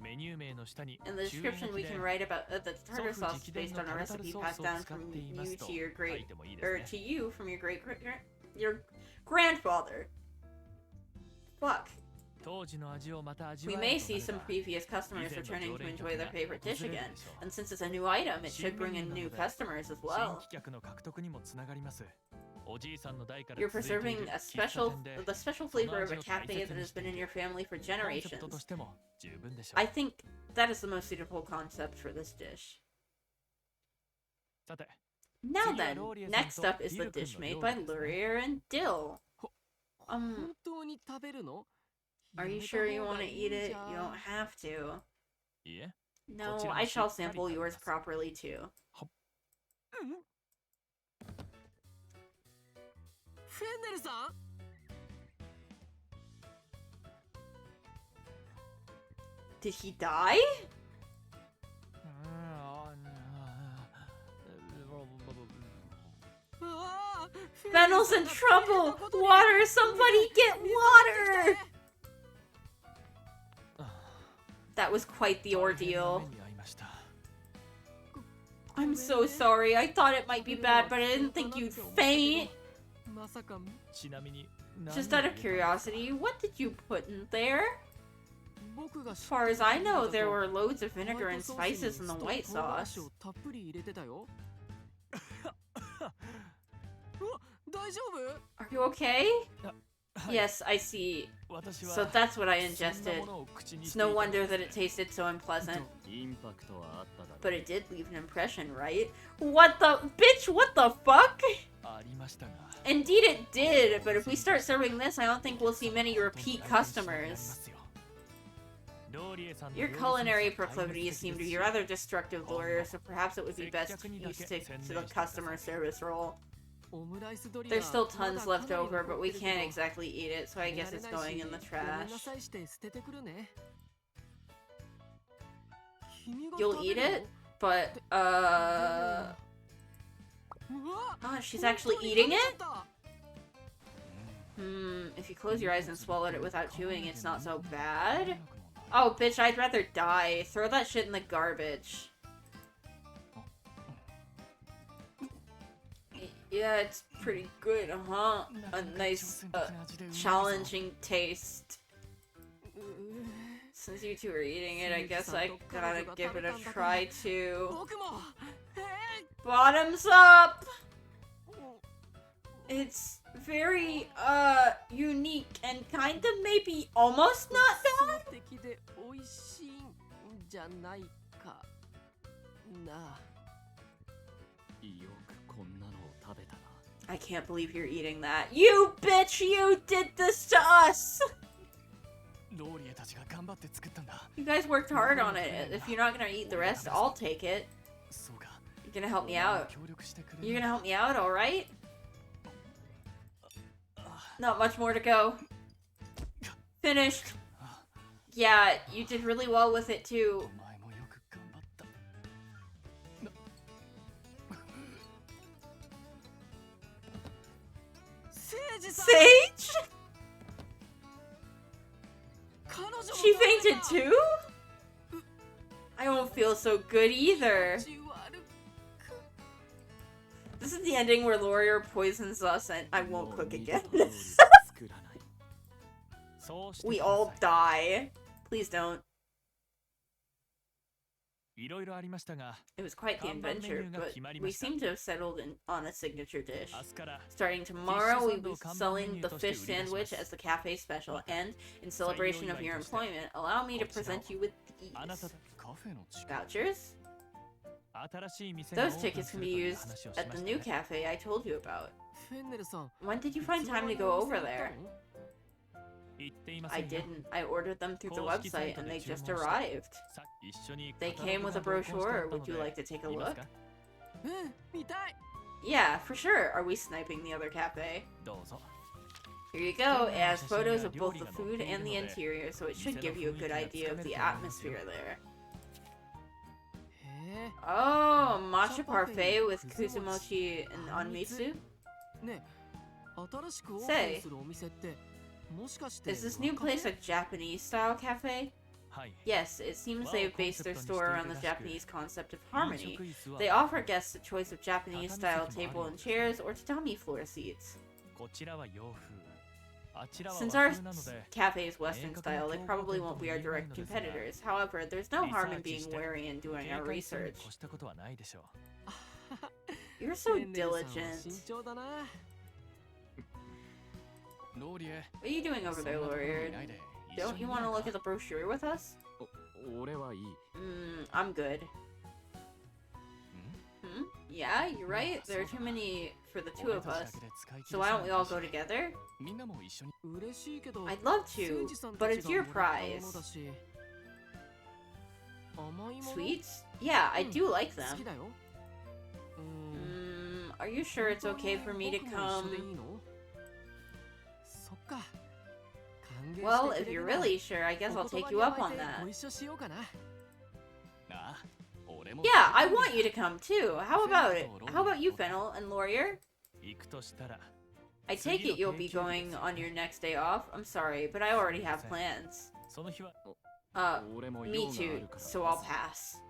In the description, we can write about the tartar sauce based on a recipe passed down from you to your your grandfather. Fuck. We may see some previous customers returning to enjoy their favorite dish again, and since it's a new item, it should bring in new customers as well. You're preserving the special flavor of a cafe that has been in your family for generations. I think that is the most suitable concept for this dish. Now then, next up is the dish made by Laurier and Dill. Are you sure you want to eat it? You don't have to. No, I shall sample yours properly too. Did he die? Fennel's in trouble! Water! Somebody get water! That was quite the ordeal. I'm so sorry. I thought it might be bad, but I didn't think you'd faint. Just out of curiosity, what did you put in there? As far as I know, there were loads of vinegar and spices in the white sauce. Are you okay? Yes, I see. So that's what I ingested. It's no wonder that it tasted so unpleasant. But it did leave an impression, right? What the- bitch, what the fuck? Indeed it did, but if we start serving this, I don't think we'll see many repeat customers. Your culinary proclivities seem to be rather destructive, Laurier, so perhaps it would be best you stick to the customer service role. There's still tons left over, but we can't exactly eat it, so I guess it's going in the trash. You'll eat it? But, oh, she's actually eating it? If you close your eyes and swallowed it without chewing, it's not so bad. Oh, bitch, I'd rather die. Throw that shit in the garbage. Yeah, it's pretty good, huh? A nice, challenging taste. Since you two are eating it, I guess I gotta give it a try too. Bottoms up! It's very, unique and kinda maybe almost not bad? I can't believe you're eating that. You bitch, you did this to us! You guys worked hard on it. If you're not gonna eat the rest, I'll take it. You're gonna help me out. You're gonna help me out, alright? Not much more to go. Finished. Yeah, you did really well with it too. Sage? 彼女も She 取られ fainted た too? I don't feel so good either. 口悪く This is the ending where Laurier poisons us and I won't cook again. 作らない。そうして We くださ all い die. Please don't. いろいろありましたが It was quite the adventure, but we seem to have settled on a signature dish. 明日から Starting tomorrow, we'll be selling the fish sandwich as the cafe special, and in celebration of your employment, allow me to present you with あな these たとカフェの近く vouchers. 新しい店がオ Those ープン tickets す can る be という used 話をし at ま the した new ね cafe I told you about. フェンネルさん When did you find time to go over there? 言っていませ I んよ didn't. I ordered them through the 公式サイ website ト and で they 注文 just して arrived. さ一緒に They カタロ came グ with が a 同梱してあ brochure. ったの Would you で like to take a いいます look? かうん見たい Yeah, for sure. Are we sniping the other cafe? どうぞ Here you go. It has photos of both the food and the interior, so it should give you a good idea of the atmosphere there. へ Oh, matcha parfait with kuzumochi and onmitsu? えねえ新しくオープンするお店ってもしかして Is this new place a Japanese style cafe? はい Yes, it seems they've based their store around the Japanese concept of 飲 harmony. 食椅子は They offer guests a choice of Japanese style table and chairs or tatami floor seats. こちらは洋風あちらは Since 和 our 風なので cafe is Western style, they probably won't be our direct competitors. However, there's no harm in being wary and doing 警 our 戒するに research. 越したことはないでしょう You're so フェンネルさんは diligent. 慎重だなローリエ What are you doing over そん there, なところに Laurier? いないで一緒 Don't に you 見 want な to い look か at the brochure with us? 俺はいい。I'm good. ん Hmm? Yeah, you're right. There are too many for the two 俺 of たちだ us. けで使い切 So れ why そう don't we な all し go together? みんなも一緒に嬉しいけど I'd love 誠 to, 司さん but た it's ち your がもらったも prize. のだし甘いもの Sweets? Yeah, I do like 好 them. きだよAre you sure it's okay for me to 僕も一緒でい come? いのそっか歓迎 Well, して if くれ you're るなら really sure, I guess お I'll 言 take 葉 you に up 甘 on えて that. ご一緒しようかなあ俺も Yeah, I want you to come too. How about it? How about you, Fennel and Laurier? 行くとしたら I take it you'll be going on your next day off. I'm sorry, but I already have plans. その日は 俺も用 Me があ too, るから so I'll pass.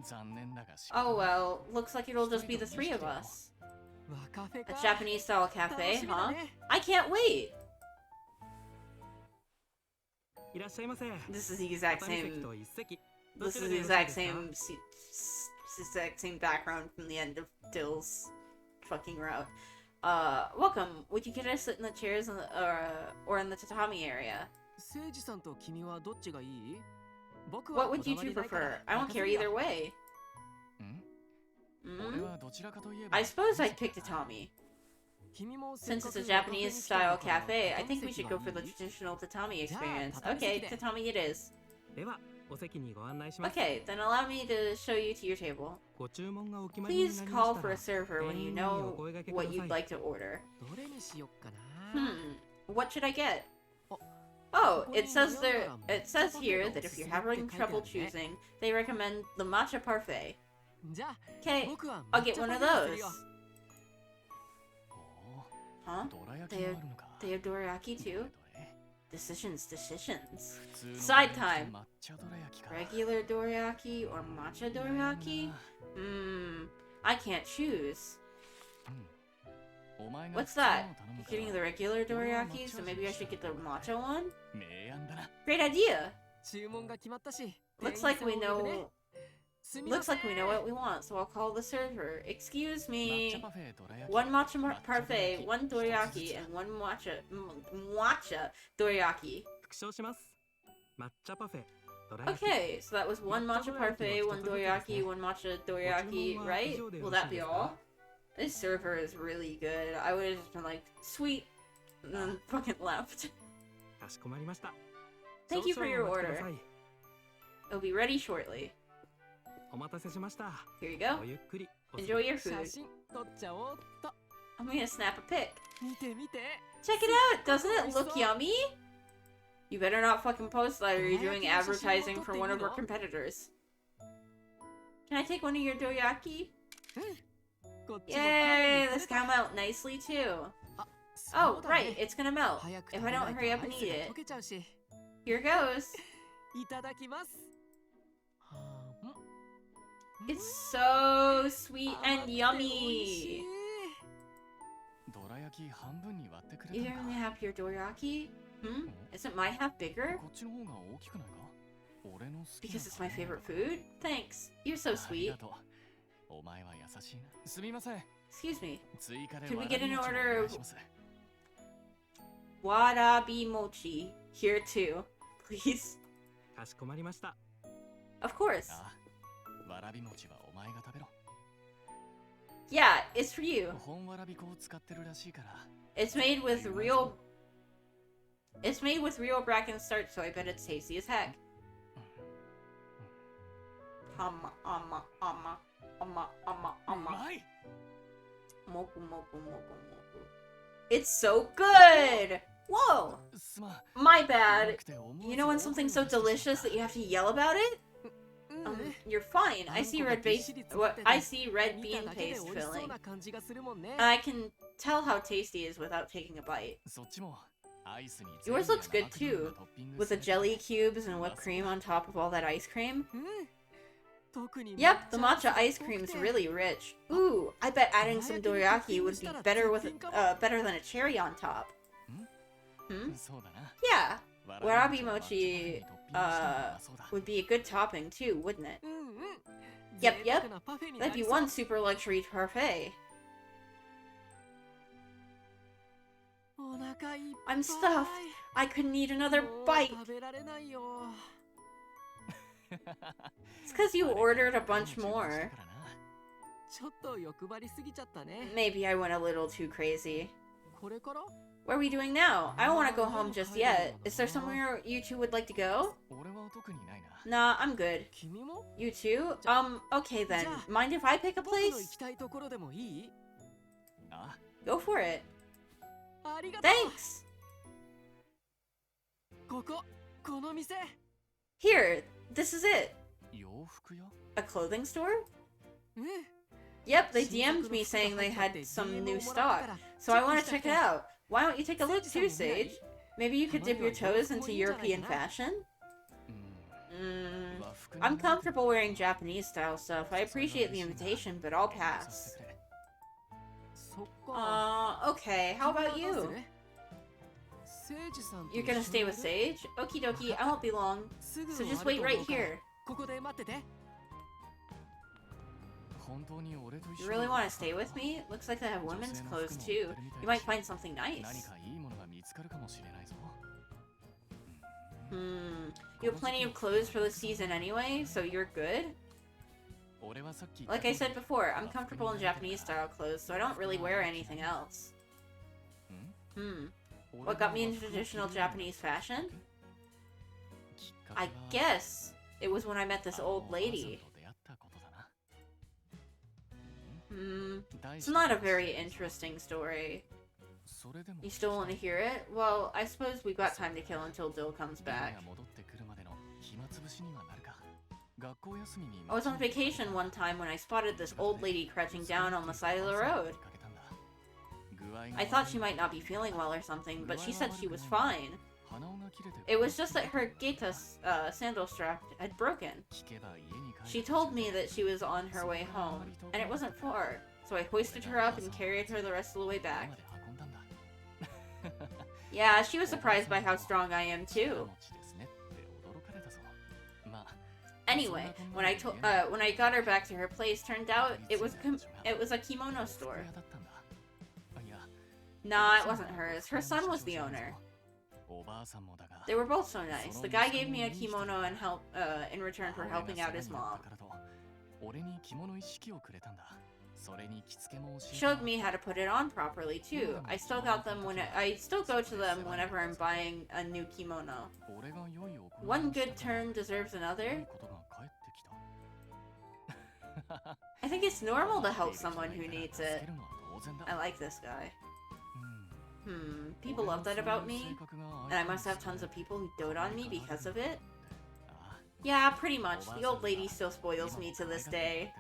残念だが仕 Oh 方ない well, looks like it'll just be the three of us. 和カフェ A か Japanese style 楽 cafe, しみだ huh? ね I can't wait! いらっしゃいませ。 This is the exact 畳席 same. と一席。ど This ち is ら the でよろしい exact ですか same. Exact same background from the end of Dill's fucking route. Welcome. Would you get us sit in the chairs in the, or in the tatami area? 誠司さんと君はどっちがいい僕は What こ would だ you わ two りないから prefer? I won't 任せ care るよ either way. 俺 Mm? はどちらかといえば I suppose I'd pick tatami. 君もせっ Since か it's a く和カフェ Japanese に来たんだ style から cafe, I 畳 think we should 席 go が for the いい traditional tatami Yeah, experience. tatami Okay, 席で。 tatami it is. では、お席にご案内します。 Okay, then allow me to show you to your table. ご注文がお決まりにな Please りま call した for ら a server when you 店員にお know 声掛けく what ださ you'd い。 like to order. どれにしよっかな What should I get? Oh. Oh,ここ it に says 悩ん there. だら It says 抹茶パフェ here が that お if すす you're めって having 書いて trouble あるね choosing, they recommend the matcha parfait. じゃあ Okay, 僕は I'll 抹 get 茶 one パ of フェにする those. よ Huh? どら焼きもあるのか They have dorayaki どれ too. どれ Decisions. 普通の Side ど time. ら焼きと抹茶どら焼きか Regular dorayaki or matcha dorayaki? I can't choose. お前が What's 普通の that? を頼む You're から getting the regular dorayaki, so maybe I should get the matcha one? 明暗だな Great idea. 注文が決まったし Looks like we 店員さんを呼ぶね know. すみま Looks せん like we know what we want, so I'll call the server. Excuse 抹茶 me. パフェどら焼き One matcha 抹茶 parfait, ど one ら焼き dorayaki, and one matcha dorayaki. 復唱します。抹茶パフェ、どら焼き。 Okay, so that was one matcha parfait, one dorayaki, one matcha dorayaki, right? Will that be all? This server is really good. I would have just been like, sweet, and then fucking left. かしこまりました。 Thank you 少 for 々 your お待ちくだ order. さい It'll be ready shortly. お待たせしました。 Here you go. ごゆっくりお過ごし Enjoy your 写 food. 真撮っちゃおうっと I'm gonna snap a pic. 見て見て Check it out! Doesn't it look yummy? You better not fucking post that or you're doing advertising for one of our competitors. Can I take one of your dorayaki? こっちも Yay! This came out nicely too. Oh, そうだ right, ね it's gonna melt 早く if 食 I べな don't いと hurry up ア and イス eat が it. 溶けちゃうし Here goes. いただきます It's so sweet 甘 and くて美味しい yummy. どら焼き半分に割ってくれ You たん only だ have your dorayaki? Isn't my half bigger? こっちの方が大きくないか俺の好きな Because it's my favorite food? Thanks. You're so あり sweet. がとうお前は優しいなすみません Excuse me. 追加で Could we わ get らび an 餅を order お願い of します warabi mochi? Here too. Please. かしこまりました Of course. ああわらび餅はお前が食べろ Yeah, it's for you. 本わらび粉を使ってるらしいから It's made with real... It's made with real Bracken starch, so I bet it's tasty as heck. Amma. うまい Moku. It's so good! Whoa! すまん My う bad. まくて思わず You know when something's so 大声を出してし delicious ま that you have to yell about it? うん You're fine. I see red base. What? I see red 見た bean だけで paste 美味しそう filling. な感じがするもんね I can tell how tasty it is without taking a bite. たそっちもアイスに Yours ゼリー looks や good 生クリームが too, トッピング with さ the れて jelly cubes and whipped cream on top of all that ice cream. うん特に Yep, the 抹茶 matcha ice 濃く cream's て really rich. Ooh, I bet adding some dorayaki would be better with better than a cherry on top. Hmm? そうだな Yeah, わら warabi び餅を抹茶パフェに mochi トッピングしたのがそうだ would be a good topping too, wouldn't it? うんうん Yep, 贅沢なパフェにな That'd り be そう one super luxury parfait. お腹いっぱい I'm stuffed. I couldn't eat another もう bite. 食べられないよ It's because you ordered a bunch あれが more. 餅を出したからなちょっと欲張りすぎちゃったね Maybe I went a little too crazy. これから What are we doing now? I don't want to go home just yet. Is there somewhere you two would like to go? 俺は特にないな Nah, I'm good. 君も You too? Okay then. Mind if I pick a 僕の行 place? きたいところでもいいあ Go for it. ありがとう Thanks! この店 Here, this is it. 洋服屋 A clothing store? うん Yep, they DM'd me saying they had some new stock, so I want to check it out. Why don't you take a look too, Sage? Maybe you could dip your toes into European fashion? うん Mm, 和服に I'm comfortable wearing Japanese style stuff. I appreciate the invitation, but I'll させ pass. てくれそっか Okay, how about 君はどうす you? る聖司さんと You're gonna 一緒 stay に with いる Sage? Okie dokie, I won't be long. すぐ So 終 just わる wait と right 思うから here. ここで待ってて本当に俺と一 You 緒に really want to stay with me? Looks like they have women's clothes too. You might find something 何 nice. かいいものが見つかるかもしれないぞ You have plenty of clothes for the season anyway, so you're good? 俺はさっき Like I said before, I'm comfortable in Japanese style clothes, so I don't really wear anything else. What got me into traditional Japanese fashion? I guess it was when I met this old lady. It's not a very interesting story. You still want to hear it? Well, I suppose we've got time to kill until Dill comes back. I was on vacation one time when I spotted this old lady crouching down on the side of the road. I thought she might not be feeling well or something, but she said she was fine. It was just that her Geta sandal strap had broken. She told me that she was on her way home, and it wasn't far, so I hoisted her up and carried her the rest of the way back. Yeah, she was surprised by how strong I am too. Anyway, when I got her back to her place, turned out it was a kimono store. Nah, it wasn't hers. Her son was the owner. They were both so nice. The guy gave me a kimono and help in return for helping out his mom. Showed me how to put it on properly too. I still go to them whenever I'm buying a new kimono. One good turn deserves another. I think it's normal to help someone who needs it. I like this guy. People love that about me, and I must have tons of people who dote on me because of it. Yeah, pretty much. The old lady still spoils me to this day.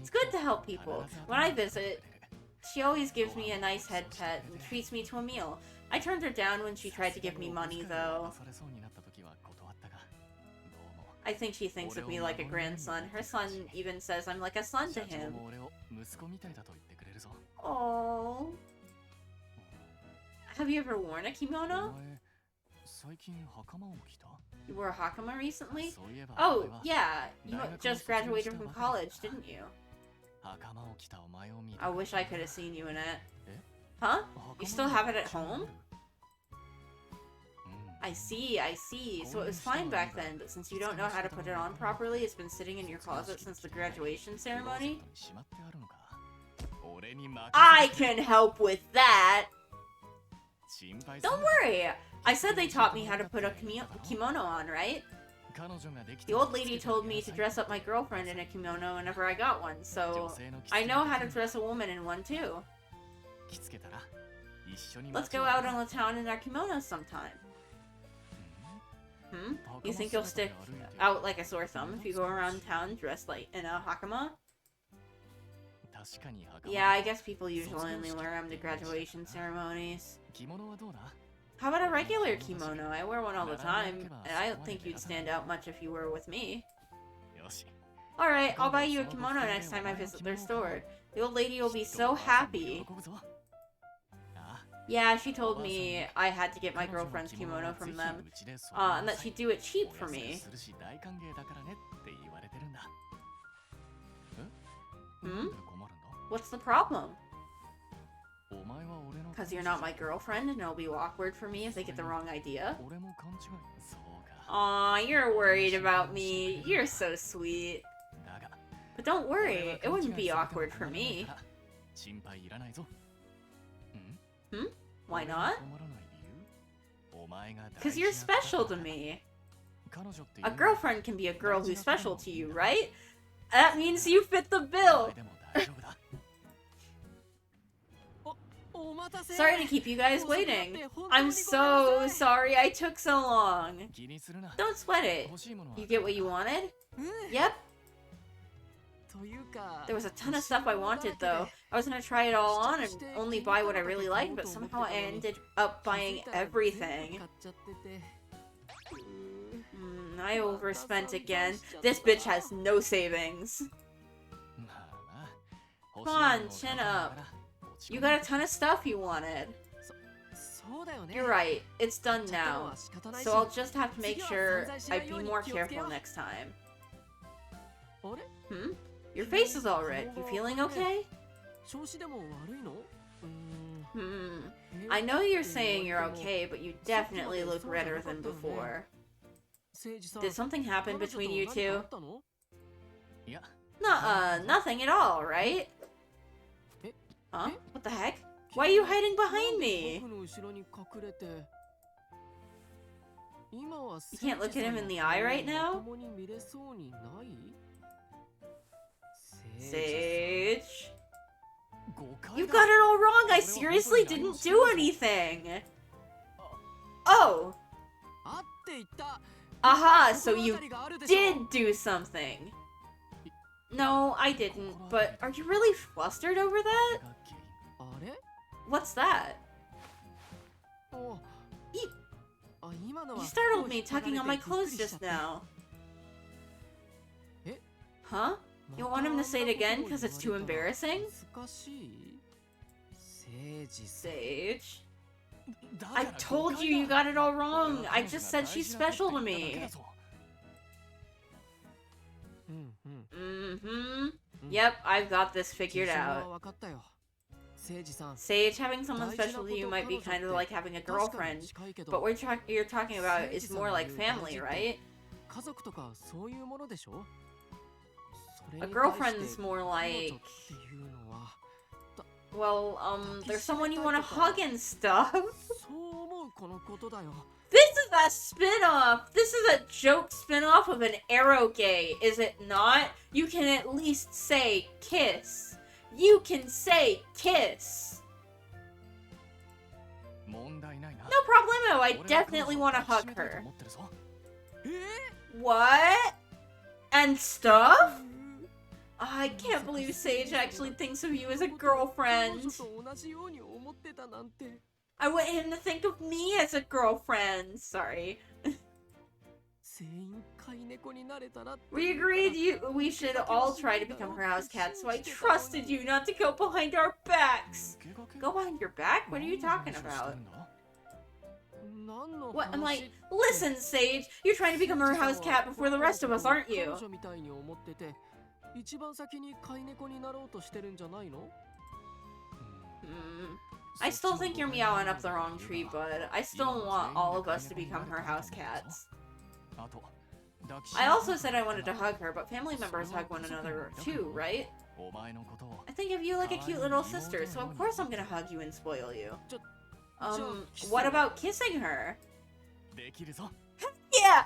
It's good to help people. When I visit, She always gives me a nice head pet and treats me to a meal. I turned her down when she tried to give me money, though. I think she thinks of me like a grandson. Her son even says I'm like a son to him. Oh. Have you ever worn a kimono? You wore a hakama recently? Oh, yeah. You just graduated from college, didn't you? I wish I could have seen you in it. Huh? You still have it at home? I see, I see. So it was fine back then, but since you don't know how to put it on properly, it's been sitting in your closet since the graduation ceremony? I can help with that! Don't worry! I said they taught me how to put a kimono on, right? The old lady told me to dress up my girlfriend in a kimono whenever I got one, so I know how to dress a woman in one too. Let's go out on the town in our kimonos sometime. Hmm? You think you'll stick out like a sore thumb if you go around town dressed like in a hakama? Yeah, I guess people usually only wear them to graduation ceremonies. How about a regular kimono? I wear one all the time, and I don't think you'd stand out much if you were with me. Alright, I'll buy you a kimono next time I visit their store. The old lady will be so happy. Yeah, she told me I had to get my girlfriend's kimono from them, and that she'd do it cheap for me. Hmm? What's the problem? Because you're not my girlfriend and it'll be awkward for me if they get the wrong idea? Aw, you're worried about me. You're so sweet. But don't worry, it wouldn't be awkward for me. Hmm? Why not? Because you're special to me. A girlfriend can be a girl who's special to you, right? That means you fit the bill! Sorry to keep you guys waiting. I'm so sorry I took so long. Don't sweat it. You get what you wanted? Yep. There was a ton of stuff I wanted, though. I was gonna try it all on and only buy what I really liked, but somehow I ended up buying everything. I overspent again. This bitch has no savings. Come on, chin up. You got a ton of stuff you wanted. You're right, it's done now. So I'll just have to make sure I be more careful next time. Hmm? Your face is all red. You feeling okay? I know you're saying you're okay, but you definitely look redder than before. Did something happen between you two? Nuh-uh, nothing at all, right? Huh? What the heck? Why are you hiding behind me? You can't look at him in the eye right now? Sage? You got it all wrong! I seriously didn't do anything! Oh! Aha, so you did do something! No, I didn't, but are you really flustered over that? What's that? You startled me tugging on my clothes just now. Huh? You want him to say it again because it's too embarrassing? Sage? I told you you got it all wrong! I just said she's special to me! Mm-hmm. Yep, I've got this figured out. Sage, having someone special to you might be kind of like having a girlfriend, but what you're talking about is more like family, right? A girlfriend's more like... Well, there's someone you want to hug and stuff. This is a spin-off! This is a joke spin-off of an Arrow gay, is it not? You can at least say kiss. You can say kiss. No problemo, I definitely want to hug her. What? And stuff? I can't believe Sage actually thinks of you as a girlfriend. I want him to think of me as a girlfriend. Sorry. We agreed we should all try to become her house cat, so I trusted you not to go behind our backs. Go behind your back? What are you talking about? What? I'm like, listen, Sage, you're trying to become her house cat before the rest of us, aren't you? I still think you're meowing up the wrong tree, bud. I still want all of us to become her house cats. I also said I wanted to hug her, but family members hug one another too, right? I think of you like a cute little sister, so of course I'm gonna hug you and spoil you. What about kissing her? Yeah!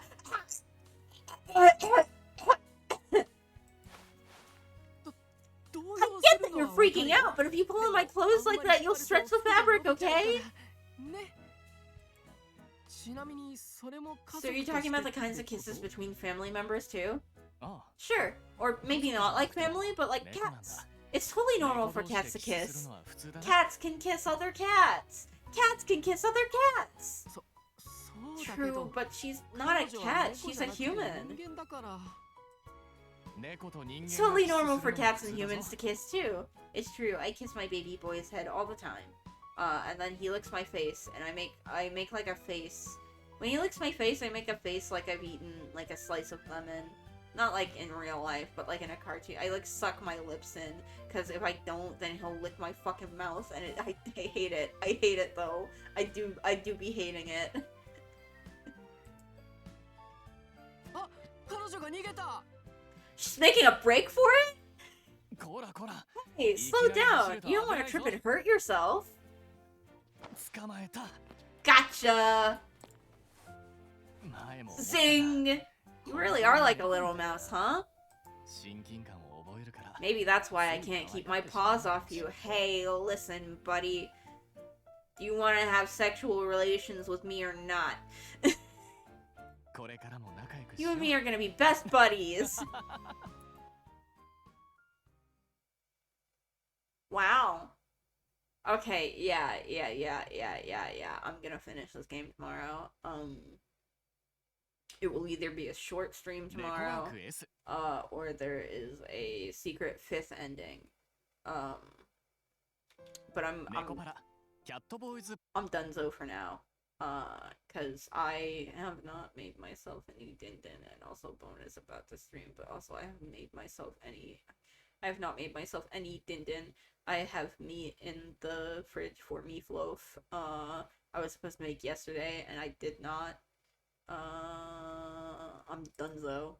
I get that you're freaking out, but if you pull on my clothes like that, you'll stretch the fabric, okay? So you're talking about the kinds of kisses between family members too? Sure. Or maybe not like family, but like cats. It's totally normal for cats to kiss. Cats can kiss other cats. Cats can kiss other cats. True, but she's not a cat, she's a human. It's totally normal for cats and humans to kiss too. It's true, I kiss my baby boy's head all the time. And then he licks my face, and I make like a face. When he licks my face, I make a face like I've eaten like a slice of lemon. Not like in real life, but like in a cartoon. I like suck my lips in, because if I don't, then he'll lick my fucking mouth, and I hate it. I hate it though. I do be hating it. She's making a break for it? Hey, slow down. You don't want to trip and hurt yourself. Gotcha! Zing! You really are like a little mouse, huh? Maybe that's why I can't keep my paws off you. Hey, listen, buddy. Do you want to have sexual relations with me or not? You and me are gonna be best buddies! Wow. Okay, yeah. I'm gonna finish this game tomorrow. It will either be a short stream tomorrow, or there is a secret 5th ending. But I'm donezo for now. Cause I have not made myself any din-din, and also bonus about the stream, but also I have not made myself any din-din. I have meat in the fridge for meatloaf. I was supposed to make yesterday, and I did not. I'm donezo.